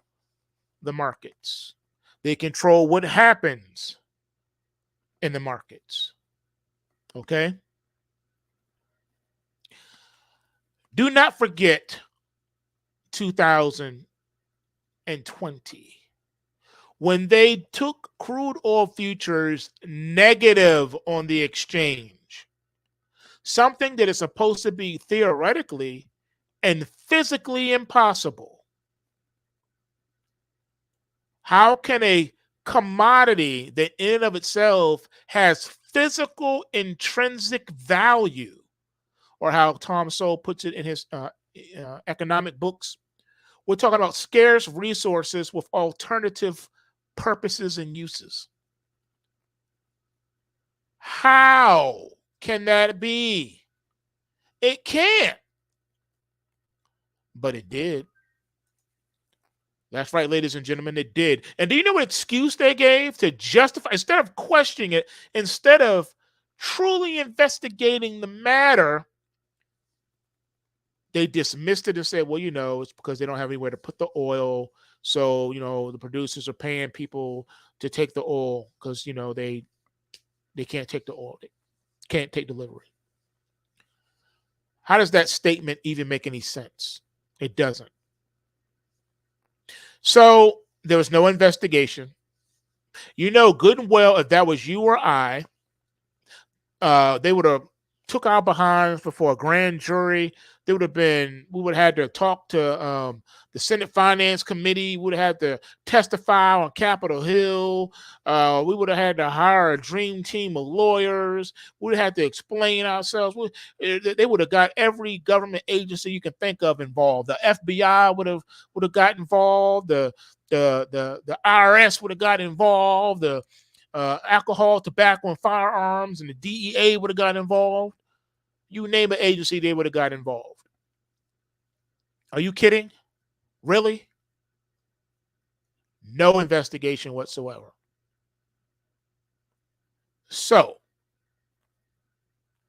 the markets. They control what happens in the markets. Okay? Do not forget 2020 when they took crude oil futures negative on the exchange. Something that is supposed to be theoretically and physically impossible. How can a commodity that in and of itself has physical intrinsic value, or how Tom Sowell puts it in his economic books, we're talking about scarce resources with alternative purposes and uses. How can that be? It can't. But it did. That's right, ladies and gentlemen, it did. And do you know what excuse they gave to justify, instead of questioning it, instead of truly investigating the matter, they dismissed it and said, well, it's because they don't have anywhere to put the oil. So, the producers are paying people to take the oil because, they can't take the oil. They can't take delivery. How does that statement even make any sense? It doesn't. So there was no investigation. Good and well, if that was you or I, they would have took our behinds before a grand jury. We would have had to talk to the Senate Finance Committee. We would have had to testify on Capitol Hill. We would have had to hire a dream team of lawyers. We would have had to explain ourselves. They would have got every government agency you can think of involved. The FBI would have got involved. The IRS would have got involved. The alcohol, tobacco, and firearms, and the DEA would have got involved. You name an agency, they would have got involved. Are you kidding? Really? No investigation whatsoever. So,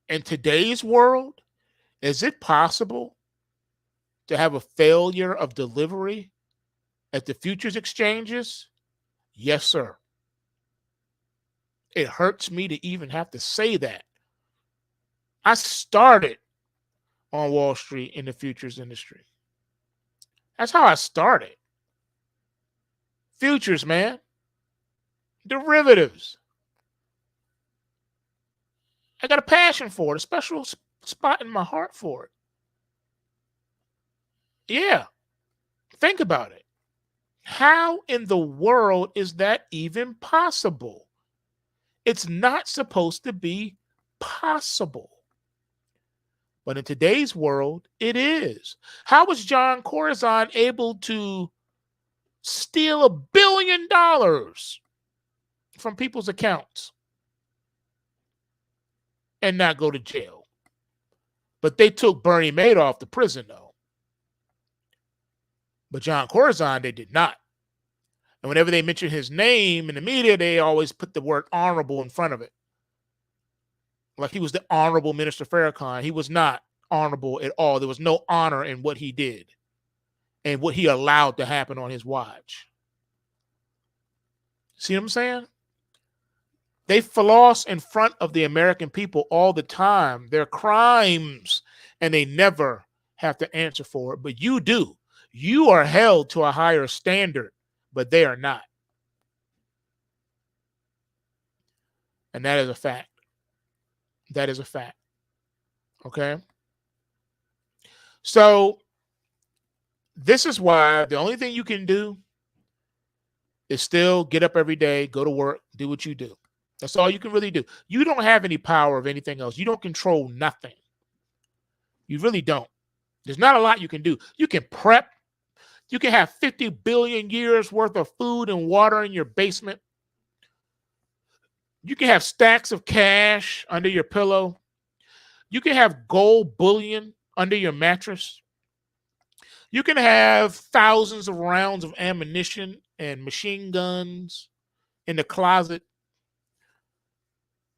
in today's world, is it possible to have a failure of delivery at the futures exchanges? Yes, sir. It hurts me to even have to say that. I started on Wall Street in the futures industry. That's how I started. Futures, man. Derivatives. I got a passion for it, a special spot in my heart for it. Yeah. Think about it. How in the world is that even possible? It's not supposed to be possible. But in today's world, it is. How was John Corazon able to steal $1 billion from people's accounts and not go to jail? But they took Bernie Madoff to prison, though. But John Corazon, they did not. And whenever they mention his name in the media, they always put the word honorable in front of it. Like he was the honorable Minister Farrakhan. He was not honorable at all. There was no honor in what he did and what he allowed to happen on his watch. See what I'm saying? They floss in front of the American people all the time. Their crimes, and they never have to answer for it. But you do. You are held to a higher standard, but they are not. And that is a fact. That is a fact. Okay? So this is why the only thing you can do is still get up every day, go to work, do what you do. That's all you can really do. You don't have any power of anything else. You don't control nothing. You really don't. There's not a lot you can do. You can prep. You can have 50 billion years worth of food and water in your basement. You can have stacks of cash under your pillow. You can have gold bullion under your mattress. You can have thousands of rounds of ammunition and machine guns in the closet.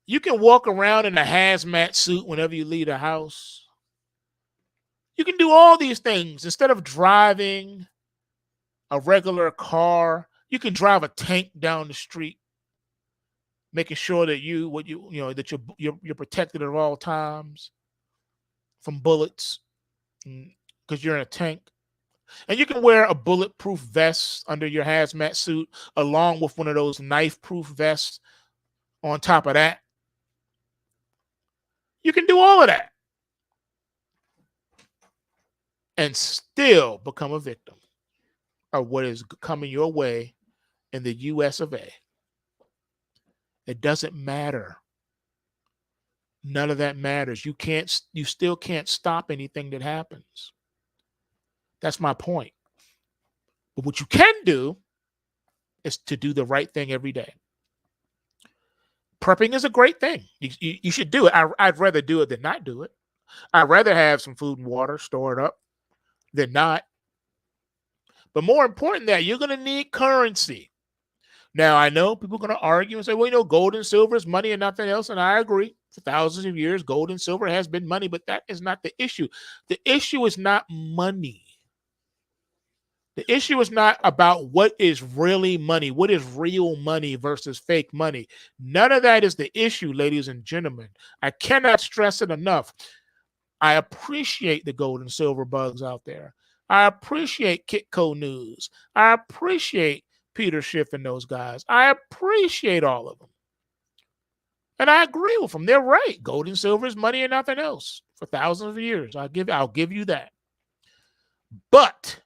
You can walk around in a hazmat suit whenever you leave the house. You can do all these things. Instead of driving a regular car, you can drive a tank down the street, making sure that you're protected at all times from bullets because you're in a tank. And you can wear a bulletproof vest under your hazmat suit along with one of those knife-proof vests on top of that. You can do all of that and still become a victim of what is coming your way in the US of A. It doesn't matter. None of that matters. You still can't stop anything that happens. That's my point. But what you can do is to do the right thing every day. Prepping is a great thing. You should do it. I'd rather do it than not do it. I'd rather have some food and water stored up than not. But more important than that, you're going to need currency. Now, I know people are going to argue and say, well, gold and silver is money and nothing else. And I agree. For thousands of years, gold and silver has been money, but that is not the issue. The issue is not money. The issue is not about what is really money, what is real money versus fake money. None of that is the issue, ladies and gentlemen. I cannot stress it enough. I appreciate the gold and silver bugs out there. I appreciate Kitco News. I appreciate Peter Schiff and those guys. I appreciate all of them. And I agree with them. They're right. Gold and silver is money and nothing else for thousands of years. I'll give you that. But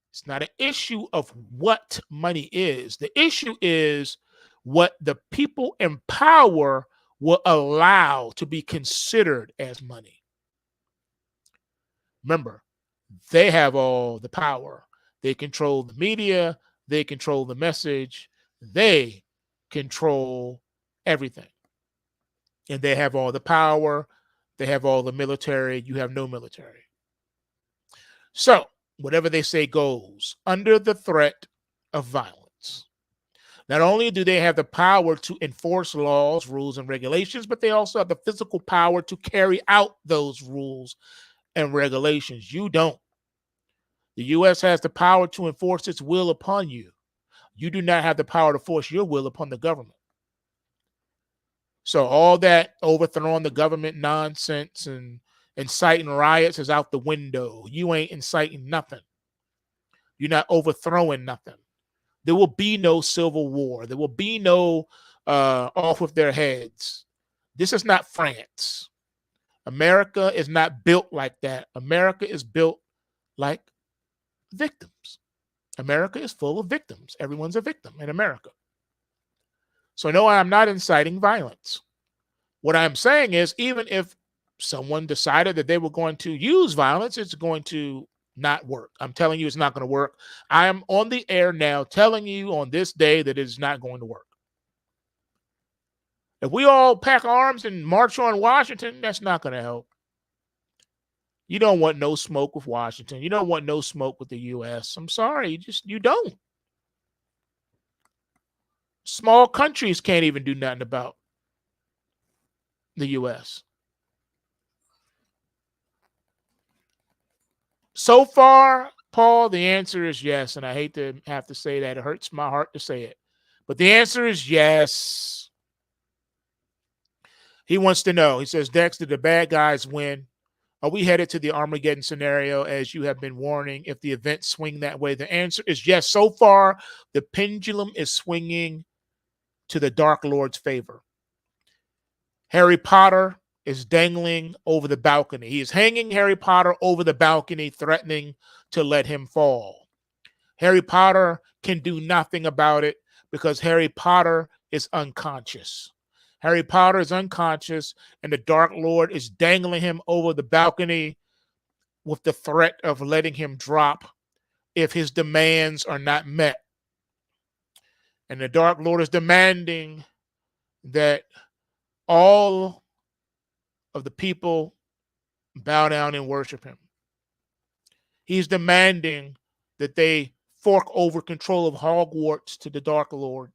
it's not an issue of what money is. The issue is what the people in power will allow to be considered as money. Remember, they have all the power. They control the media. They control the message. They control everything. And they have all the power. They have all the military. You have no military. So, whatever they say goes under the threat of violence. Not only do they have the power to enforce laws, rules, and regulations, but they also have the physical power to carry out those rules and regulations. You don't. The U.S. has the power to enforce its will upon you. You do not have the power to force your will upon the government. So all that overthrowing the government nonsense and inciting riots is out the window. You ain't inciting nothing. You're not overthrowing nothing. There will be no civil war. There will be no off with their heads. This is not France. America is not built like that. America is built like victims. America is full of victims. Everyone's a victim in America. So no, I'm not inciting violence. What I'm saying is, even if someone decided that they were going to use violence, it's going to not work. I'm telling you it's not going to work. I am on the air now telling you on this day that it is not going to work. If we all pack arms and march on Washington, that's not going to help. You don't want no smoke with Washington. You don't want no smoke with the U.S. I'm sorry, you don't. Small countries can't even do nothing about the U.S. So far, Paul, the answer is yes. And I hate to have to say that. It hurts my heart to say it. But the answer is yes. He wants to know. He says, Dex, did the bad guys win? Are we headed to the Armageddon scenario as you have been warning if the events swing that way? The answer is yes. So far, the pendulum is swinging to the Dark Lord's favor. Harry Potter is dangling over the balcony. He is hanging Harry Potter over the balcony, threatening to let him fall. Harry Potter can do nothing about it because Harry Potter is unconscious. Harry Potter is unconscious, and the Dark Lord is dangling him over the balcony with the threat of letting him drop if his demands are not met. And the Dark Lord is demanding that all of the people bow down and worship him. He's demanding that they fork over control of Hogwarts to the Dark Lord.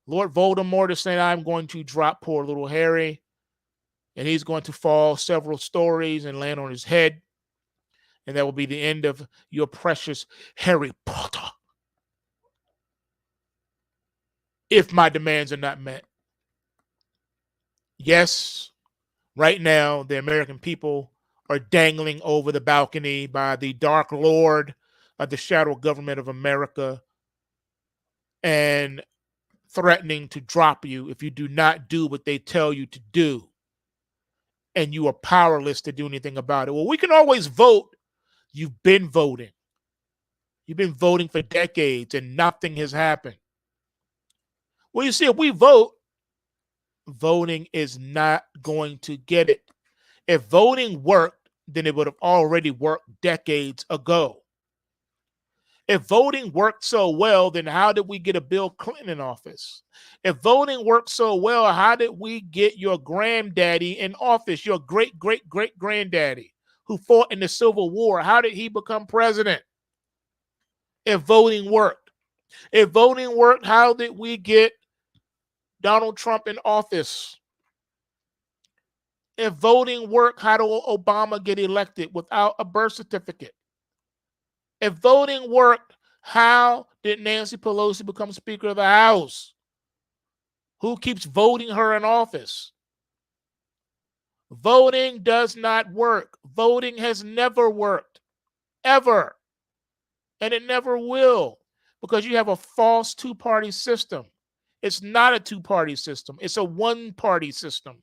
Lord Voldemort is saying, I'm going to drop poor little Harry, and he's going to fall several stories and land on his head. And that will be the end of your precious Harry Potter, if my demands are not met. Yes, right now, the American people are dangling over the balcony by the Dark Lord of the shadow government of America and threatening to drop you if you do not do what they tell you to do. And you are powerless to do anything about it. Well, we can always vote. You've been voting. You've been voting for decades and nothing has happened. Well, you see, if we vote, voting is not going to get it. If voting worked, then it would have already worked decades ago. If voting worked so well, then how did we get a Bill Clinton in office? If voting worked so well, how did we get your granddaddy in office, your great-great-great-granddaddy who fought in the Civil War? How did he become president? If voting worked. If voting worked, how did we get Donald Trump in office? If voting worked, how did Obama get elected without a birth certificate? If voting worked, how did Nancy Pelosi become Speaker of the House? Who keeps voting her in office? Voting does not work. Voting has never worked, ever. And it never will, because you have a false two-party system. It's not a two-party system. It's a one-party system.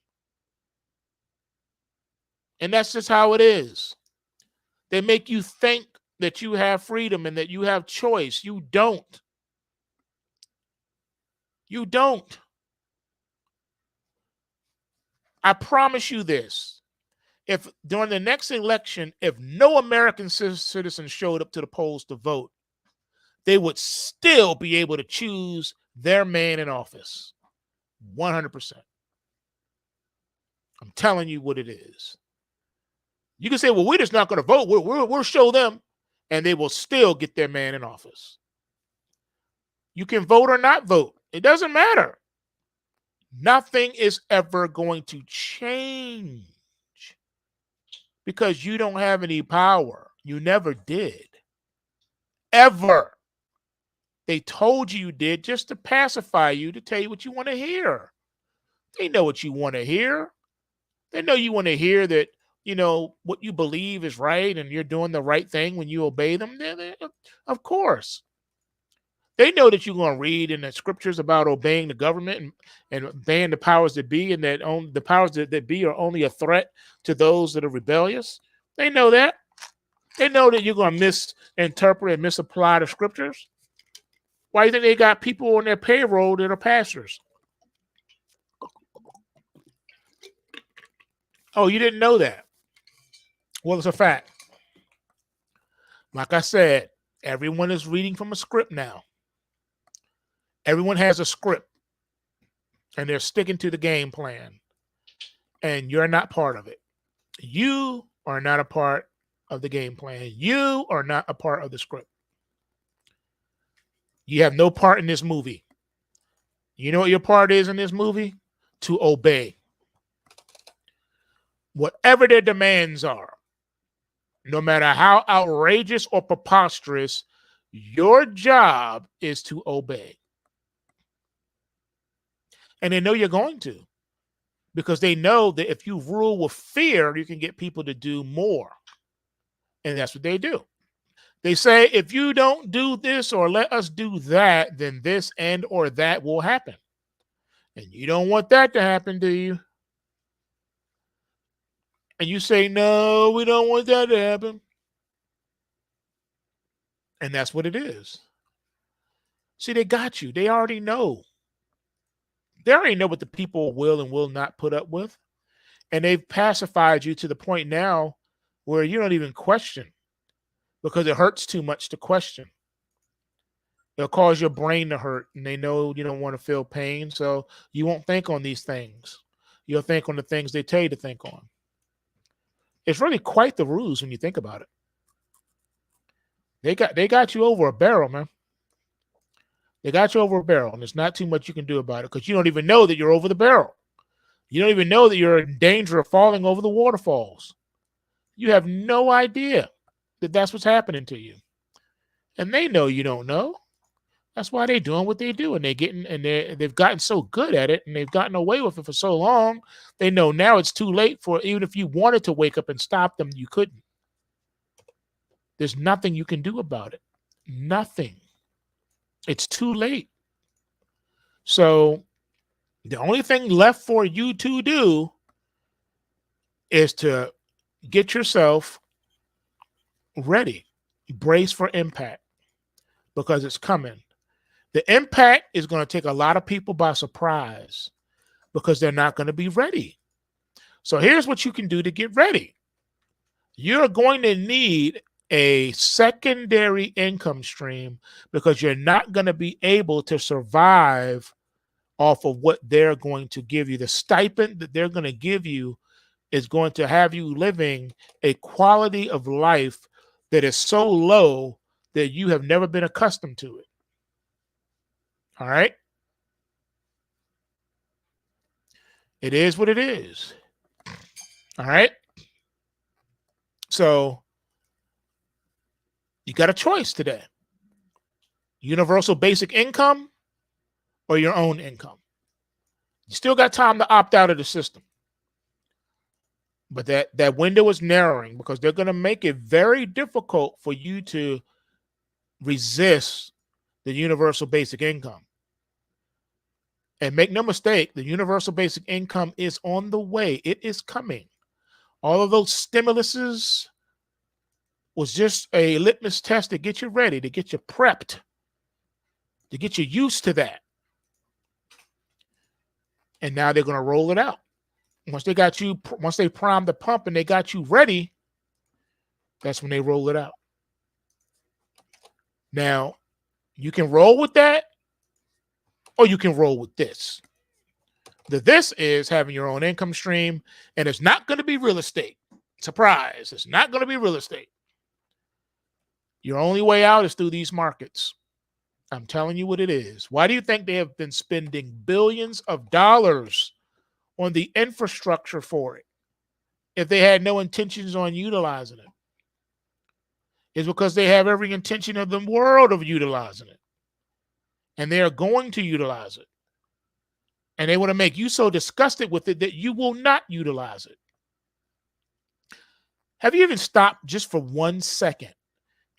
And that's just how it is. They make you think that you have freedom and that you have choice. You don't. You don't. I promise you this. If during the next election, if no American citizen showed up to the polls to vote, they would still be able to choose their man in office. 100%. I'm telling you what it is. You can say, well, we're just not going to vote. We'll show them, and they will still get their man in office. You can vote or not vote. It doesn't matter. Nothing is ever going to change because you don't have any power. You never did. Ever. They told you did just to pacify you, to tell you what you want to hear. They know what you want to hear. They know you want to hear that, you know, what you believe is right and you're doing the right thing when you obey them. Of course. They know that you're going to read in the scriptures about obeying the government and obeying the powers that be, and that the powers that be are only a threat to those that are rebellious. They know that. They know that you're going to misinterpret and misapply the scriptures. Why do you think they got people on their payroll that are pastors? Oh, you didn't know that? Well, it's a fact. Like I said, everyone is reading from a script now. Everyone has a script, and they're sticking to the game plan, and you're not part of it. You are not a part of the game plan. You are not a part of the script. You have no part in this movie. You know what your part is in this movie? To obey. Whatever their demands are, no matter how outrageous or preposterous, your job is to obey. And they know you're going to, because they know that if you rule with fear, you can get people to do more. And that's what they do. They say, if you don't do this or let us do that, then this and or that will happen. And you don't want that to happen, do you? And you say, no, we don't want that to happen. And that's what it is. See, they got you. They already know. They already know what the people will and will not put up with. And they've pacified you to the point now where you don't even question, because it hurts too much to question. It'll cause your brain to hurt, and they know you don't want to feel pain, so you won't think on these things. You'll think on the things they tell you to think on. It's really quite the ruse when you think about it. They got you over a barrel, man. They got you over a barrel, and there's not too much you can do about it, because you don't even know that you're over the barrel. You don't even know that you're in danger of falling over the waterfalls. You have no idea that that's what's happening to you. And they know you don't know. That's why they're doing what they do, and they've gotten so good at it, and they've gotten away with it for so long. They know now it's too late for, even if you wanted to wake up and stop them, you couldn't. There's nothing you can do about it. Nothing. It's too late. So the only thing left for you to do is to get yourself ready. Brace for impact, because it's coming. The impact is going to take a lot of people by surprise, because they're not going to be ready. So here's what you can do to get ready. You're going to need a secondary income stream, because you're not going to be able to survive off of what they're going to give you. The stipend that they're going to give you is going to have you living a quality of life that is so low that you have never been accustomed to it. All right? It is what it is. All right? So you got a choice today. Universal basic income or your own income. You still got time to opt out of the system. But that window is narrowing because they're going to make it very difficult for you to resist the universal basic income. And make no mistake, the universal basic income is on the way. It is coming. All of those stimuluses was just a litmus test to get you ready, to get you prepped, to get you used to that. And now they're going to roll it out. Once they primed the pump and they got you ready, that's when they roll it out. Now, you can roll with that or you can roll with this. This is having your own income stream, and it's not going to be real estate. Surprise, it's not going to be real estate. Your only way out is through these markets. I'm telling you what it is. Why do you think they have been spending billions of dollars on the infrastructure for it if they had no intentions on utilizing it? It's because they have every intention of the world of utilizing it. And they are going to utilize it. And they want to make you so disgusted with it that you will not utilize it. Have you even stopped just for 1 second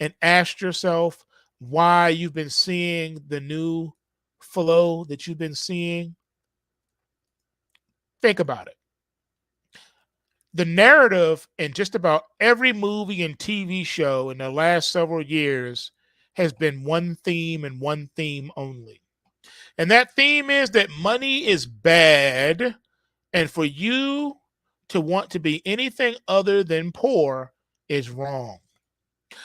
and asked yourself why you've been seeing the new flow that you've been seeing? Think about it. The narrative in just about every movie and TV show in the last several years has been one theme and one theme only. And that theme is that money is bad, and for you to want to be anything other than poor is wrong.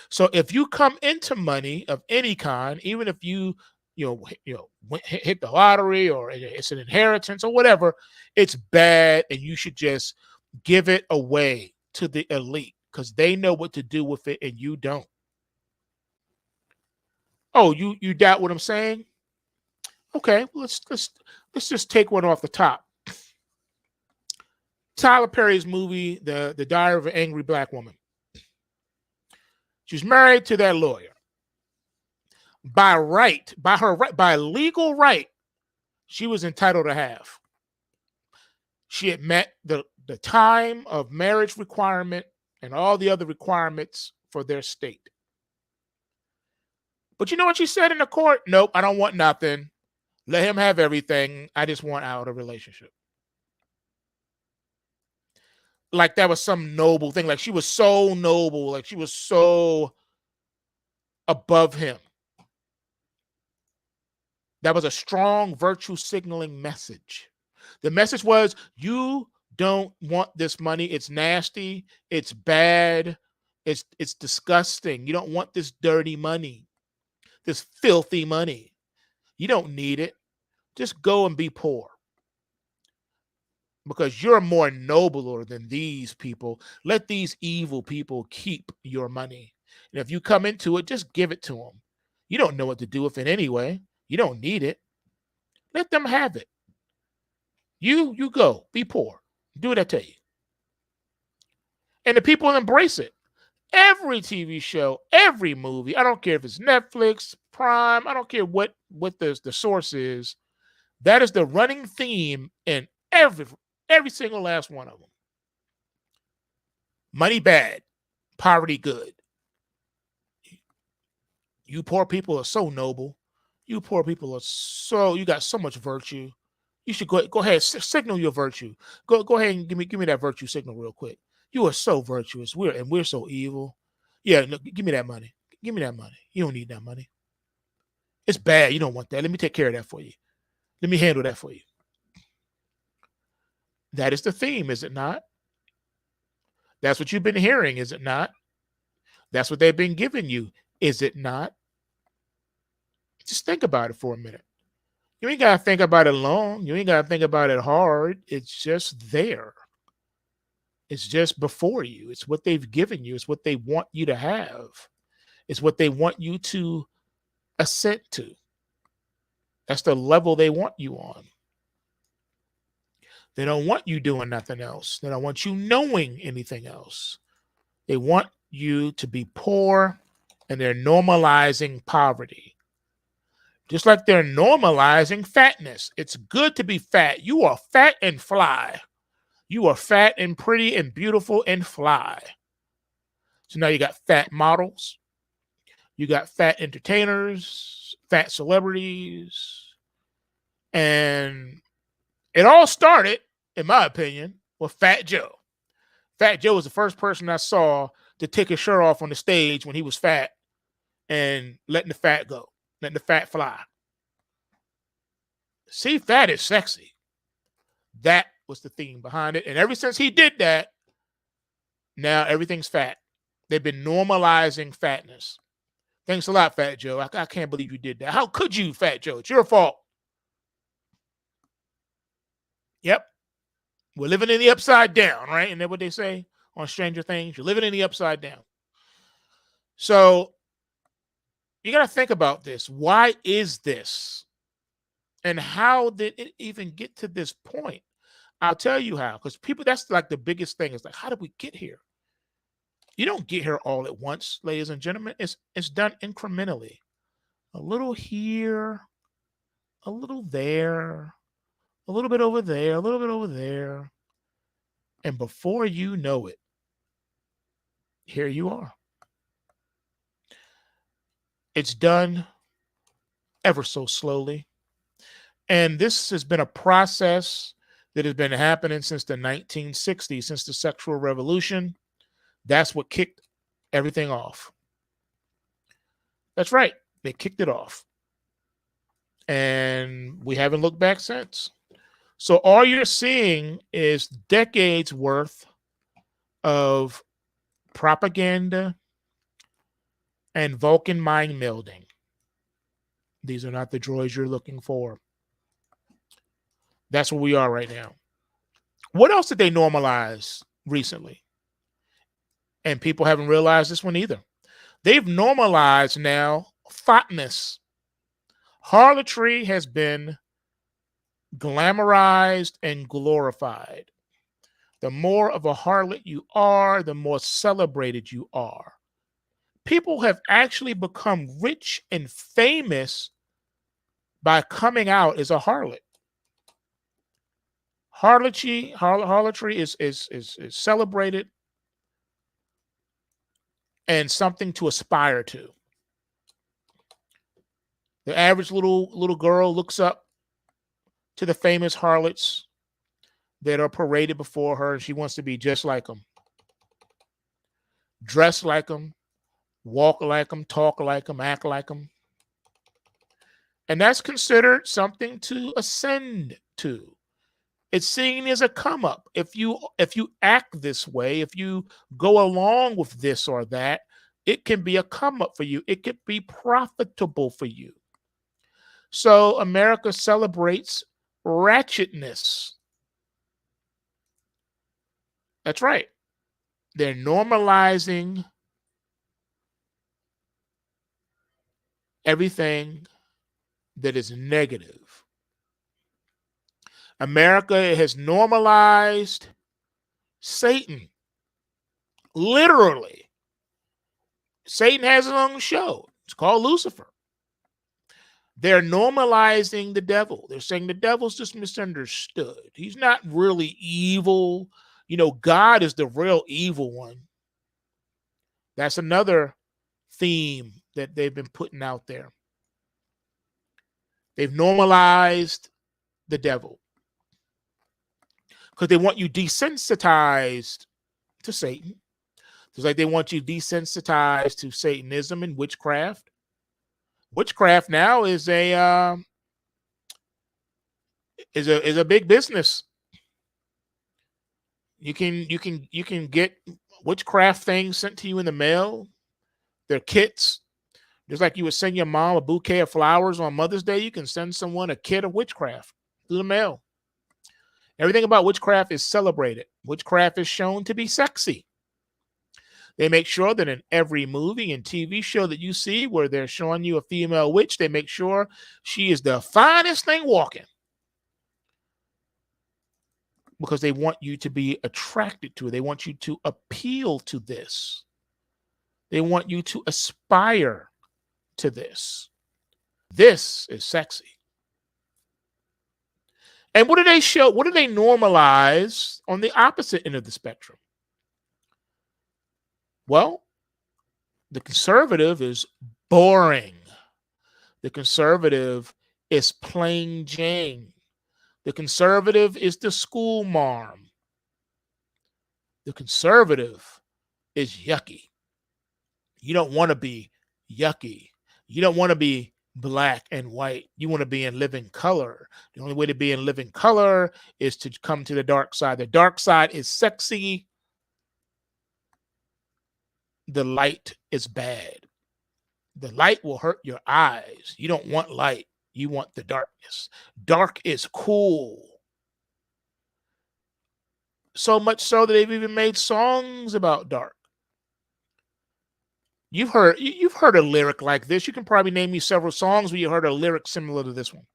So if you come into money of any kind, even if you hit the lottery or it's an inheritance or whatever, it's bad, and you should just give it away to the elite because they know what to do with it and you don't. Oh, you doubt what I'm saying? Okay, let's just take one off the top. Tyler Perry's movie, The Diary of an Angry Black Woman. She's married to that lawyer. By legal right, she was entitled to half. She had met the time of marriage requirement and all the other requirements for their state. But you know what she said in the court? Nope, I don't want nothing. Let him have everything. I just want out of a relationship. Like that was some noble thing. Like she was so noble. Like she was so above him. That was a strong virtue signaling message. The message was, you don't want this money. It's nasty. It's bad. It's disgusting. You don't want this dirty money, this filthy money. You don't need it. Just go and be poor. Because you're more nobler than these people. Let these evil people keep your money. And if you come into it, just give it to them. You don't know what to do with it anyway. You don't need it. Let them have it. You go. Be poor. Do what I tell you. And the people embrace it. Every TV show, every movie, I don't care if it's Netflix, Prime, I don't care what the source is. That is the running theme in every single last one of them. Money bad, poverty good. You poor people are so noble. You poor people are you got so much virtue. You should go ahead, signal your virtue. Go ahead and give me that virtue signal real quick. You are so virtuous. We're so evil. Yeah, no, give me that money. Give me that money. You don't need that money. It's bad. You don't want that. Let me take care of that for you. Let me handle that for you. That is the theme, is it not? That's what you've been hearing, is it not? That's what they've been giving you, is it not? Just think about it for a minute. You ain't got to think about it long. You ain't got to think about it hard. It's just there. It's just before you. It's what they've given you. It's what they want you to have. It's what they want you to assent to. That's the level they want you on. They don't want you doing nothing else. They don't want you knowing anything else. They want you to be poor, and they're normalizing poverty. Just like they're normalizing fatness. It's good to be fat. You are fat and fly. You are fat and pretty and beautiful and fly. So now you got fat models. You got fat entertainers, fat celebrities. And it all started, in my opinion, with Fat Joe. Fat Joe was the first person I saw to take his shirt off on the stage when he was fat and letting the fat go, letting the fat fly. See, fat is sexy. That was the theme behind it. And ever since he did that, now everything's fat. They've been normalizing fatness. Thanks a lot, Fat Joe. I can't believe you did that. How could you, Fat Joe? It's your fault. Yep. We're living in the upside down, right? Isn't that what they say on Stranger Things? You're living in the upside down. So you got to think about this. Why is this? And how did it even get to this point? I'll tell you how. Because people, that's like the biggest thing. Is like, how did we get here? You don't get here all at once, ladies and gentlemen. It's done incrementally. A little here, a little there, a little bit over there, a little bit over there. And before you know it, here you are. It's done ever so slowly. And this has been a process that has been happening since the 1960s, since the sexual revolution. That's what kicked everything off. That's right. They kicked it off. And we haven't looked back since. So all you're seeing is decades worth of propaganda and Vulcan mind melding. These are not the droids you're looking for. That's where we are right now. What else did they normalize recently? And people haven't realized this one either. They've normalized now thoughtness. Harlotry has been glamorized and glorified. The more of a harlot you are, the more celebrated you are. People have actually become rich and famous by coming out as a harlot. Harlotry is celebrated and something to aspire to. The average little girl looks up to the famous harlots that are paraded before her, and she wants to be just like them. Dress like them, walk like them, talk like them, act like them. And that's considered something to ascend to. It's seen as a come up. If you act this way, if you go along with this or that, it can be a come up for you. It could be profitable for you. So America celebrates ratchetness. That's right. They're normalizing everything that is negative. America has normalized Satan. Literally. Satan has his own show. It's called Lucifer. They're normalizing the devil. They're saying the devil's just misunderstood. He's not really evil. You know, God is the real evil one. That's another theme that they've been putting out there. They've normalized the devil because they want you desensitized to Satan. Just like they want you desensitized to Satanism and witchcraft. Witchcraft now is a big business. You can get witchcraft things sent to you in the mail. They're kits. Just like you would send your mom a bouquet of flowers on Mother's Day, you can send someone a kit of witchcraft through the mail. Everything about witchcraft is celebrated. Witchcraft is shown to be sexy. They make sure that in every movie and TV show that you see where they're showing you a female witch, they make sure she is the finest thing walking, because they want you to be attracted to it. They want you to appeal to this. They want you to aspire to this. This is sexy. And what do they show? What do they normalize on the opposite end of the spectrum? Well, the conservative is boring. The conservative is plain Jane. The conservative is the school marm. The conservative is yucky. You don't want to be yucky. You don't want to be black and white. You want to be in living color. The only way to be in living color is to come to the dark side. The dark side is sexy. The light is bad. The light will hurt your eyes. You don't want light. You want the darkness. Dark is cool. So much so that they've even made songs about dark. You've heard a lyric like this. You can probably name me several songs where you heard a lyric similar to this one.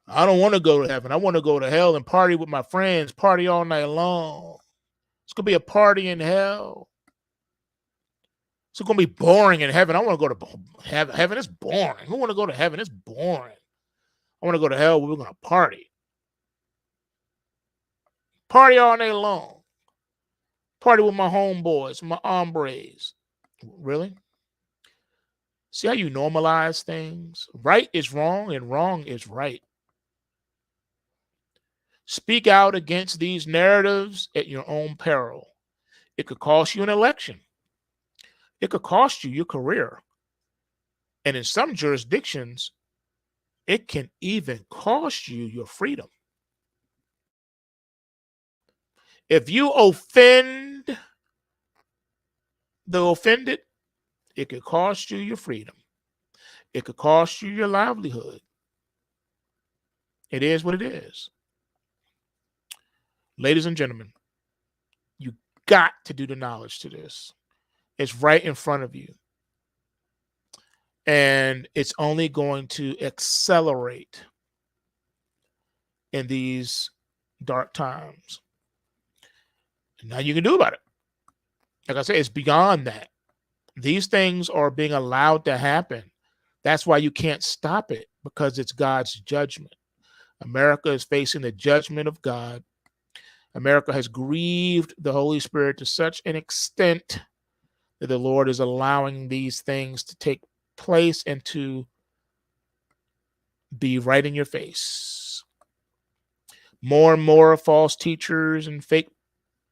I don't want to go to heaven. I want to go to hell and party with my friends, party all night long. It's going to be a party in hell. It's going to be boring in heaven. I want to go to heaven. Heaven is boring. Who want to go to heaven? It's boring. I want to go to hell where we're going to party. Party all night long. Party with my homeboys, my hombres. Really? See how you normalize things? Right is wrong and wrong is right. Speak out against these narratives at your own peril. It could cost you an election. It could cost you your career. And in some jurisdictions, it can even cost you your freedom. If you offend the offended, it could cost you your freedom. It could cost you your livelihood. It is what it is. Ladies and gentlemen, you got to do the knowledge to this. It's right in front of you. And it's only going to accelerate in these dark times. And now you can do about it. Like I said, it's beyond that. These things are being allowed to happen. That's why you can't stop it, because it's God's judgment. America is facing the judgment of God. America has grieved the Holy Spirit to such an extent that the Lord is allowing these things to take place and to be right in your face. More and more false teachers and fake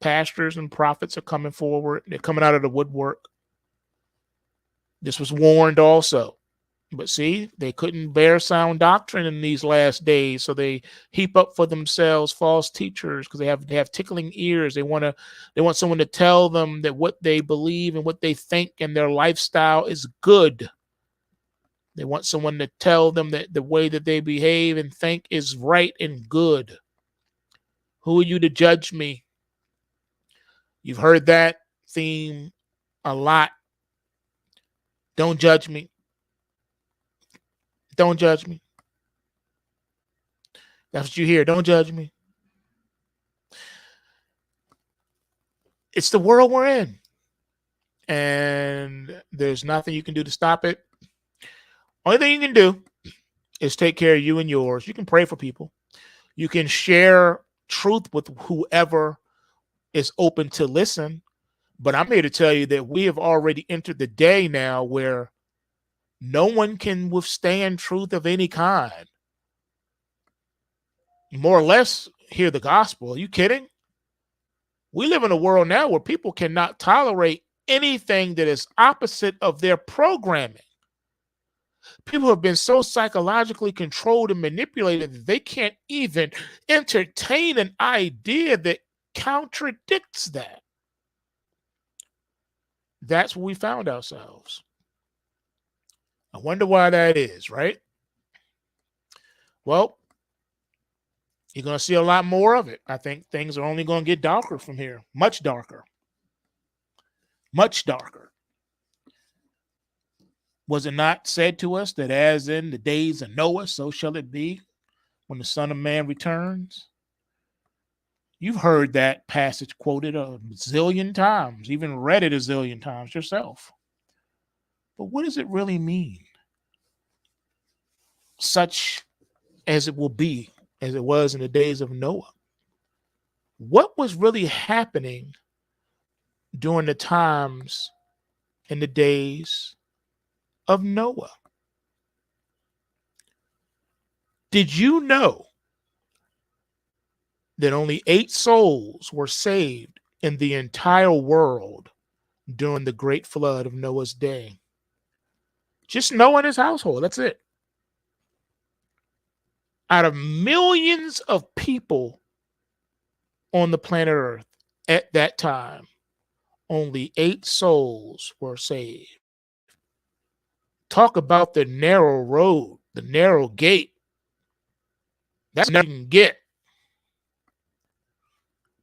pastors and prophets are coming forward. They're coming out of the woodwork. This was warned also. But see, they couldn't bear sound doctrine in these last days, so they heap up for themselves false teachers because they have tickling ears. They want someone to tell them that what they believe and what they think and their lifestyle is good. They want someone to tell them that the way that they behave and think is right and good. Who are you to judge me? You've heard that theme a lot. Don't judge me. Don't judge me. That's what you hear. Don't judge me. It's the world we're in. And there's nothing you can do to stop it. Only thing you can do is take care of you and yours. You can pray for people. You can share truth with whoever is open to listen. But I'm here to tell you that we have already entered the day now where no one can withstand truth of any kind. More or less hear the gospel. Are you kidding? We live in a world now where people cannot tolerate anything that is opposite of their programming. People have been so psychologically controlled and manipulated that they can't even entertain an idea that contradicts that. That's where we found ourselves. I wonder why that is, right? Well, you're going to see a lot more of it. I think things are only going to get darker from here, much darker. much darker. Was it not said to us that as in the days of Noah, so shall it be when the Son of Man returns? You've heard that passage quoted a zillion times, even read it a zillion times yourself. But what does it really mean? Such as it will be, as it was in the days of Noah. What was really happening during the times in the days of Noah? Did you know that only 8 souls were saved in the entire world during the great flood of Noah's day? Just Noah and his household. That's it. Out of millions of people on the planet Earth at that time, only 8 souls were saved. Talk about the narrow road, the narrow gate. That's what you can get.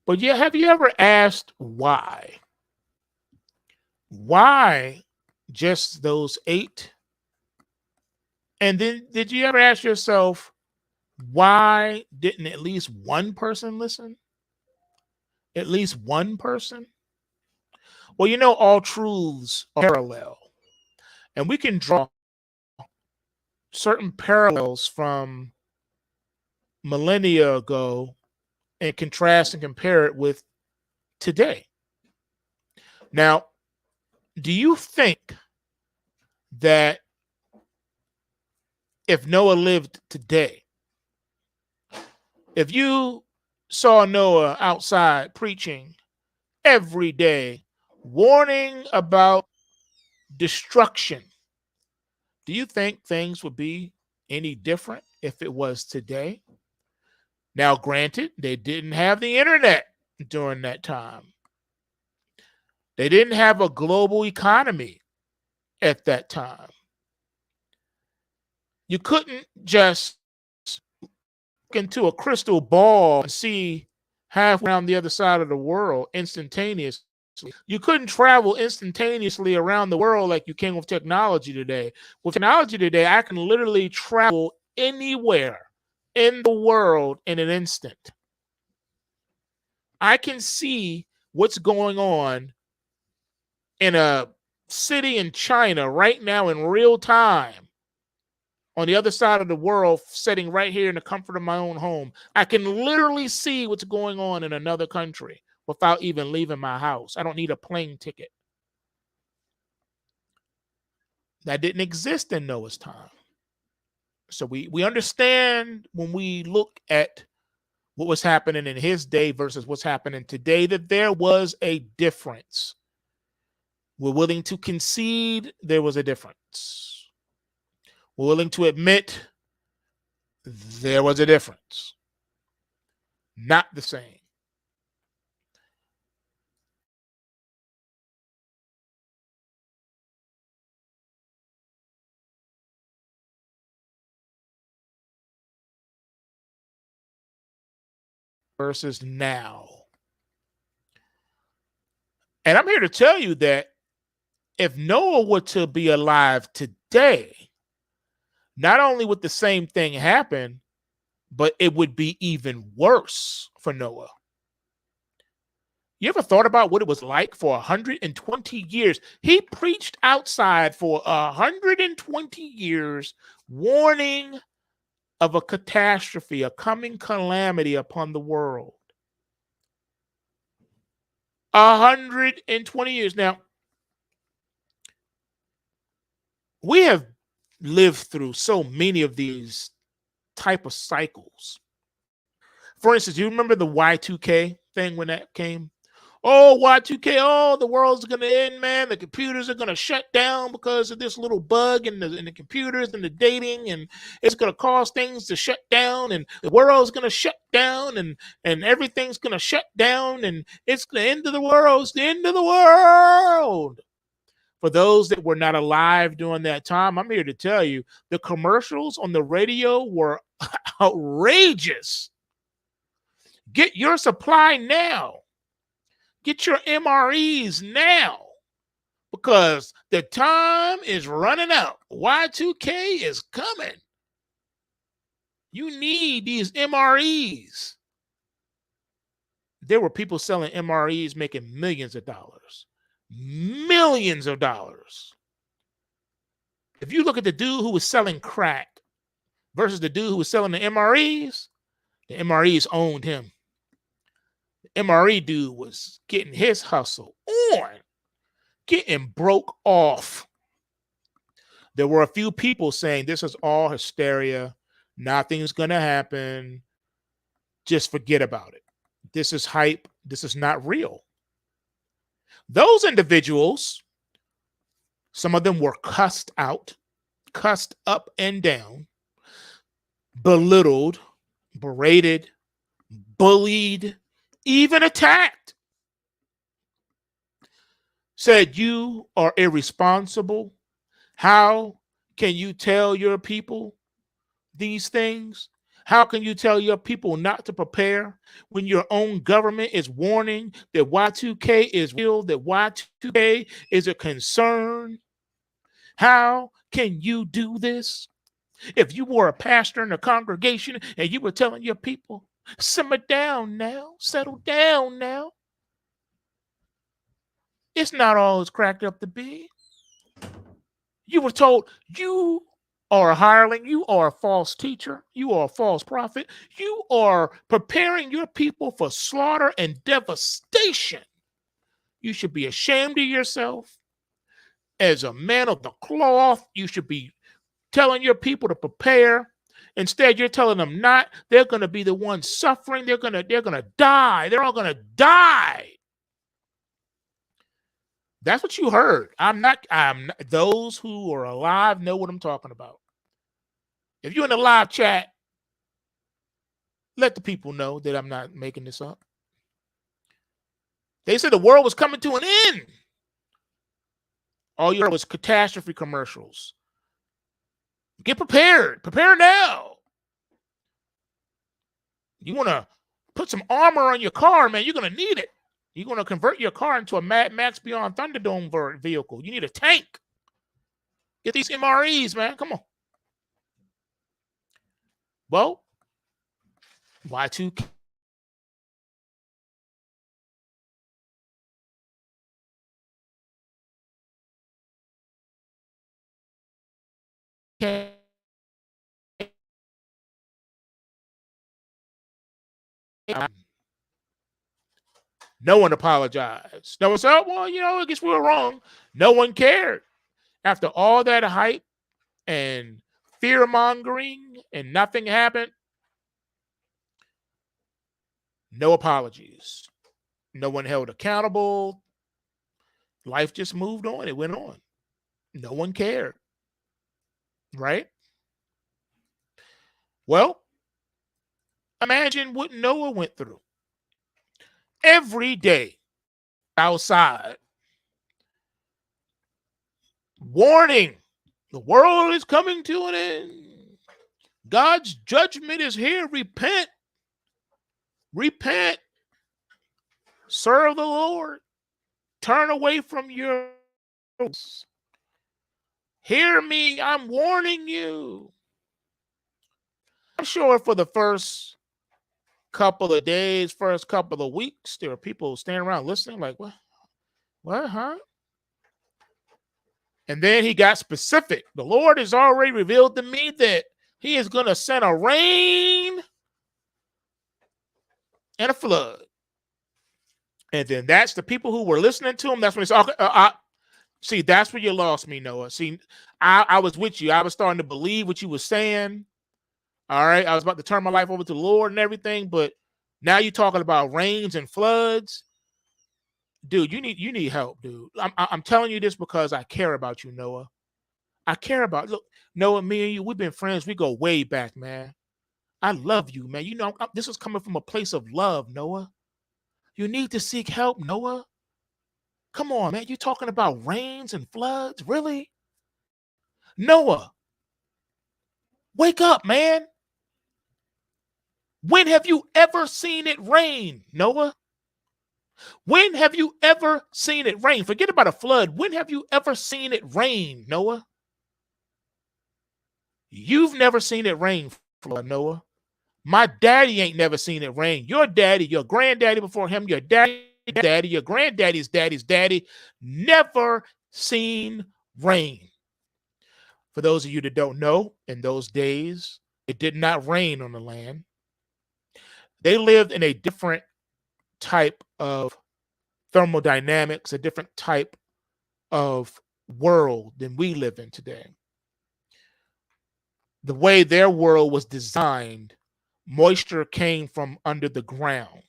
But yeah, have you ever asked why? Why just those 8? And then did you ever ask yourself, why didn't at least one person listen? At least one person? Well, you know, all truths are parallel. And we can draw certain parallels from millennia ago and contrast and compare it with today. Now, do you think that if Noah lived today, if you saw Noah outside preaching every day, warning about destruction, do you think things would be any different if it was today? Now, granted, they didn't have the internet during that time. They didn't have a global economy at that time. You couldn't just look into a crystal ball and see halfway around the other side of the world instantaneously. You couldn't travel instantaneously around the world like you can with technology today. With technology today, I can literally travel anywhere in the world in an instant. I can see what's going on in a city in China right now in real time on the other side of the world, sitting right here in the comfort of my own home. I can literally see what's going on in another country without even leaving my house. I don't need a plane ticket. That didn't exist in Noah's time. So we understand when we look at what was happening in his day versus what's happening today, that there was a difference. We're willing to concede there was a difference. We're willing to admit there was a difference. Not the same. Versus now. And I'm here to tell you that if Noah were to be alive today, not only would the same thing happen, but it would be even worse for Noah. You ever thought about what it was like for 120 years? He preached outside for 120 years, warning of a catastrophe, a coming calamity upon the world. 120 years. Now, we have lived through so many of these type of cycles. For instance, you remember the Y2K thing when that came? Oh, Y2K, oh, the world's going to end, man. The computers are going to shut down because of this little bug in the computers and the dating, and it's going to cause things to shut down, and the world's going to shut down, and everything's going to shut down, and it's the end of the world. It's the end of the world. For those that were not alive during that time, I'm here to tell you, the commercials on the radio were outrageous. Get your supply now. Get your MREs now. because the time is running out. Y2K is coming. You need these MREs. There were people selling MREs making millions of dollars. Millions of dollars. If you look at the dude who was selling crack versus the dude who was selling the MREs owned him. The MRE dude was getting his hustle on, getting broke off. There were a few people saying this is all hysteria. Nothing's going to happen. Just forget about it. This is hype. This is not real. Those individuals, some of them were cussed out, cussed up and down, belittled, berated, bullied, even attacked. Said you are irresponsible. How can you tell your people these things? How can you tell your people not to prepare when your own government is warning that Y2K is real, that Y2K is a concern? How can you do this? If you were a pastor in a congregation and you were telling your people, simmer down now, settle down now. It's not all it's cracked up to be. You were told you are a hireling, you are a false teacher, you are a false prophet, you are preparing your people for slaughter and devastation. You should be ashamed of yourself. As a man of the cloth, you should be telling your people to prepare. Instead, you're telling them not. They're going to be the ones suffering. They're going to die. They're all going to die. That's what you heard. I'm not. Those who are alive know what I'm talking about. If you're in the live chat, let the people know that I'm not making this up. They said the world was coming to an end. All you heard was catastrophe commercials. Get prepared. Prepare now. You want to put some armor on your car, man. You're going to need it. You're going to convert your car into a Mad Max Beyond Thunderdome vehicle. You need a tank. Get these MREs, man. Come on. Well, Y2K. No one apologized. No one said, oh, well, I guess we were wrong. No one cared. After all that hype and fear-mongering and nothing happened, no apologies. No one held accountable. Life just moved on. It went on. No one cared. Right? Well, imagine what Noah went through. Every day outside. Warning, the world is coming to an end. God's judgment is here. Repent. Repent. Serve the Lord. Turn away from your. Hear me. I'm warning you. I'm sure for the first couple of days, first couple of weeks, there are people standing around listening like, what? What, huh? And then he got specific. The Lord has already revealed to me that he is going to send a rain and a flood. And then that's the people who were listening to him. That's when he said, okay, see, that's where you lost me, Noah. See, I was with you. I was starting to believe what you were saying. All right. I was about to turn my life over to the Lord and everything. But now you're talking about rains and floods. Dude, you need help, dude. I'm telling you this because I care about you, Noah. I care about, look, Noah, me and you, we've been friends. We go way back, man. I love you, man. This is coming from a place of love, Noah. You need to seek help, Noah. Come on, man. You're talking about rains and floods? Really? Noah, wake up, man. When have you ever seen it rain, Noah? When have you ever seen it rain? Forget about a flood. When have you ever seen it rain, Noah? You've never seen it rain, Noah. My daddy ain't never seen it rain. Your daddy, your granddaddy before him, your daddy, your granddaddy's daddy's daddy, never seen rain. For those of you that don't know, in those days, it did not rain on the land. They lived in a different type of thermodynamics, a different type of world than we live in today. The way their world was designed, moisture came from under the ground.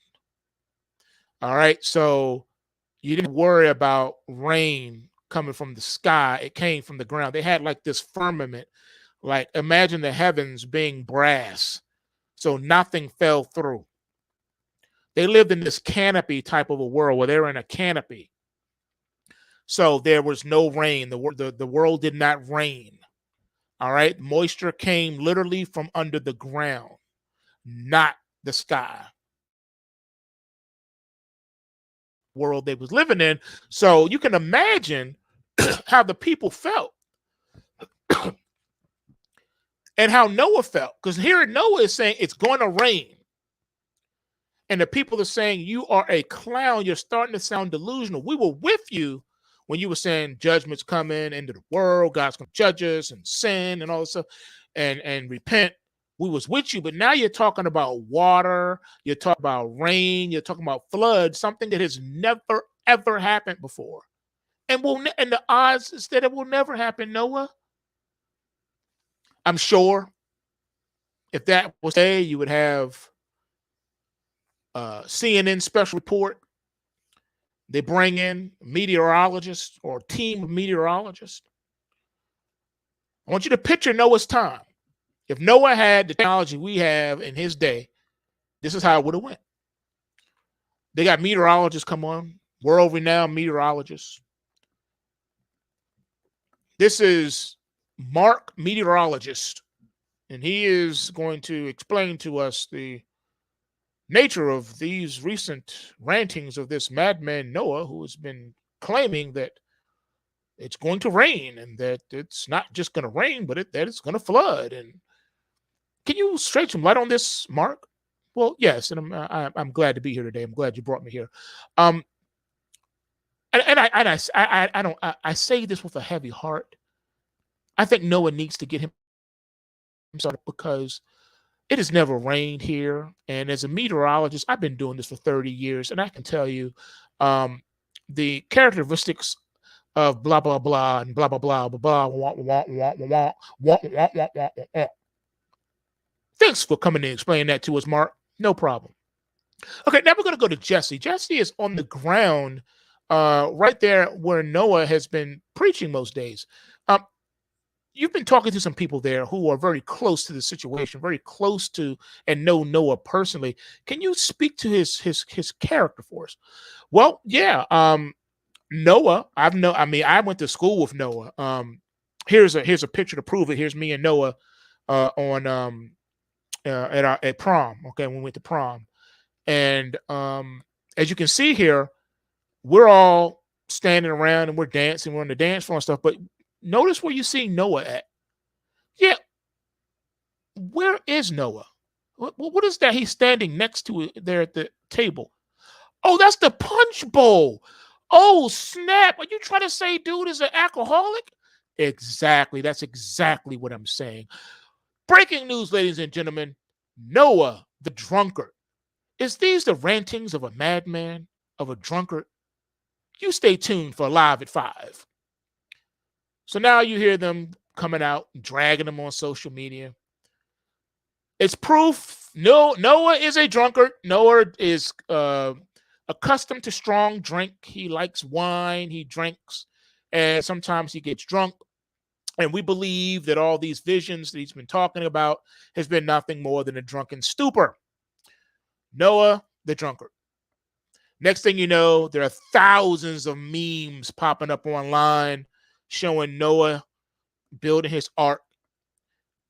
All right. So you didn't worry about rain coming from the sky. It came from the ground. They had like this firmament, like imagine the heavens being brass. So nothing fell through. They lived in this canopy type of a world where they're in a canopy. So there was no rain. The world did not rain. All right. Moisture came literally from under the ground, not the sky. World they was living in. So you can imagine how the people felt and how Noah felt. Because here Noah is saying it's going to rain. And the people are saying, you are a clown. You're starting to sound delusional. We were with you when you were saying judgment's coming into the world. God's going to judge us and sin and all this stuff and repent. We was with you, but now you're talking about water. You're talking about rain. You're talking about flood, something that has never, ever happened before. And the odds is that it will never happen, Noah. I'm sure if that was today, you would have CNN special report. They bring in meteorologists or a team of meteorologists. I want you to picture Noah's time. If Noah had the technology we have in his day, this is how it would have went. They got meteorologists come on, world-renowned meteorologists. This is Mark, meteorologist, and he is going to explain to us the nature of these recent rantings of this madman Noah, who has been claiming that it's going to rain and that it's not just going to rain, but that it's going to flood. And can you shed some light on this, Mark? Well, yes, and I'm glad to be here today. I'm glad you brought me here. I say this with a heavy heart. I think Noah needs to get him started because it has never rained here. And as a meteorologist, I've been doing this for 30 years, and I can tell you the characteristics of blah, blah, blah, and blah, blah, blah, blah, blah, wah, wah, wah, wah, wah, wah, wah, wah, wah. Thanks for coming and explaining that to us, Mark. No problem. Okay, now we're going to go to Jesse. Jesse is on the ground right there where Noah has been preaching most days. You've been talking to some people there who are very close to the situation, very close to and know Noah personally. Can you speak to his character for us? Well, yeah. Noah, I went to school with Noah. Here's a picture to prove it. Here's me and Noah on at prom. Okay, when we went to prom. And as you can see here, we're all standing around and we're dancing. We're on the dance floor and stuff. But notice where you see Noah at. Yeah. Where is Noah? What is that he's standing next to there at the table? Oh, that's the punch bowl. Oh, snap. Are you trying to say dude is an alcoholic? Exactly. That's exactly what I'm saying. Breaking news, ladies and gentlemen. Noah, the drunkard. Is these the rantings of a madman, of a drunkard? You stay tuned for Live at 5. So now you hear them coming out, dragging them on social media. It's proof. Noah is a drunkard. Noah is accustomed to strong drink. He likes wine. He drinks. And sometimes he gets drunk. And we believe that all these visions that he's been talking about has been nothing more than a drunken stupor. Noah, the drunkard. Next thing you know, there are thousands of memes popping up online showing Noah building his ark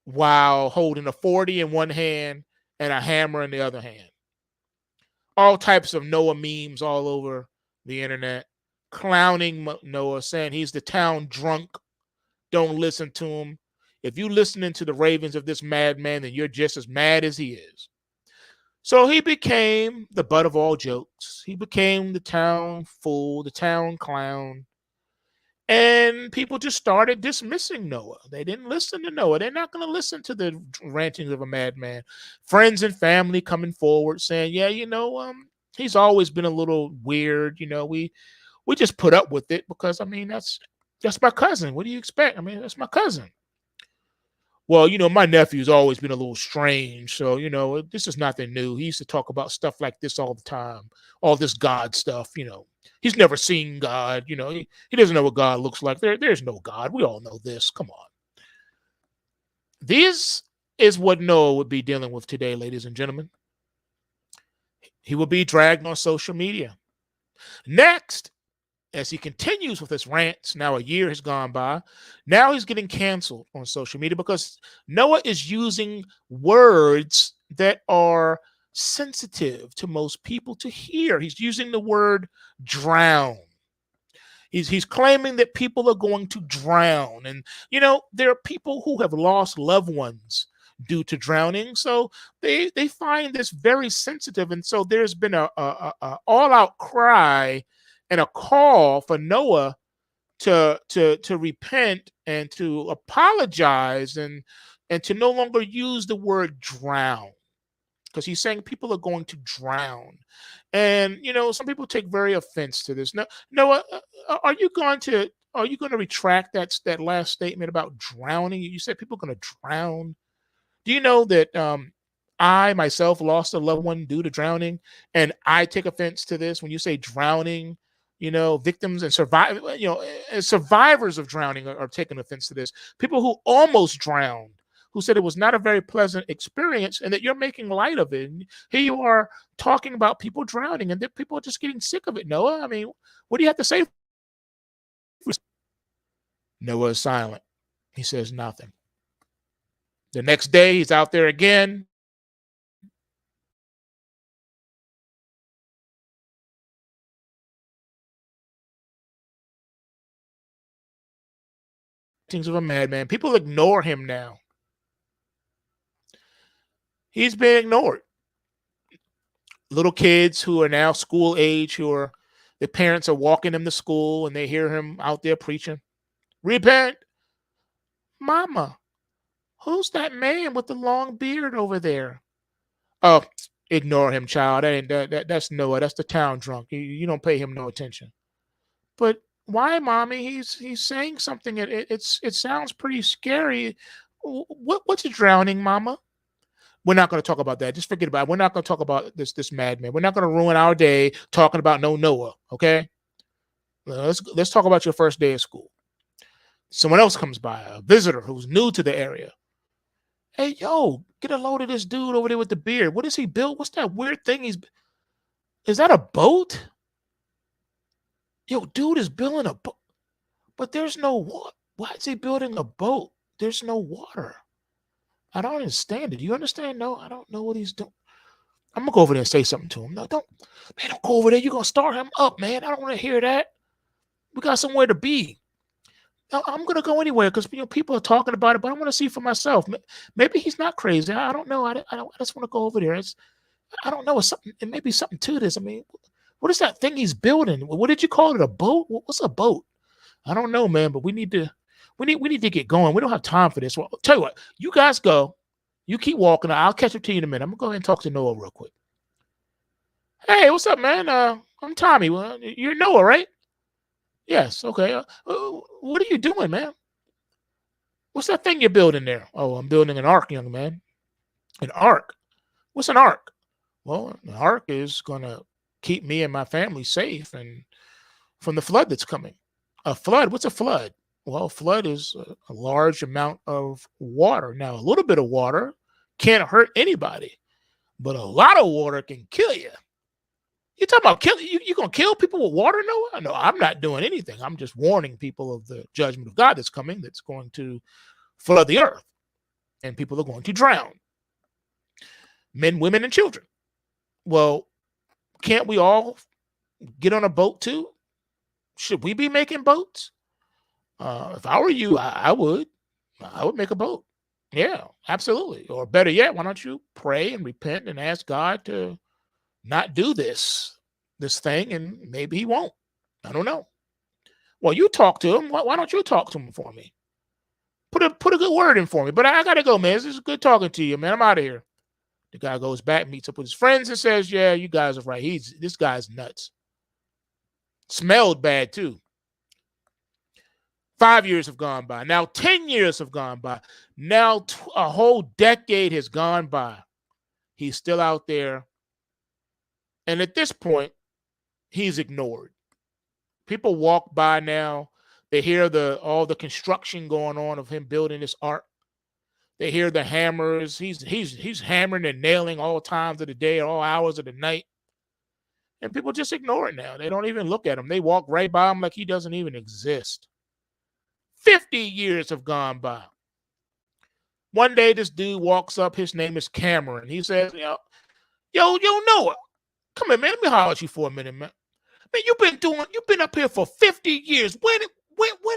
while holding a 40 in one hand and a hammer in the other hand. all types of Noah memes all over the internet, clowning Noah, saying he's the town drunk. Don't listen to him. If you listening to the ravings of this madman, then you're just as mad as he is. So he became the butt of all jokes. He became the town fool, the town clown. And people just started dismissing Noah. They didn't listen to Noah. They're not going to listen to the rantings of a madman. Friends and family coming forward saying, "Yeah, he's always been a little weird. We just put up with it because I mean that's my cousin. What do you expect? I mean, that's my cousin." Well, my nephew's always been a little strange. So, this is nothing new. He used to talk about stuff like this all the time, all this God stuff. He's never seen God. He doesn't know what God looks like. There's no God. We all know this. Come on. This is what Noah would be dealing with today, ladies and gentlemen. He will be dragged on social media. Next, as he continues with his rants, now a year has gone by. Now he's getting canceled on social media because Noah is using words that are sensitive to most people to hear. He's using the word drown. He's claiming that people are going to drown. And, there are people who have lost loved ones due to drowning. So they find this very sensitive. And so there's been a all-out cry and a call for Noah to repent and to apologize and to no longer use the word drown, because he's saying people are going to drown. And some people take very offense to this. Now, Noah, are you going to retract that last statement about drowning? You said people are going to drown. Do you know that I myself lost a loved one due to drowning, and I take offense to this when you say drowning? Victims and survivors of drowning are taking offense to this. People who almost drowned, who said it was not a very pleasant experience, and that you're making light of it. And here you are talking about people drowning, and that people are just getting sick of it. Noah, I mean, what do you have to say? Noah is silent. He says nothing. The next day, he's out there again. Things of a madman. People ignore him now. He's being ignored. Little kids who are now school age, their parents are walking them to school, and they hear him out there preaching, "Repent, Mama. Who's that man with the long beard over there?" "Oh, ignore him, child. That's Noah. That's the town drunk. You don't pay him no attention." "But why, mommy? He's saying something. It sounds pretty scary. What's drowning, Mama?" We're not going to talk about that. Just forget about it. We're not going to talk about this madman. We're not going to ruin our day talking about no Noah. Okay. Let's talk about your first day of school. Someone else comes by, a visitor who's new to the area. "Hey, yo, get a load of this dude over there with the beard. What is he built? What's that weird thing is that a boat? Yo, dude is building a boat, but there's no water. Why is he building a boat? There's no water. I don't understand it. Do you understand? No, I don't know what he's doing. I'm gonna go over there and say something to him." "No, don't go over there. You're gonna start him up, man. I don't want to hear that. We got somewhere to be." "No, I'm gonna go anywhere because people are talking about it, but I want to see for myself. Maybe he's not crazy. I don't know. I just want to go over there. I don't know. It's something. It may be something to this. I mean, what is that thing he's building? What did you call it? A boat? What's a boat? I don't know, man. But we need to get going. We don't have time for this. Well, I'll tell you what. You guys go. You keep walking. I'll catch up to you in a minute. I'm gonna go ahead and talk to Noah real quick." "Hey, what's up, man? I'm Tommy. Well, you're Noah, right?" "Yes. Okay. What are you doing, man? What's that thing you're building there?" "Oh, I'm building an ark, young man." "An ark? What's an ark?" "Well, an ark is gonna keep me and my family safe and from the flood that's coming." "A flood? What's a flood?" "Well, a flood is a large amount of water. Now, a little bit of water can't hurt anybody, but a lot of water can kill you." "You talking about kill you? You gonna kill people with water, Noah?" "No, I'm not doing anything. I'm just warning people of the judgment of God that's coming. That's going to flood the earth, and people are going to drown, men, women, and children." "Well, Can't we all get on a boat too? Should we be making boats? If I were you, I would. I would make a boat. Yeah, absolutely. Or better yet, why don't you pray and repent and ask God to not do this thing, and maybe he won't. I don't know. Well, you talk to him. Why don't you talk to him for me? Put a good word in for me. But I gotta go, man. This is good talking to you, man. I'm out of here. The guy goes back, meets up with his friends, and says, "Yeah, you guys are right. This guy's nuts. Smelled bad too." 5 years have gone by. Now 10 years have gone by. Now a whole decade has gone by. He's still out there, and at this point, he's ignored. People walk by now. They hear all the construction going on of him building this ark. They hear the hammers. He's hammering and nailing all times of the day, all hours of the night. And people just ignore it now. They don't even look at him. They walk right by him like he doesn't even exist. 50 years have gone by. One day this dude walks up. His name is Cameron. He says, yo, Noah, come here, man. Let me holler at you for a minute, man. Man, you've been up here for 50 years. When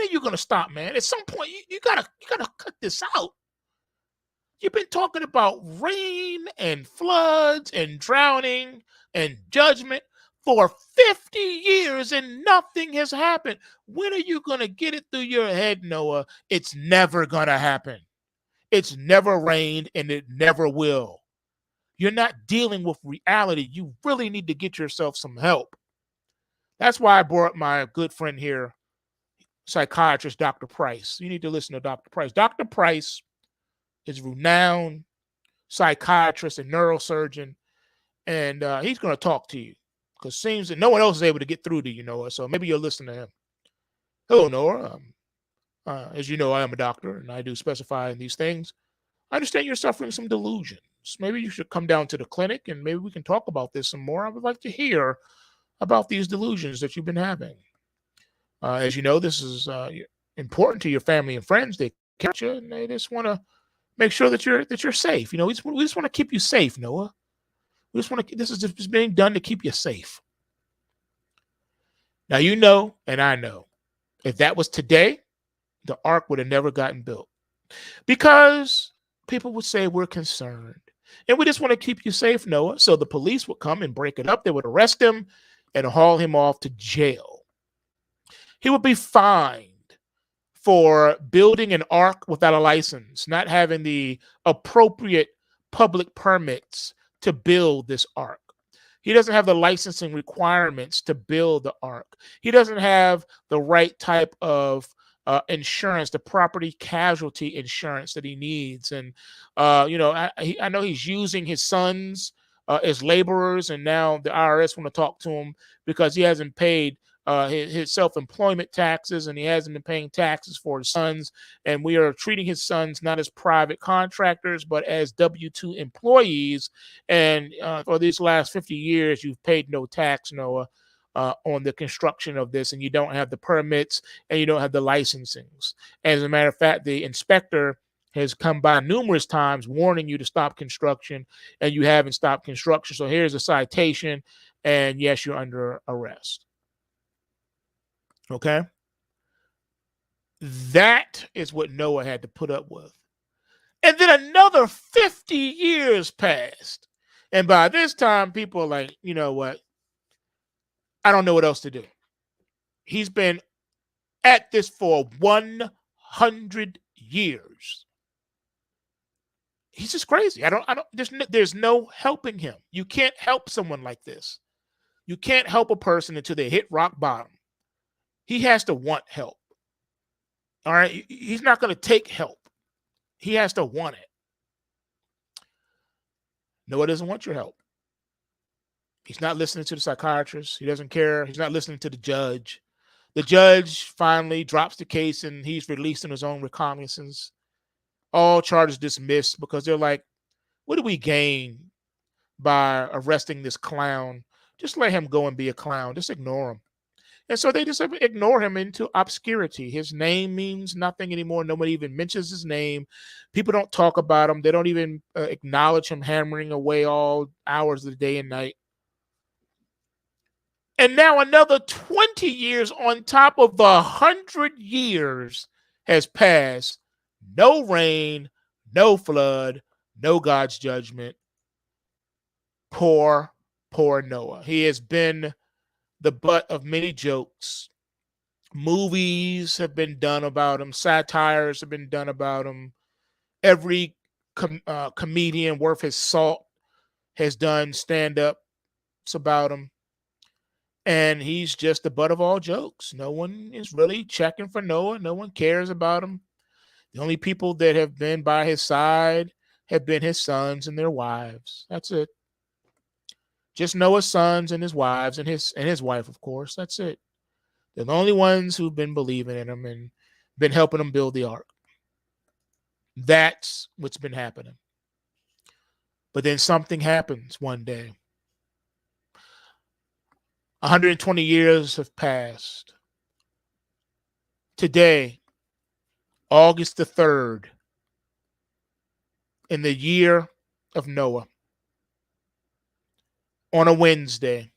are you gonna stop, man? At some point, you gotta cut this out. You've been talking about rain and floods and drowning and judgment for 50 years and nothing has happened. When are you going to get it through your head, Noah? It's never going to happen. It's never rained and it never will. You're not dealing with reality. You really need to get yourself some help. That's why I brought my good friend here, psychiatrist Dr. Price. You need to listen to Dr. Price. Dr. Price is renowned psychiatrist and neurosurgeon, and he's going to talk to you because it seems that no one else is able to get through to you, Noah. So maybe you'll listen to him. Hello, Noah. As you know, I am a doctor, and I do specify in these things. I understand you're suffering some delusions. Maybe you should come down to the clinic, and maybe we can talk about this some more. I would like to hear about these delusions that you've been having. As you know, this is important to your family and friends. They catch you, and they just want to make sure that you're safe. You know, we just want to keep you safe, Noah. We just want to. This is just being done to keep you safe. Now you know, and I know, if that was today, the ark would have never gotten built because people would say we're concerned, and we just want to keep you safe, Noah. So the police would come and break it up. They would arrest him and haul him off to jail. He would be fined for building an ark without a license, not having the appropriate public permits to build this ark. He doesn't have the licensing requirements to build the ark. He doesn't have the right type of insurance, the property casualty insurance that he needs. And, I know he's using his sons as laborers, and now the IRS want to talk to him because he hasn't paid his self-employment taxes, and he hasn't been paying taxes for his sons. And we are treating his sons not as private contractors, but as W-2 employees. And for these last 50 years, you've paid no tax, Noah, on the construction of this, and you don't have the permits and you don't have the licensings. As a matter of fact, the inspector has come by numerous times warning you to stop construction, and you haven't stopped construction. So here's a citation, and yes, you're under arrest. Okay? That is what Noah had to put up with. And then another 50 years passed. And by this time, people are like, you know what? I don't know what else to do. He's been at this for 100 years. He's just crazy. There's no helping him. You can't help someone like this. You can't help a person until they hit rock bottom. He has to want help. All right? He's not going to take help. He has to want it. Noah doesn't want your help. He's not listening to the psychiatrist. He doesn't care. He's not listening to the judge. The judge finally drops the case, and he's released on his own recognizance. All charges dismissed because they're like, what do we gain by arresting this clown? Just let him go and be a clown. Just ignore him. And so they just ignore him into obscurity. His name means nothing anymore. Nobody even mentions his name. People don't talk about him. They don't even acknowledge him hammering away all hours of the day and night. And now another 20 years on top of 100 years has passed. No rain, no flood, no God's judgment. Poor, poor Noah. He has been the butt of many jokes. Movies have been done about him. Satires have been done about him. Every comedian worth his salt has done stand-ups about him. And he's just the butt of all jokes. No one is really checking for Noah. No one cares about him. The only people that have been by his side have been his sons and their wives. That's it. Just Noah's sons and his wives and his wife, of course. That's it. They're the only ones who've been believing in him and been helping him build the ark. That's what's been happening. But then something happens one day. 120 years have passed. Today, August the 3rd, in the year of Noah, on a Wednesday,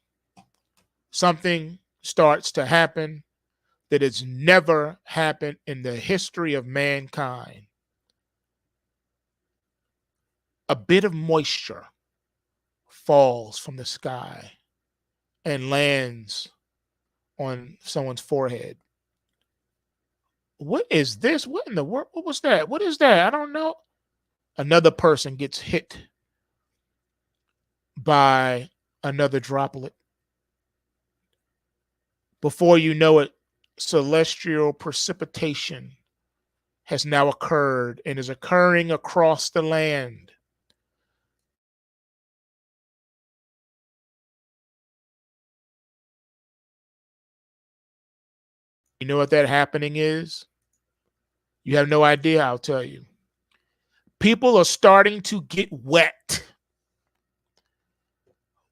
something starts to happen that has never happened in the history of mankind. A bit of moisture falls from the sky and lands on someone's forehead. What is this? What in the world? What was that? What is that? I don't know. Another person gets hit by another droplet. Before you know it, celestial precipitation has now occurred and is occurring across the land. You know what that happening is? You have no idea, I'll tell you. People are starting to get wet.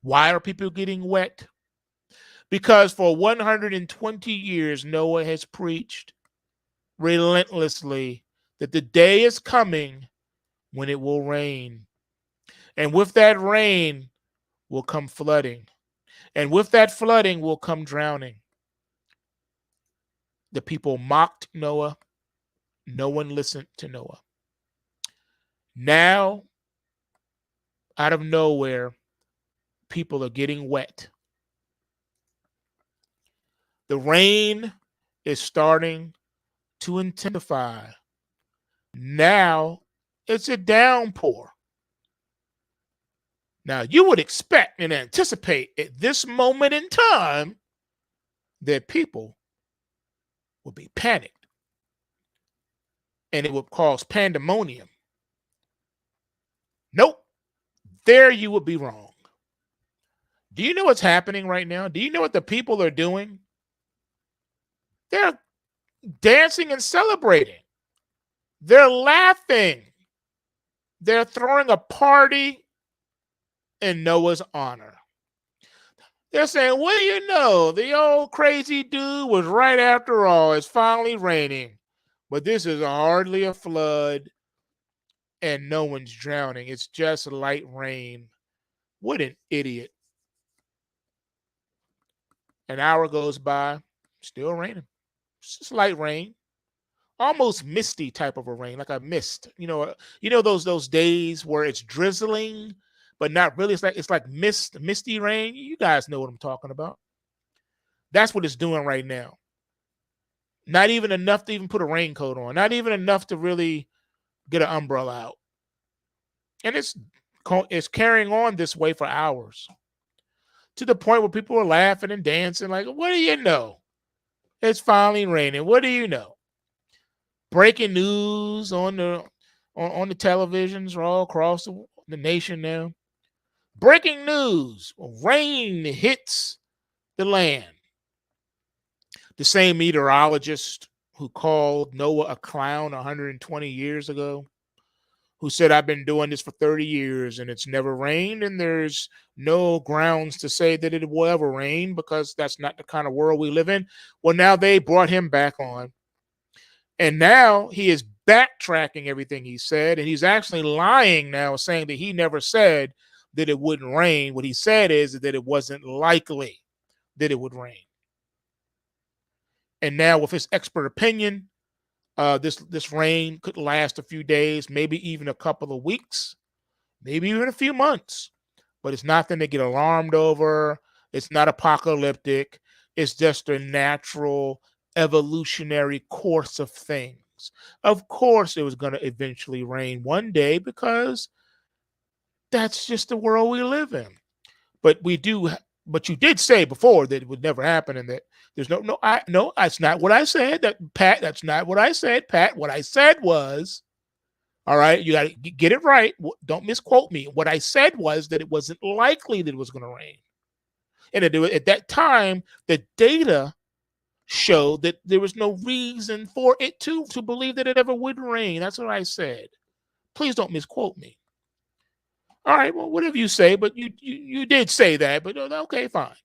Why are people getting wet? Because for 120 years, Noah has preached relentlessly that the day is coming when it will rain. And with that rain will come flooding. And with that flooding will come drowning. The people mocked Noah. No one listened to Noah. Now, out of nowhere, people are getting wet. The rain is starting to intensify. Now, it's a downpour. Now, you would expect and anticipate at this moment in time that people would be panicked and it would cause pandemonium. Nope. There you would be wrong. Do you know what's happening right now? Do you know what the people are doing? They're dancing and celebrating. They're laughing. They're throwing a party in Noah's honor. They're saying, what do you know? The old crazy dude was right after all. It's finally raining. But this is hardly a flood. And no one's drowning. It's just light rain. What an idiot. An hour goes by, still raining. It's just light rain. Almost misty type of a rain, like a mist. You know those days where it's drizzling, but not really. It's like misty rain. You guys know what I'm talking about. That's what it's doing right now. Not even enough to even put a raincoat on. Not even enough to really get an umbrella out. And it's carrying on this way for hours. To the point where people are laughing and dancing like, what do you know? It's finally raining. What do you know? Breaking news on the televisions all across the nation now. Breaking news. Rain hits the land. The same meteorologist who called Noah a clown 120 years ago, who said, I've been doing this for 30 years and it's never rained and there's no grounds to say that it will ever rain because that's not the kind of world we live in. Well, now they brought him back on. And now he is backtracking everything he said. And he's actually lying now, saying that he never said that it wouldn't rain. What he said is that it wasn't likely that it would rain. And now with his expert opinion, this rain could last a few days, maybe even a couple of weeks, maybe even a few months. But it's nothing to get alarmed over. It's not apocalyptic. It's just a natural evolutionary course of things. Of course, it was going to eventually rain one day because that's just the world we live in. But but you did say before that it would never happen, and that there's no, that's not what I said. Pat, that's not what I said, Pat. What I said was, all right, you got to get it right. Don't misquote me. What I said was that it wasn't likely that it was going to rain, and at that time, the data showed that there was no reason for it to believe that it ever would rain. That's what I said. Please don't misquote me. All right, well, whatever you say, but you did say that, but okay, fine.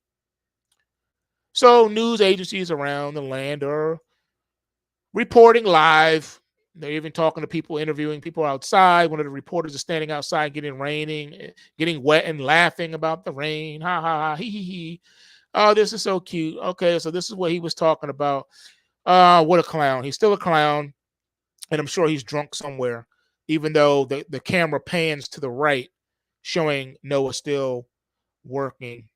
So news agencies around the land are reporting live. They're even talking to people, interviewing people outside. One of the reporters is standing outside, getting wet and laughing about the rain. Ha ha ha, hee hee hee. Oh, this is so cute. Okay, so this is what he was talking about. What a clown. He's still a clown, and I'm sure he's drunk somewhere, even though the camera pans to the right, showing Noah still working.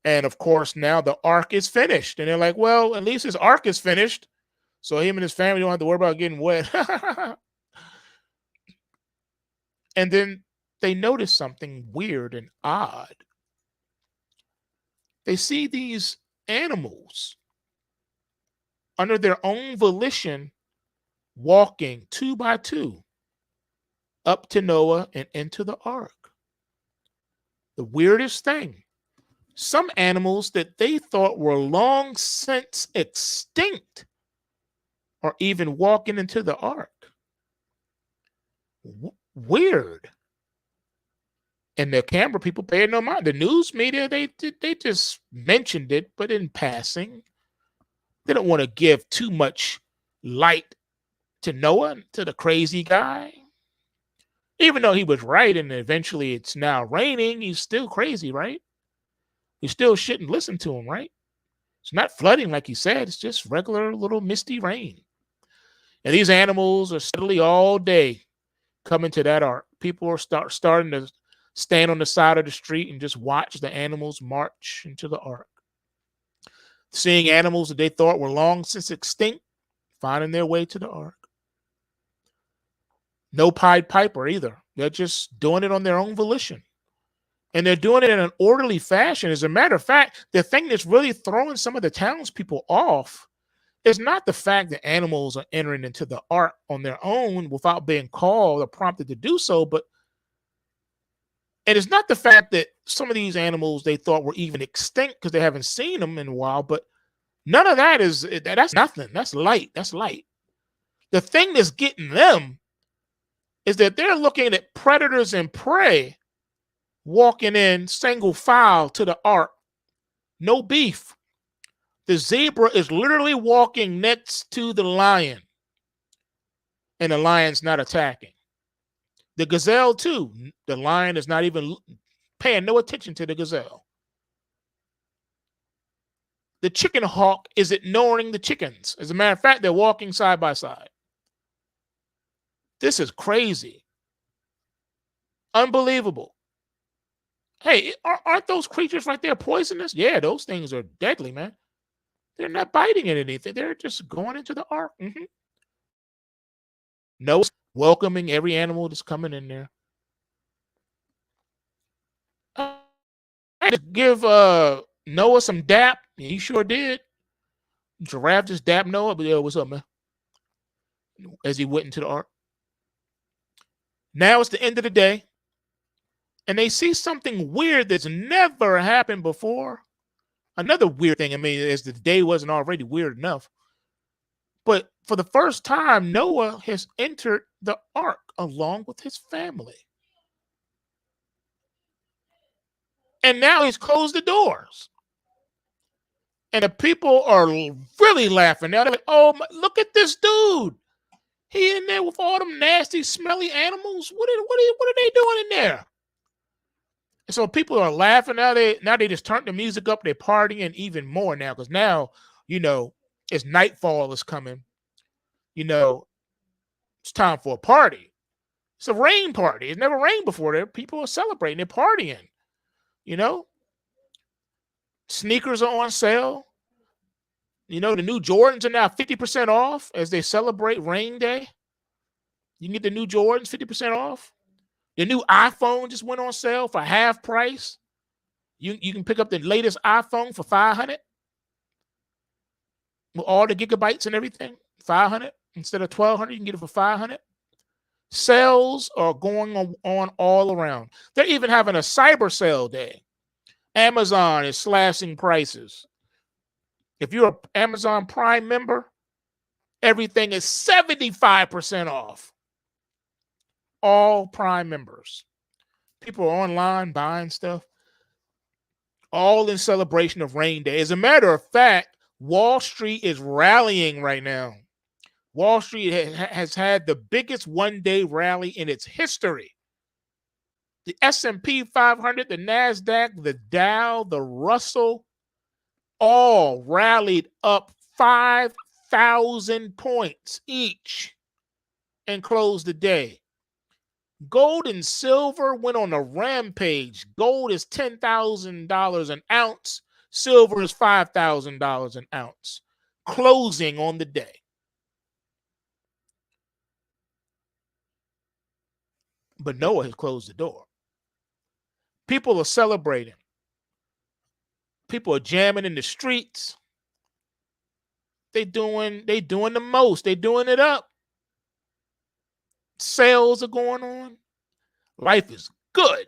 And of course, now the ark is finished. And they're like, well, at least his ark is finished, so him and his family don't have to worry about getting wet. And then they notice something weird and odd. They see these animals under their own volition walking 2 by 2 up to Noah and into the ark. The weirdest thing, some animals that they thought were long since extinct are even walking into the ark. Weird. And the camera people paid no mind. The news media, they just mentioned it, but in passing. They don't want to give too much light to Noah, to the crazy guy. Even though he was right and eventually it's now raining, he's still crazy, right? You still shouldn't listen to him, right? It's not flooding like he said. It's just regular little misty rain. And these animals are steadily all day coming to that ark. People are starting to stand on the side of the street and just watch the animals march into the ark. Seeing animals that they thought were long since extinct, finding their way to the ark. No Pied Piper either. They're just doing it on their own volition. And they're doing it in an orderly fashion. As a matter of fact, the thing that's really throwing some of the townspeople off is not the fact that animals are entering into the ark on their own without being called or prompted to do so, and it's not the fact that some of these animals they thought were even extinct because they haven't seen them in a while, but none of that's nothing. That's light. That's light. The thing that's getting them is that they're looking at predators and prey walking in single file to the ark. No beef. The zebra is literally walking next to the lion, and the lion's not attacking. The gazelle, too. The lion is not even paying no attention to the gazelle. The chicken hawk is ignoring the chickens. As a matter of fact, they're walking side by side. This is crazy. Unbelievable. Hey, aren't those creatures right there poisonous? Yeah, those things are deadly, man. They're not biting at anything. They're just going into the ark. No, welcoming every animal that's coming in there. I had to give Noah some dap. He sure did. Giraffe just dapped Noah, but what's up, man? As he went into the ark. Now it's the end of the day, and they see something weird that's never happened before. Another weird thing, as the day wasn't already weird enough. But for the first time, Noah has entered the ark along with his family. And now he's closed the doors. And the people are really laughing. Now they're like, oh, look at this dude. He in there with all them nasty, smelly animals. What are they doing in there? And so people are laughing now. They just turn the music up. They're partying even more now because now, as nightfall is coming, it's time for a party. It's a rain party. It's never rained before. There, people are celebrating. They're partying. You know, sneakers are on sale. The new Jordans are now 50% off as they celebrate Rain Day. You can get the new Jordans 50% off. The new iPhone just went on sale for half price. You can pick up the latest iPhone for $500 with all the gigabytes and everything. $500 instead of $1,200. You can get it for $500. Sales are going on all around. They're even having a cyber sale day. Amazon is slashing prices. If you're an Amazon Prime member, everything is 75% off. All Prime members. People are online buying stuff, all in celebration of Rain Day. As a matter of fact, Wall Street is rallying right now. Wall Street has had the biggest one-day rally in its history. The S&P 500, the NASDAQ, the Dow, the Russell, all rallied up 5,000 points each and closed the day. Gold and silver went on a rampage. Gold is $10,000 an ounce. Silver is $5,000 an ounce, closing on the day. But Noah has closed the door. People are celebrating. People are jamming in the streets. They doing the most. They doing it up. Sales are going on. Life is good.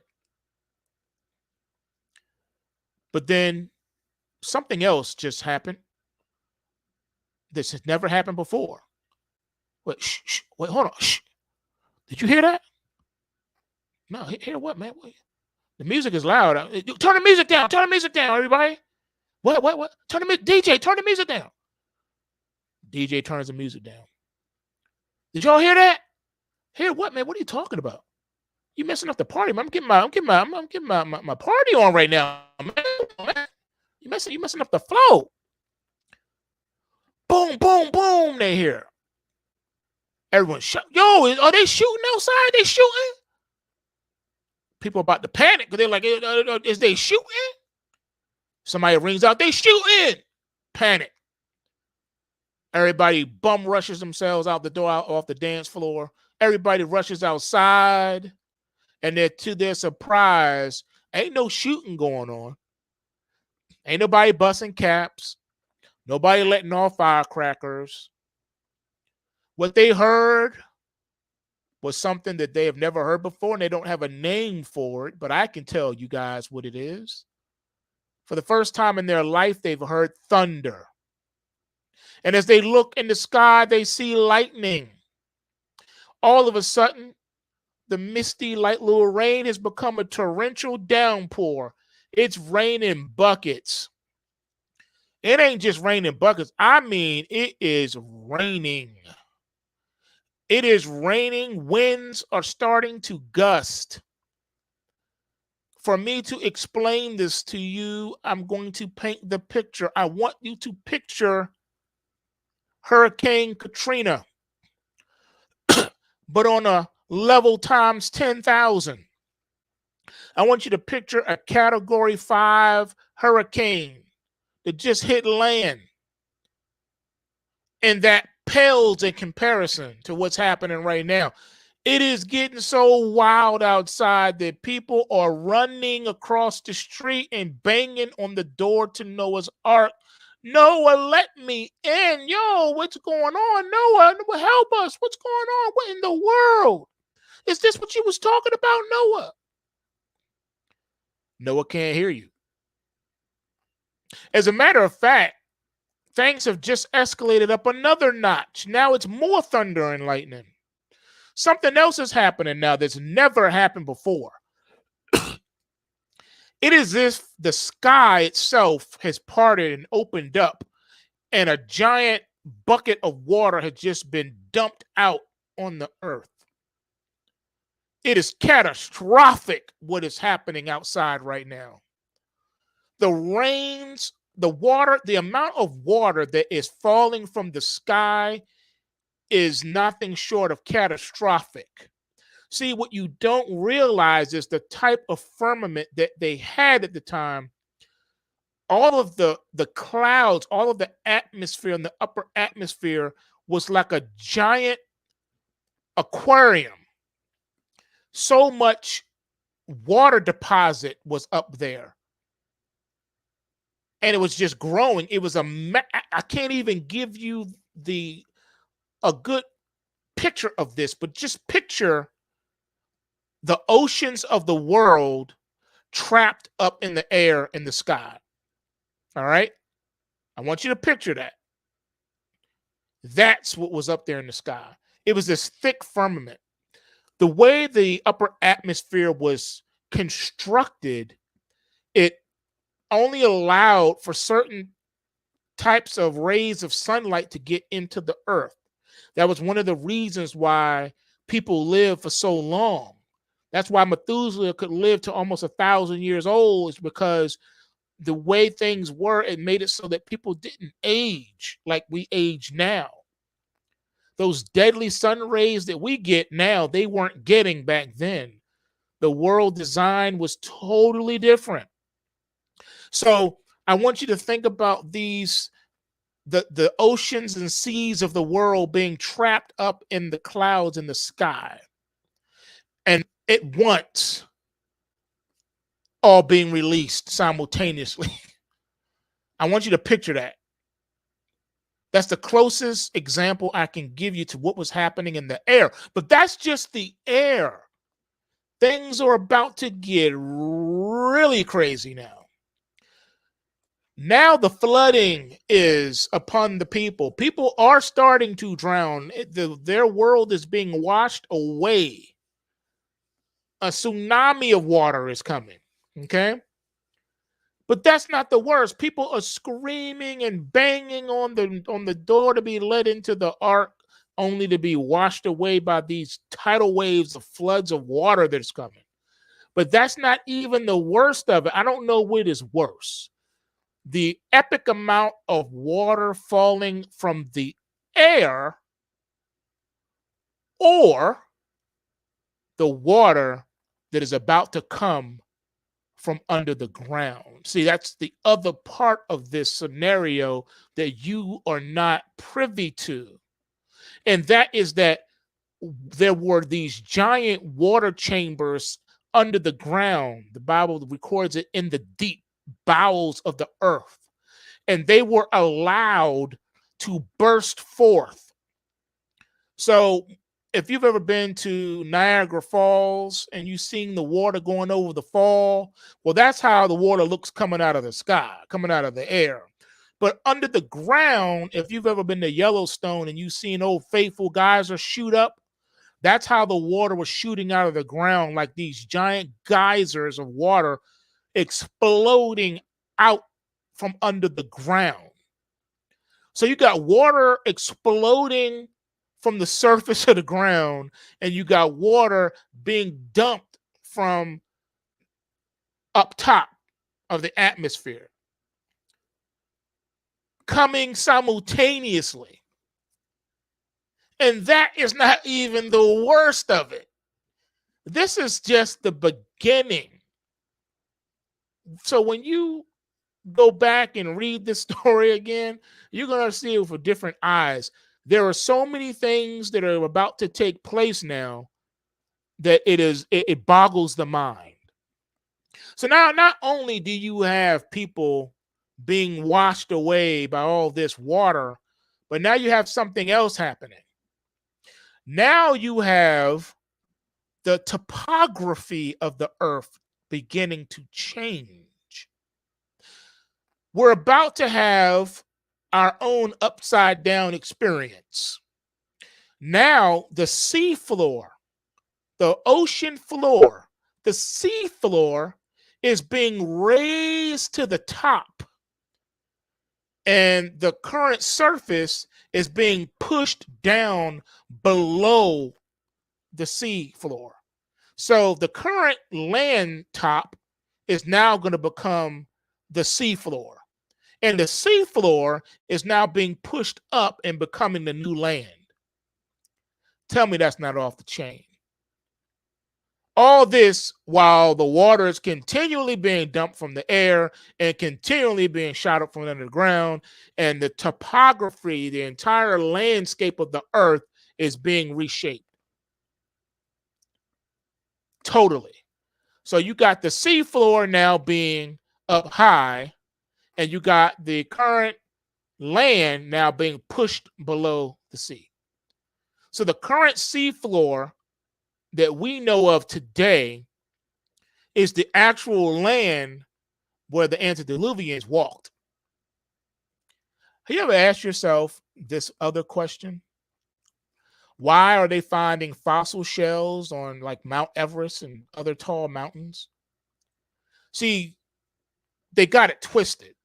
But then something else just happened. This has never happened before. Wait, hold on. Shh. Did you hear that? No, hear what, man? Wait. The music is loud. Turn the music down. Turn the music down, everybody. What? Turn the DJ, turn the music down. DJ turns the music down. Did y'all hear that? Hear what, man? What are you talking about? You messing up the party, man. I'm getting my party on right now, man. You messing up the flow. Boom, boom, boom. They hear. Everyone shout. Yo, are they shooting outside? They shooting? People about to panic because they're like, is they shooting? Somebody rings out, they shooting. Panic. Everybody bum rushes themselves out the door, off the dance floor. Everybody rushes outside. And to their surprise, ain't no shooting going on. Ain't nobody busting caps. Nobody letting off firecrackers. What they heard was something that they have never heard before, and they don't have a name for it, but I can tell you guys what it is. For the first time in their life, they've heard thunder. And as they look in the sky, they see lightning. All of a sudden, the misty, light little rain has become a torrential downpour. It's raining buckets. It ain't just raining buckets. I mean, it is raining. It is raining. Winds are starting to gust. For me to explain this to you, I'm going to paint the picture. I want you to picture Hurricane Katrina, but on a level times 10,000. I want you to picture a Category 5 hurricane that just hit land, and that pales in comparison to what's happening right now. It is getting so wild outside that people are running across the street and banging on the door to Noah's Ark. Noah, let me in. Yo, what's going on? Noah, help us. What's going on? What in the world? Is this what you was talking about, Noah? Noah can't hear you. As a matter of fact, things have just escalated up another notch. Now it's more thunder and lightning. Something else is happening now that's never happened before. It is as if the sky itself has parted and opened up, and a giant bucket of water has just been dumped out on the earth. It is catastrophic what is happening outside right now. The rains, the water, the amount of water that is falling from the sky is nothing short of catastrophic. See, what you don't realize is the type of firmament that they had at the time. All of the clouds, all of the atmosphere in the upper atmosphere was like a giant aquarium. So much water deposit was up there. And it was just growing. It was I can't even give you a good picture of this, but just picture the oceans of the world trapped up in the air in the sky. All right? I want you to picture that. That's what was up there in the sky. It was this thick firmament. The way the upper atmosphere was constructed, it only allowed for certain types of rays of sunlight to get into the earth. That was one of the reasons why people live for so long. That's why Methuselah could live to almost 1,000 years old, is because the way things were, it made it so that people didn't age like we age now. Those deadly sun rays that we get now, they weren't getting back then. The world design was totally different. So I want you to think about these, the oceans and seas of the world being trapped up in the clouds in the sky. And at once, all being released simultaneously. I want you to picture that. That's the closest example I can give you to what was happening in the air. But that's just the air. Things are about to get really crazy now. Now the flooding is upon the people. People are starting to drown. Their world is being washed away. A tsunami of water is coming. Okay? But that's not the worst. People are screaming and banging on the door to be let into the ark, only to be washed away by these tidal waves of floods of water that's coming. But that's not even the worst of it. I don't know what is worse. The epic amount of water falling from the air, or the water that is about to come from under the ground. See, that's the other part of this scenario that you are not privy to. And that is that there were these giant water chambers under the ground. The Bible records it in the deep bowels of the earth. And they were allowed to burst forth. So if you've ever been to Niagara Falls and you've seen the water going over the fall, well, that's how the water looks coming out of the sky, coming out of the air. But under the ground, if you've ever been to Yellowstone and you've seen Old Faithful geysers shoot up, that's how the water was shooting out of the ground, like these giant geysers of water exploding out from under the ground. So you got water exploding from the surface of the ground, and you got water being dumped from up top of the atmosphere, coming simultaneously. And that is not even the worst of it. This is just the beginning. So when you go back and read this story again, you're going to see it with different eyes. There are so many things that are about to take place now that it boggles the mind. So now, not only do you have people being washed away by all this water, but now you have something else happening. Now you have the topography of the earth beginning to change. We're about to have our own upside down experience. Now the sea floor, the ocean floor, the sea floor is being raised to the top, and the current surface is being pushed down below the sea floor. So the current land top is now going to become the seafloor. And the seafloor is now being pushed up and becoming the new land. Tell me that's not off the chain. All this while the water is continually being dumped from the air and continually being shot up from under the ground, and the topography, the entire landscape of the earth is being reshaped. Totally. So you got the seafloor now being up high, and you got the current land now being pushed below the sea. So the current seafloor that we know of today is the actual land where the antediluvians walked. Have you ever asked yourself this other question? Why are they finding fossil shells on like Mount Everest and other tall mountains? See, they got it twisted.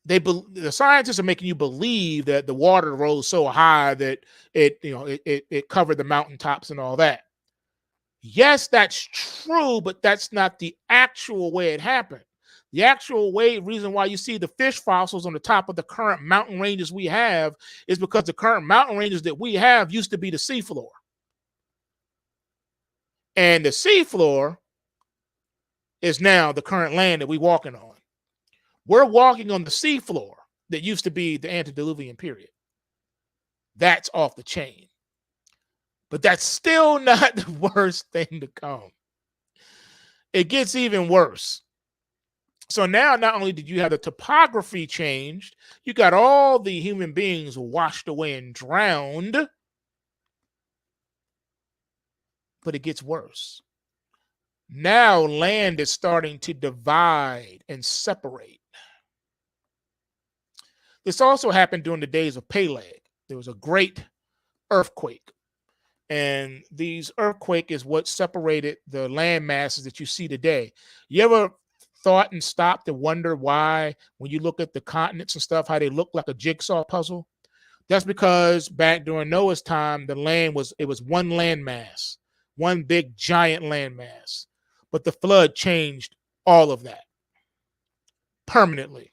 The scientists are making you believe that the water rose so high that it covered the mountaintops and all that. Yes, that's true, but that's not the actual way it happened. The actual reason why you see the fish fossils on the top of the current mountain ranges we have is because the current mountain ranges that we have used to be the seafloor. And the seafloor is now the current land that we're walking on. We're walking on the seafloor that used to be the antediluvian period. That's off the chain. But that's still not the worst thing to come. It gets even worse. So now not only did you have the topography changed, you got all the human beings washed away and drowned, but it gets worse. Now land is starting to divide and separate. This also happened during the days of Peleg. There was a great earthquake. And these earthquake is what separated the land masses that you see today. You ever thought and stopped to wonder why, when you look at the continents and stuff, how they look like a jigsaw puzzle? That's because back during Noah's time, it was one land mass, one big giant land mass. But the flood changed all of that permanently.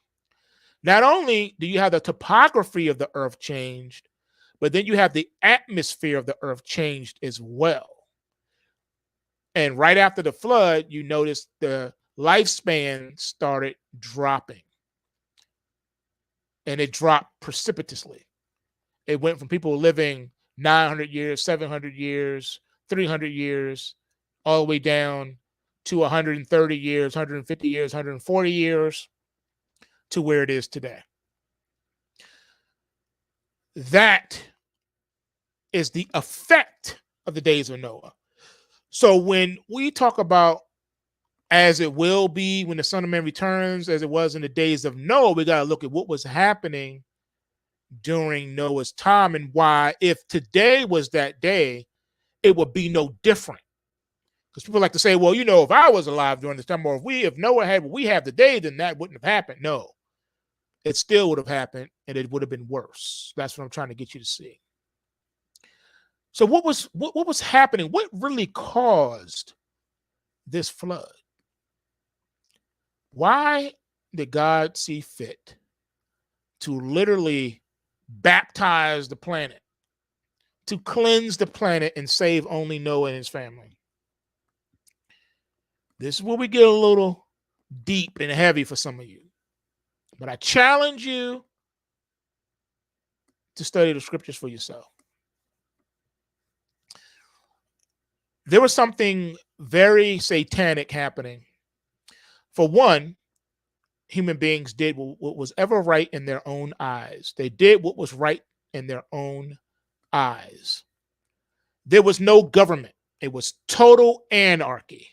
Not only do you have the topography of the earth changed, but then you have the atmosphere of the earth changed as well. And right after the flood, you notice the lifespan started dropping. And it dropped precipitously. It went from people living 900 years, 700 years, 300 years, all the way down to 130 years, 150 years, 140 years, to where it is today. That is the effect of the days of Noah. So when we talk about as it will be when the Son of Man returns, as it was in the days of Noah, we got to look at what was happening during Noah's time and why, if today was that day, it would be no different. Because people like to say, well, if I was alive during this time, or if Noah had what we have today, then that wouldn't have happened. No. It still would have happened, and it would have been worse. That's what I'm trying to get you to see. So what was happening? What really caused this flood? Why did God see fit to literally baptize the planet, to cleanse the planet and save only Noah and his family? This is where we get a little deep and heavy for some of you. But I challenge you to study the scriptures for yourself. There was something very satanic happening. For one, human beings did what was ever right in their own eyes. They did what was right in their own eyes. There was no government. It was total anarchy.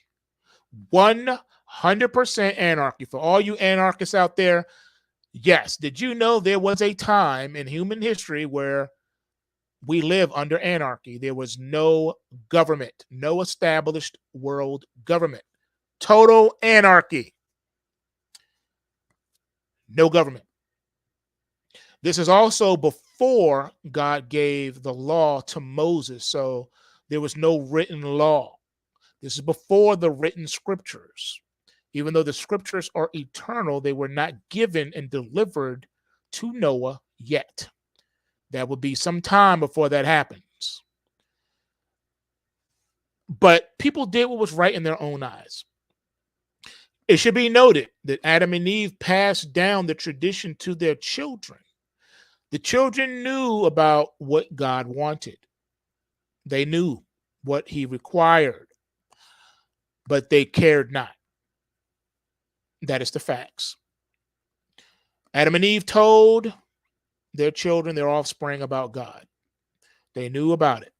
100% anarchy. For all you anarchists out there, yes, did you know there was a time in human history where we live under anarchy? There was no government, no established world government. Total anarchy. No government. This is also before God gave the law to Moses. So There was no written law. This is before the written scriptures. Even though the scriptures are eternal, they were not given and delivered to Noah yet. That would be some time before that happens. But people did what was right in their own eyes. It should be noted that Adam and Eve passed down the tradition to their children. The children knew about what God wanted. They knew what he required, but they cared not. That is the facts. Adam and Eve told their children, their offspring, about God. They knew about it,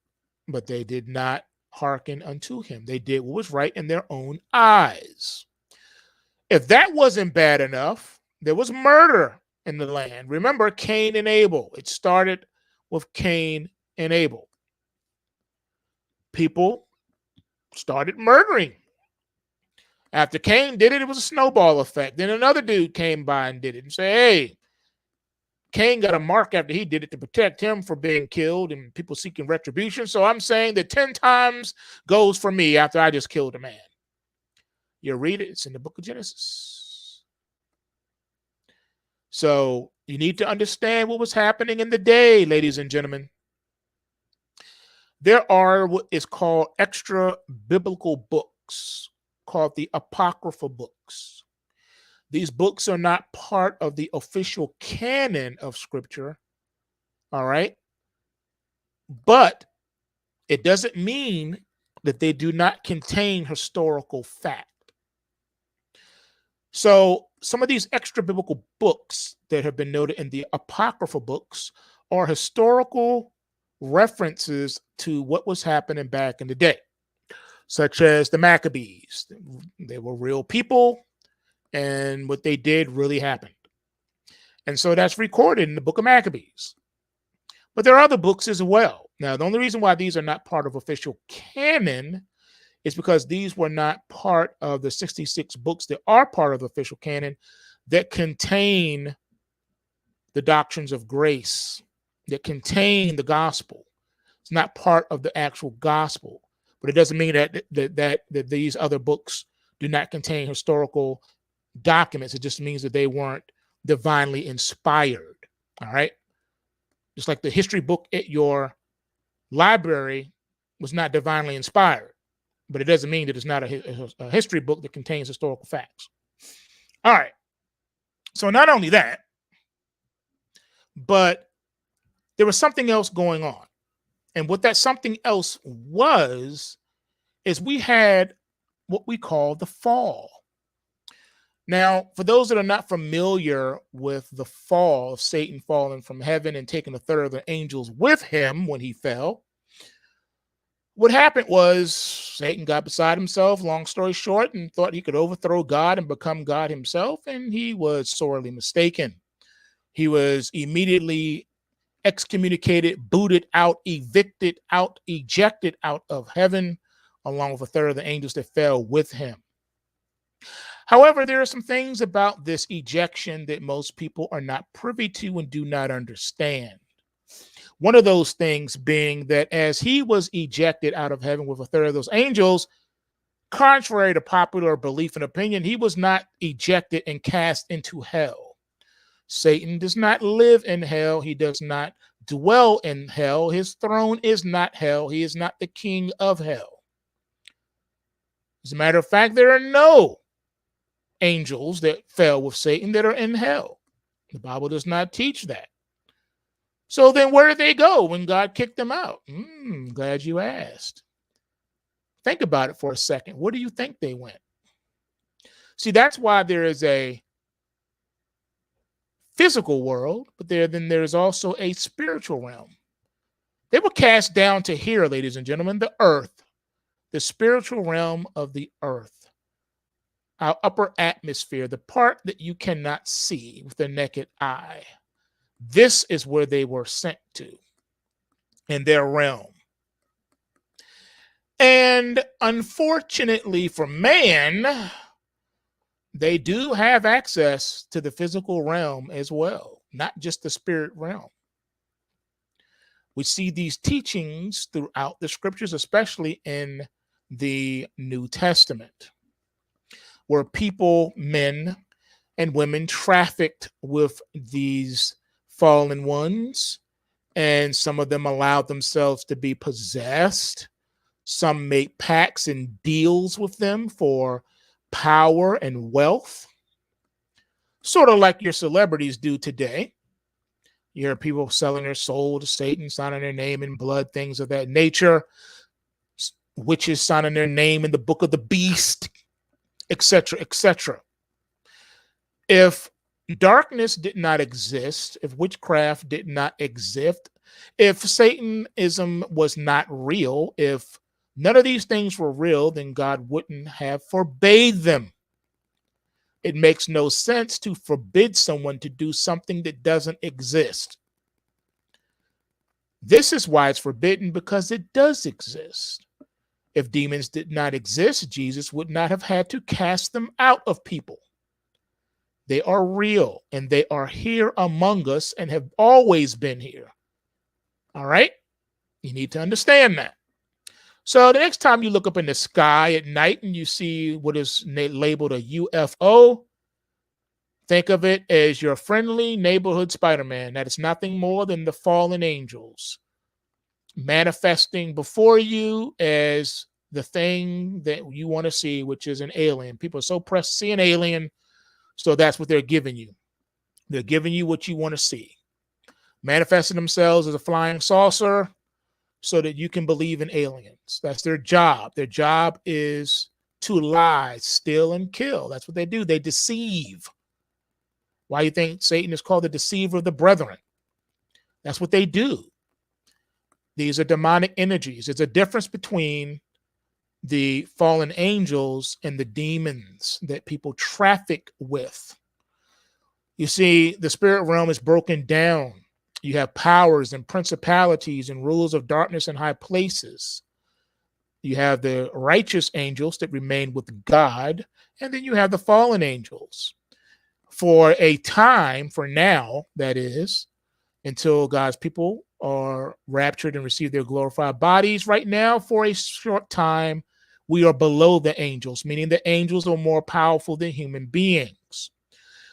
but they did not hearken unto him. They did what was right in their own eyes. If that wasn't bad enough, there was murder in the land. Remember Cain and Abel. It started with Cain and Abel. People started murdering. After Cain did it, it was a snowball effect. Then another dude came by and did it and said, hey, Cain got a mark after he did it to protect him from being killed and people seeking retribution. So I'm saying that 10 times goes for me after I just killed a man. You read it, it's in the book of Genesis. So you need to understand what was happening in the day, ladies and gentlemen. There are what is called extra biblical books, called the apocryphal books. These books are not part of the official canon of Scripture, all right? But it doesn't mean that they do not contain historical fact. So some of these extra biblical books that have been noted in the apocryphal books are historical references to what was happening back in the day, such as the Maccabees. They were real people, and what they did really happened. And so that's recorded in the book of Maccabees. But there are other books as well. Now, the only reason why these are not part of official canon is because these were not part of the 66 books that are part of the official canon that contain the doctrines of grace, that contain the gospel. It's not part of the actual gospel, but it doesn't mean that these other books do not contain historical documents. It just means that they weren't divinely inspired. All right. Just like the history book at your library was not divinely inspired, but it doesn't mean that it's not a history book that contains historical facts. All right. So not only that, but there was something else going on. And what that something else was, is we had what we call the fall. Now, for those that are not familiar with the fall of Satan falling from heaven and taking a third of the angels with him when he fell, what happened was Satan got beside himself, long story short, and thought he could overthrow God and become God himself, and he was sorely mistaken. He was immediately excommunicated, booted out, evicted out, ejected out of heaven, along with a third of the angels that fell with him. However, there are some things about this ejection that most people are not privy to and do not understand. One of those things being that as he was ejected out of heaven with a third of those angels, contrary to popular belief and opinion, he was not ejected and cast into hell. Satan does not live in hell. He does not dwell in hell. His throne is not hell. He is not the king of hell. As a matter of fact, there are no angels that fell with Satan that are in hell. The Bible does not teach that. So then where did they go when God kicked them out? Glad you asked. Think about it for a second. Where do you think they went? See, that's why there is a physical world, but there's also a spiritual realm. They were cast down to here, ladies and gentlemen, the earth, the spiritual realm of the earth. Our upper atmosphere, the part that you cannot see with the naked eye. This is where they were sent to in their realm. And unfortunately for man, they do have access to the physical realm as well, not just the spirit realm. We see these teachings throughout the scriptures, especially in the New Testament, where people, men and women, trafficked with these fallen ones, and some of them allowed themselves to be possessed. Some make pacts and deals with them for power and wealth, sort of like your celebrities do today. You hear people selling their soul to Satan, signing their name in blood, things of that nature. Witches signing their name in the book of the beast, etc., etc. If darkness did not exist, if witchcraft did not exist, if Satanism was not real, if none of these things were real, then God wouldn't have forbade them. It makes no sense to forbid someone to do something that doesn't exist. This is why it's forbidden, because it does exist. If demons did not exist, Jesus would not have had to cast them out of people. They are real, and they are here among us and have always been here. All right? You need to understand that. So the next time you look up in the sky at night and you see what is labeled a UFO, think of it as your friendly neighborhood Spider-Man. That is nothing more than the fallen angels manifesting before you as the thing that you want to see, which is an alien. People are so pressed to see an alien, so that's what they're giving you. They're giving you what you want to see. Manifesting themselves as a flying saucer so that you can believe in aliens. That's their job. Their job is to lie, steal, and kill. That's what they do. They deceive. Why you think Satan is called the deceiver of the brethren? That's what they do. These are demonic energies. There's a difference between the fallen angels and the demons that people traffic with. You see, the spirit realm is broken down. You have powers and principalities and rulers of darkness in high places. You have the righteous angels that remain with God, and then you have the fallen angels. For a time, for now, that is, until God's people are raptured and receive their glorified bodies. Right now, for a short time, we are below the angels, meaning the angels are more powerful than human beings.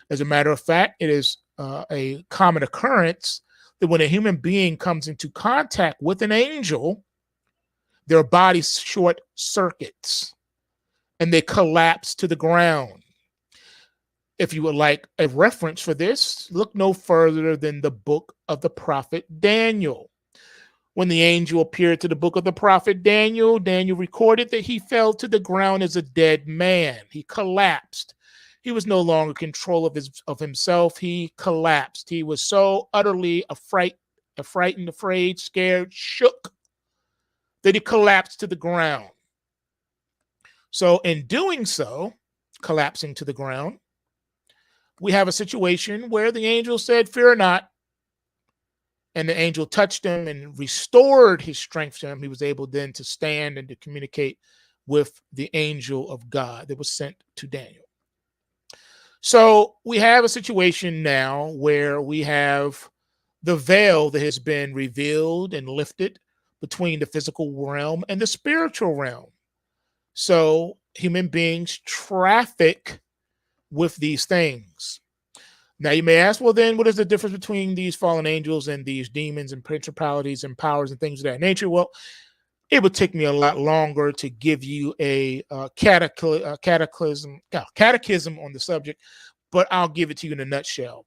As a matter of fact, it is a common occurrence that when a human being comes into contact with an angel, their body short circuits and they collapse to the ground. If you would like a reference for this, look no further than the book of the prophet Daniel. When the angel appeared to the book of the prophet Daniel, Daniel recorded that he fell to the ground as a dead man. He collapsed. He was no longer in control of himself. He collapsed. He was so utterly frightened, afraid, scared, shook, that he collapsed to the ground. So in doing so, collapsing to the ground, we have a situation where the angel said, "Fear not." And the angel touched him and restored his strength to him. He was able then to stand and to communicate with the angel of God that was sent to Daniel. So we have a situation now where we have the veil that has been revealed and lifted between the physical realm and the spiritual realm. So human beings traffic with these things. Now you may ask, well, then what is the difference between these fallen angels and these demons and principalities and powers and things of that nature? Well, it would take me a lot longer to give you a catechism on the subject, but I'll give it to you in a nutshell.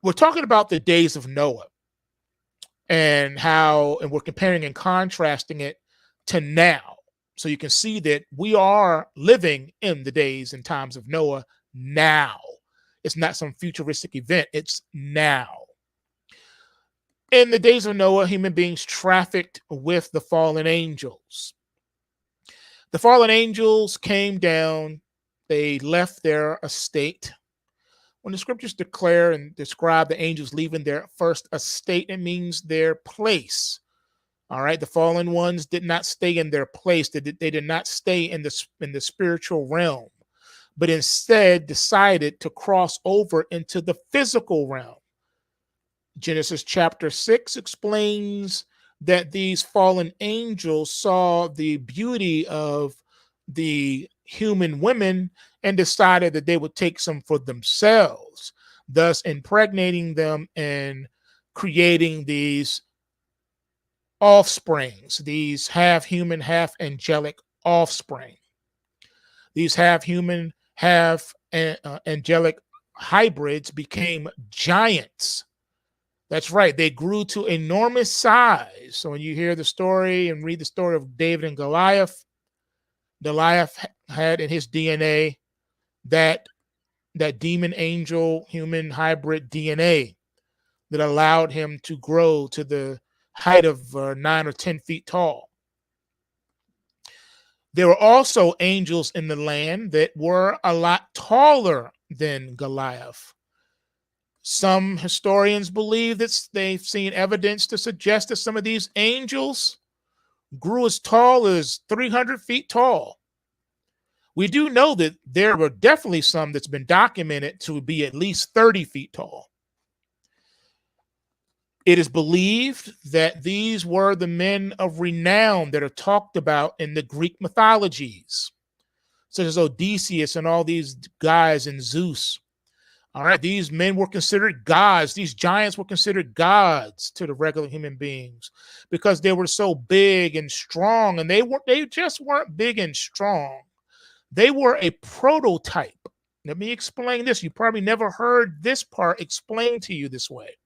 We're talking about the days of Noah and we're comparing and contrasting it to now. So you can see that we are living in the days and times of Noah now. It's not some futuristic event. It's now. In the days of Noah, human beings trafficked with the fallen angels. The fallen angels came down. They left their estate. When the scriptures declare and describe the angels leaving their first estate, it means their place. All right. The fallen ones did not stay in their place. They did not stay in the spiritual realm, but instead decided to cross over into the physical realm. Genesis chapter 6 explains that these fallen angels saw the beauty of the human women and decided that they would take some for themselves, thus impregnating them and creating these offsprings, these half human, half angelic offspring. These half human, half angelic hybrids became giants. That's right. They grew to enormous size. So when you hear the story and read the story of David and Goliath, Goliath had in his DNA that demon angel human hybrid DNA that allowed him to grow to the height of 9 or 10 feet tall. There were also angels in the land that were a lot taller than Goliath. Some historians believe that they've seen evidence to suggest that some of these angels grew as tall as 300 feet tall. We do know that there were definitely some that's been documented to be at least 30 feet tall. It is believed that these were the men of renown that are talked about in the Greek mythologies, such as Odysseus and all these guys and Zeus. All right, these men were considered gods. These giants were considered gods to the regular human beings because they were so big and strong, and they just weren't big and strong. They were a prototype. Let me explain this. You probably never heard this part explained to you this way.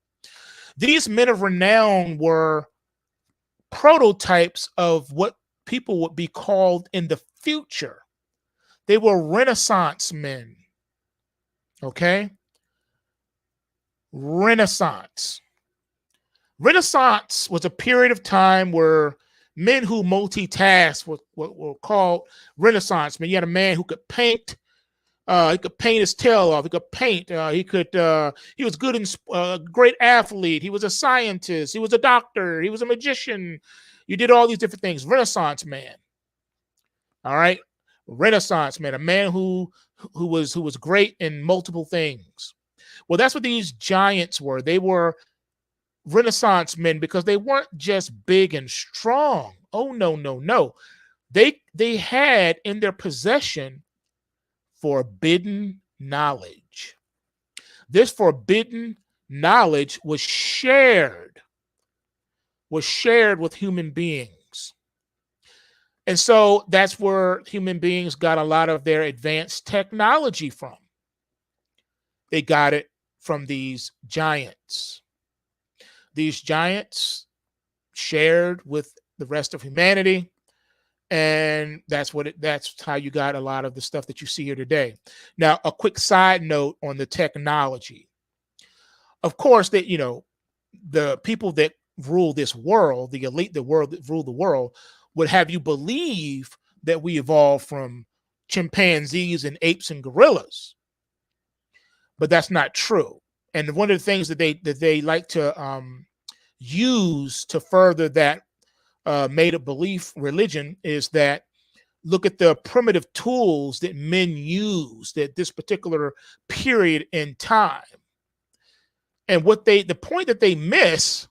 These men of renown were prototypes of what people would be called in the future. They were Renaissance men. Okay? Renaissance. Renaissance was a period of time where men who multitasked were called Renaissance men. You had a man who could paint. He could paint his tail off. He could paint. He was good in great athlete. He was a scientist. He was a doctor. He was a magician. You did all these different things. Renaissance man. All right, Renaissance man, a man who was great in multiple things. Well, that's what these giants were. They were Renaissance men because they weren't just big and strong. Oh no, no, no. They had in their possession forbidden knowledge. This forbidden knowledge was shared with human beings. And so that's where human beings got a lot of their advanced technology from. They got it from these giants. These giants shared with the rest of humanity. And that's how you got a lot of the stuff that you see here today. Now, a quick side note on the technology. Of course, that the people that rule this world, the elite, the world that rule the world, would have you believe that we evolved from chimpanzees and apes and gorillas. But that's not true. And one of the things that they like to use to further that made-up belief religion is that look at the primitive tools that men used at this particular period in time. And the point that they miss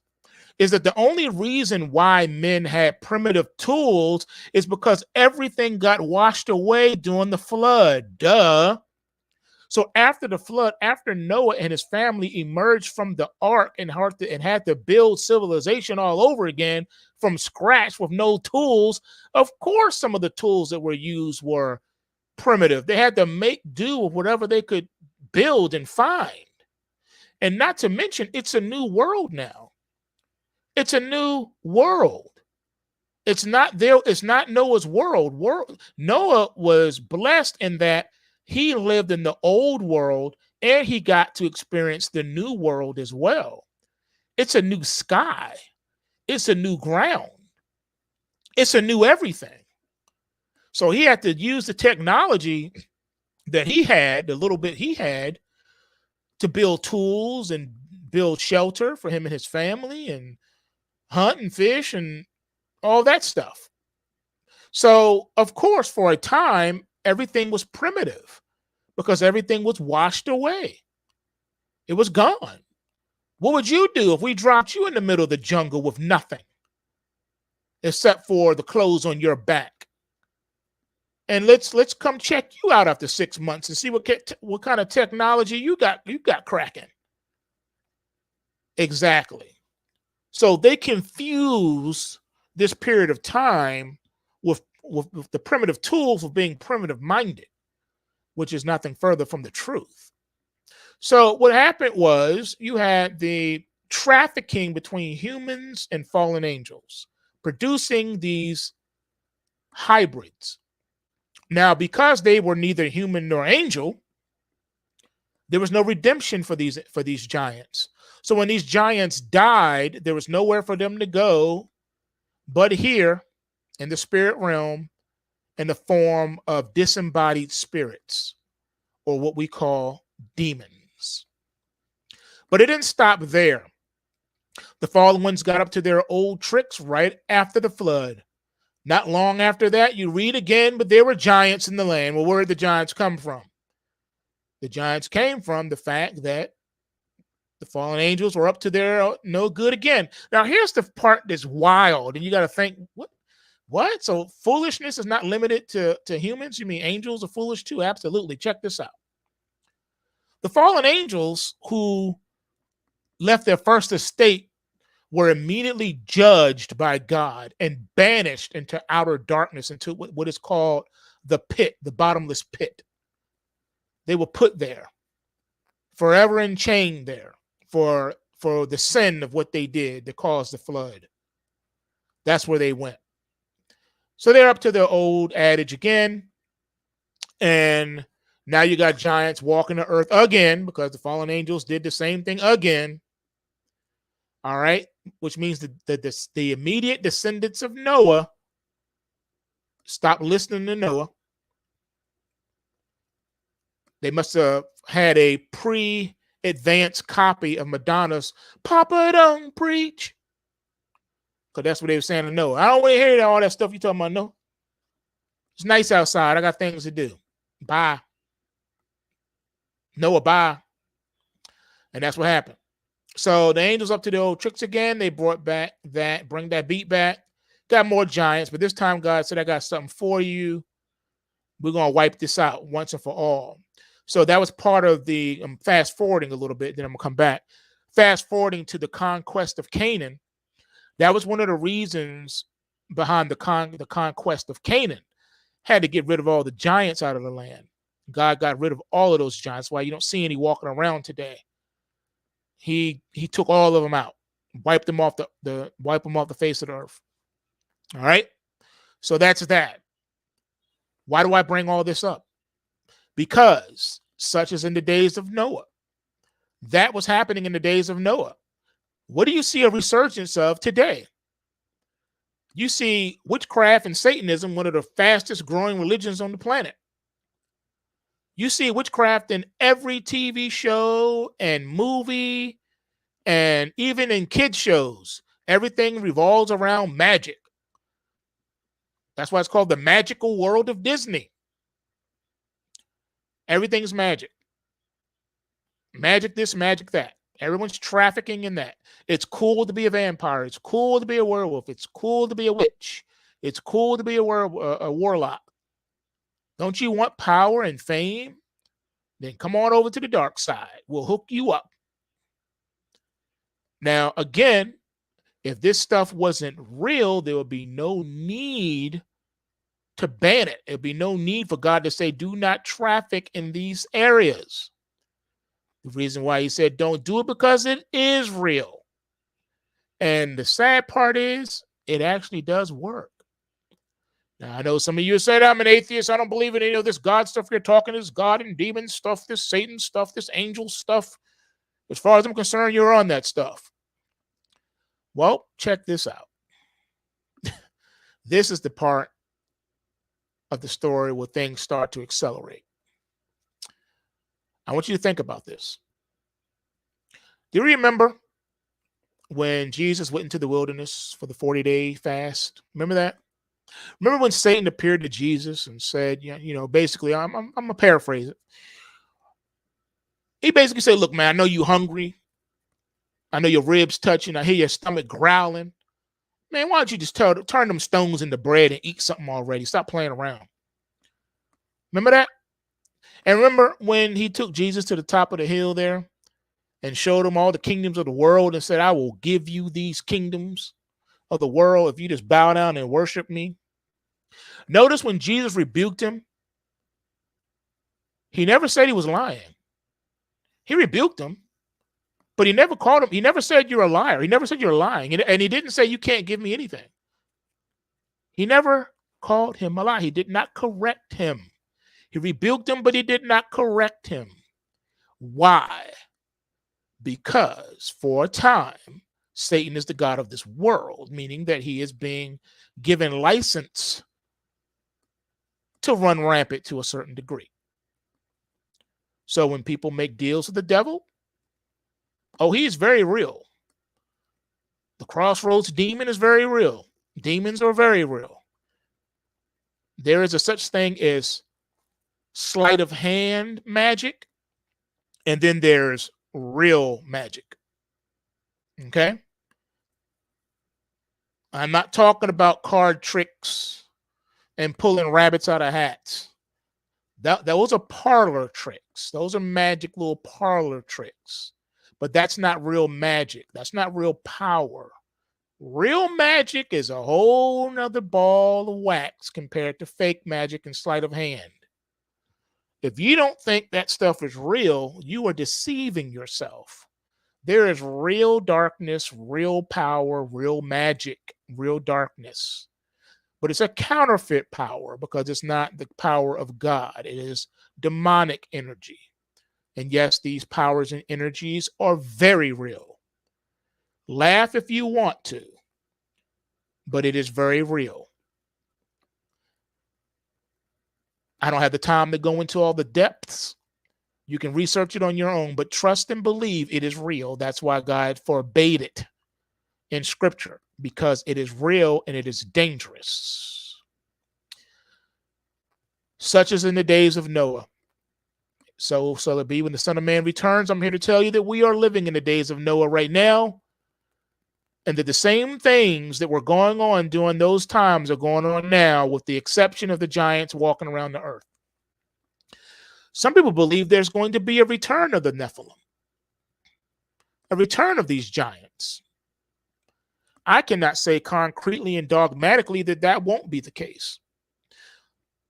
is that the only reason why men had primitive tools is because everything got washed away during the flood. Duh. So after the flood, after Noah and his family emerged from the ark and had to build civilization all over again from scratch with no tools, of course some of the tools that were used were primitive. They had to make do with whatever they could build and find. And not to mention, it's a new world now. It's a new world. It's not Noah's world. Noah was blessed in that he lived in the old world and he got to experience the new world as well. It's a new sky. It's a new ground. It's a new everything. So he had to use the technology that he had, the little bit he had, to build tools and build shelter for him and his family and hunt and fish and all that stuff. So, of course, for a time, everything was primitive because everything was washed away. It was gone. What would you do if we dropped you in the middle of the jungle with nothing except for the clothes on your back? And let's come check you out after 6 months and see what kind of technology you got cracking. Exactly. So they confuse this period of time with the primitive tools of being primitive minded, which is nothing further from the truth. So what happened was you had the trafficking between humans and fallen angels, producing these hybrids. Now, because they were neither human nor angel, there was no redemption for these giants. So when these giants died, there was nowhere for them to go but here in the spirit realm in the form of disembodied spirits, or what we call demons. But it didn't stop there. The fallen ones got up to their old tricks right after the flood. Not long after that, you read again, but there were giants in the land. Well, where did the giants come from? The giants came from the fact that the fallen angels were up to their no good again. Now, here's the part that's wild, and you got to think, what? So foolishness is not limited to humans? You mean angels are foolish too? Absolutely. Check this out. The fallen angels who left their first estate were immediately judged by God and banished into outer darkness, into what is called the pit, the bottomless pit. They were put there, forever enchained there for the sin of what they did that caused the flood. That's where they went. So they're up to their old adage again. And now you got giants walking the earth again because the fallen angels did the same thing again. All right. Which means that the immediate descendants of Noah stopped listening to Noah. They must have had a pre-advanced copy of Madonna's Papa Don't Preach. Because that's what they were saying to Noah. I don't want to hear all that stuff you talking about, no. It's nice outside. I got things to do. Bye. Noah, bye. And that's what happened. So the angels up to the old tricks again. They bring that beat back. Got more giants, but this time God said, I got something for you. We're going to wipe this out once and for all. So that was part of the, fast forwarding a little bit, then I'm going to come back. Fast forwarding to the conquest of Canaan. That was one of the reasons behind the conquest of Canaan. Had to get rid of all the giants out of the land. God got rid of all of those giants. That's why you don't see any walking around today. He took all of them out, wiped them off the face of the earth. All right. So that's that. Why do I bring all this up? Because such as in the days of Noah, that was happening in the days of Noah. What do you see a resurgence of today? You see witchcraft and Satanism, one of the fastest growing religions on the planet. You see witchcraft in every TV show and movie, and even in kids shows. Everything revolves around magic. That's why it's called the magical world of Disney. Everything's magic. Magic this, magic that. Everyone's trafficking in that. It's cool to be a vampire. It's cool to be a werewolf. It's cool to be a witch. It's cool to be a warlock. Don't you want power and fame? Then come on over to the dark side. We'll hook you up. Now, again, if this stuff wasn't real, there would be no need to ban it. There'd be no need for God to say, do not traffic in these areas. The reason why he said don't do it because it is real. And the sad part is it actually does work. Now, I know some of you said I'm an atheist. I don't believe in any of this God stuff you're talking, this God and demon stuff, this Satan stuff, this angel stuff. As far as I'm concerned, you're on that stuff. Well, check this out. This is the part of the story where things start to accelerate. I want you to think about this. Do you remember when Jesus went into the wilderness for the 40-day fast? Remember that? Remember when Satan appeared to Jesus and said, basically, I'm going to paraphrase it. He basically said, look, man, I know you're hungry. I know your ribs touching. I hear your stomach growling. Man, why don't you just turn them stones into bread and eat something already? Stop playing around. Remember that? And remember when he took Jesus to the top of the hill there and showed him all the kingdoms of the world and said, I will give you these kingdoms of the world if you just bow down and worship me. Notice when Jesus rebuked him, he never said he was lying. He rebuked him, but he never called him. He never said you're a liar. He never said you're lying. And he didn't say you can't give me anything. He never called him a liar. He did not correct him. He rebuked him, but he did not correct him. Why? Because for a time, Satan is the god of this world, meaning that he is being given license to run rampant to a certain degree. So when people make deals with the devil, oh, he is very real. The crossroads demon is very real. Demons are very real. There is a such thing as sleight of hand magic, and then there's real magic. Okay? I'm not talking about card tricks and pulling rabbits out of hats. Those are parlor tricks. Those are magic little parlor tricks. But that's not real magic. That's not real power. Real magic is a whole nother ball of wax compared to fake magic and sleight of hand. If you don't think that stuff is real, you are deceiving yourself. There is real darkness, real power, real magic, real darkness. But it's a counterfeit power because it's not the power of God. It is demonic energy. And yes, these powers and energies are very real. Laugh if you want to, but it is very real. I don't have the time to go into all the depths. You can research it on your own, but trust and believe it is real. That's why God forbade it in Scripture, because it is real and it is dangerous. Such as in the days of Noah. So shall it be when the Son of Man returns. I'm here to tell you that we are living in the days of Noah right now, and that the same things that were going on during those times are going on now, with the exception of the giants walking around the earth. Some people believe there's going to be a return of the Nephilim, a return of these giants. I cannot say concretely and dogmatically that that won't be the case.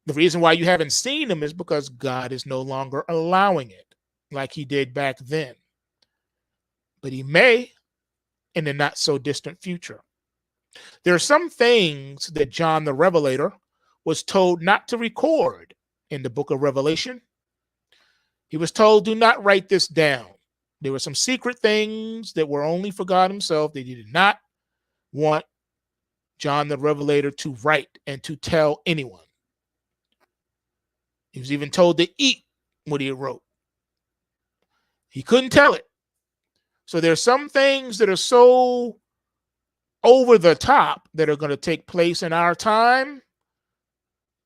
The reason why you haven't seen them is because God is no longer allowing it like he did back then. But he may in the not so distant future. There are some things that John the Revelator was told not to record in the book of Revelation. He was told, do not write this down. There were some secret things that were only for God himself that he did not want John the Revelator to write and to tell anyone. He was even told to eat what he wrote. He couldn't tell it. So there's some things that are so over the top that are going to take place in our time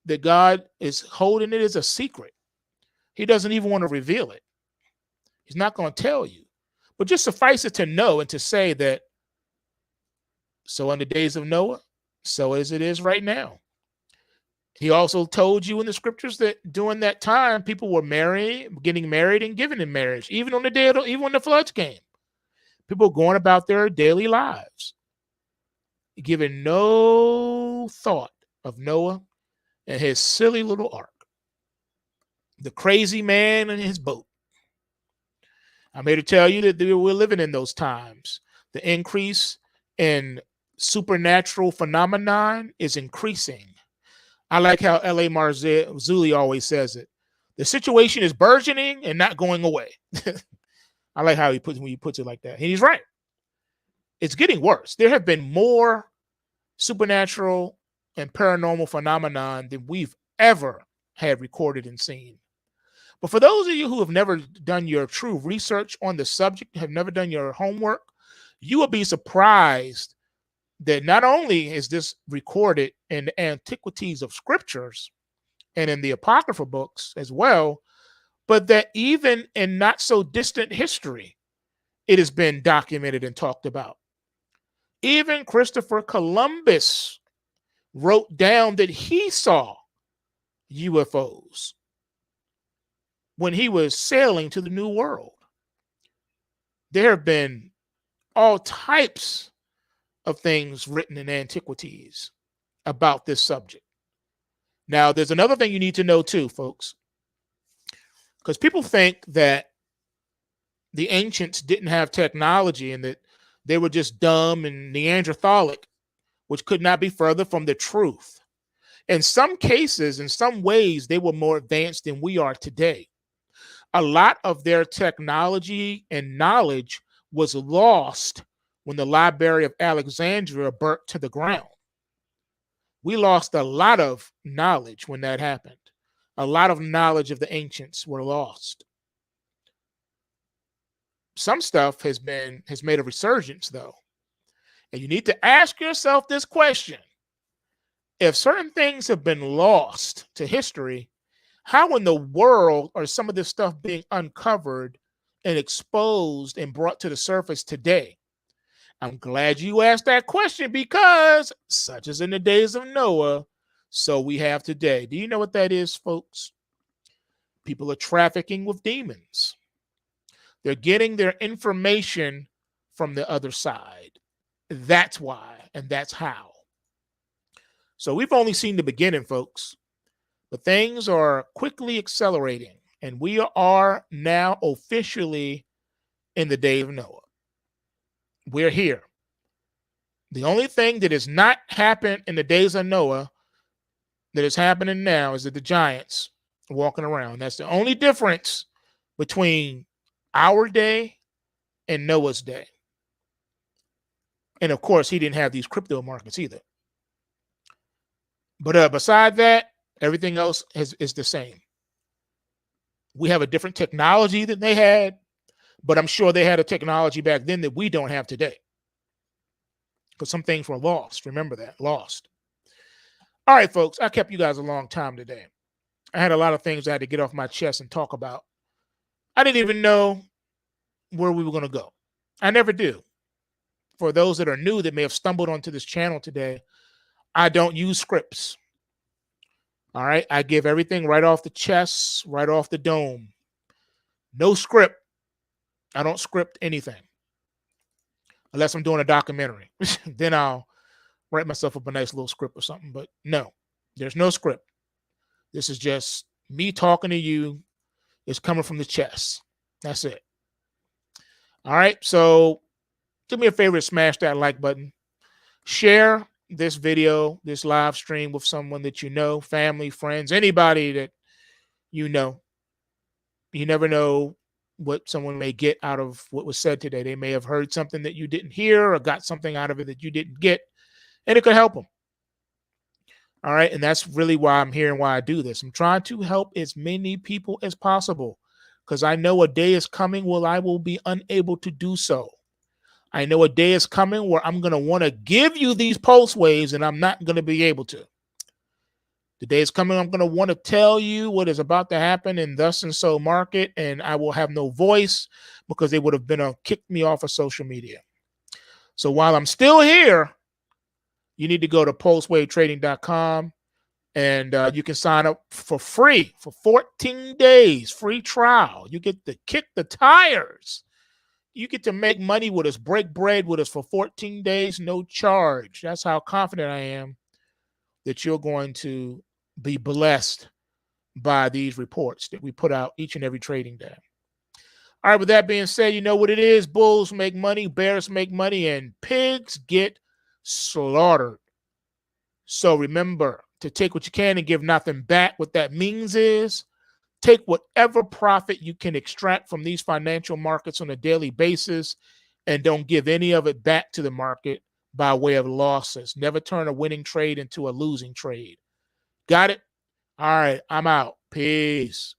that God is holding it as a secret. He doesn't even want to reveal it. He's not going to tell you. But just suffice it to know and to say that, so in the days of Noah, so as it is right now. He also told you in the scriptures that during that time, people were getting married and given in marriage, even on the day, even when the floods came. People going about their daily lives, giving no thought of Noah and his silly little ark, the crazy man and his boat. I'm here to tell you that we're living in those times. The increase in supernatural phenomenon is increasing. I like how L.A. Marzulli always says it. The situation is burgeoning and not going away. I like how he puts it like that. And he's right. It's getting worse. There have been more supernatural and paranormal phenomenon than we've ever had recorded and seen. But for those of you who have never done your true research on the subject, have never done your homework, you will be surprised that not only is this recorded in the antiquities of scriptures and in the apocryphal books as well, but that even in not so distant history, it has been documented and talked about. Even Christopher Columbus wrote down that he saw UFOs when he was sailing to the New World. There have been all types of things written in antiquities about this subject. Now, there's another thing you need to know too, folks, because people think that the ancients didn't have technology and that they were just dumb and Neanderthalic, which could not be further from the truth. In some cases, in some ways, they were more advanced than we are today. A lot of their technology and knowledge was lost when the Library of Alexandria burnt to the ground. We lost a lot of knowledge when that happened. A lot of knowledge of the ancients were lost. Some stuff has made a resurgence, though. And you need to ask yourself this question. If certain things have been lost to history, how in the world are some of this stuff being uncovered and exposed and brought to the surface today? I'm glad you asked that question, because such as in the days of Noah, so we have today. Do you know what that is, folks? People are trafficking with demons. They're getting their information from the other side. That's why, and that's how. So we've only seen the beginning, folks, but things are quickly accelerating, and we are now officially in the day of Noah. We're here. The only thing that has not happened in the days of Noah that is happening now is that the giants are walking around. That's the only difference between our day and Noah's day. And of course, he didn't have these crypto markets either. But beside that, everything else is the same. We have a different technology than they had, but I'm sure they had a technology back then that we don't have today. Because some things were lost. Remember that, lost. All right, folks, I kept you guys a long time today. I had a lot of things I had to get off my chest and talk about. I didn't even know where we were going to go. I never do. For those that are new that may have stumbled onto this channel today, I don't use scripts. All right, I give everything right off the chest, right off the dome. No script. I don't script anything. Unless I'm doing a documentary. Then I'll write myself up a nice little script or something. But no, there's no script. This is just me talking to you. It's coming from the chest. That's it. All right, so do me a favor, smash that like button. Share this video, this live stream with someone that you know, family, friends, anybody that you know. You never know what someone may get out of what was said today. They may have heard something that you didn't hear or got something out of it that you didn't get, and it could help them. All right, and that's really why I'm here and why I do this. I'm trying to help as many people as possible, because I know a day is coming where I will be unable to do so. I know a day is coming where I'm going to want to give you these pulse waves, and I'm not going to be able to. The day is coming, I'm going to want to tell you what is about to happen in thus and so market, and I will have no voice because they would have been kicked me off of social media. So while I'm still here, you need to go to pulsewavetrading.com, and you can sign up for free for 14 days, free trial. You get to kick the tires. You get to make money with us, break bread with us for 14 days, no charge. That's how confident I am that you're going to be blessed by these reports that we put out each and every trading day. All right, with that being said, you know what it is. Bulls make money, bears make money, and pigs get slaughtered. So remember to take what you can and give nothing back. What that means is take whatever profit you can extract from these financial markets on a daily basis and don't give any of it back to the market by way of losses. Never turn a winning trade into a losing trade. Got it? All right, I'm out. Peace.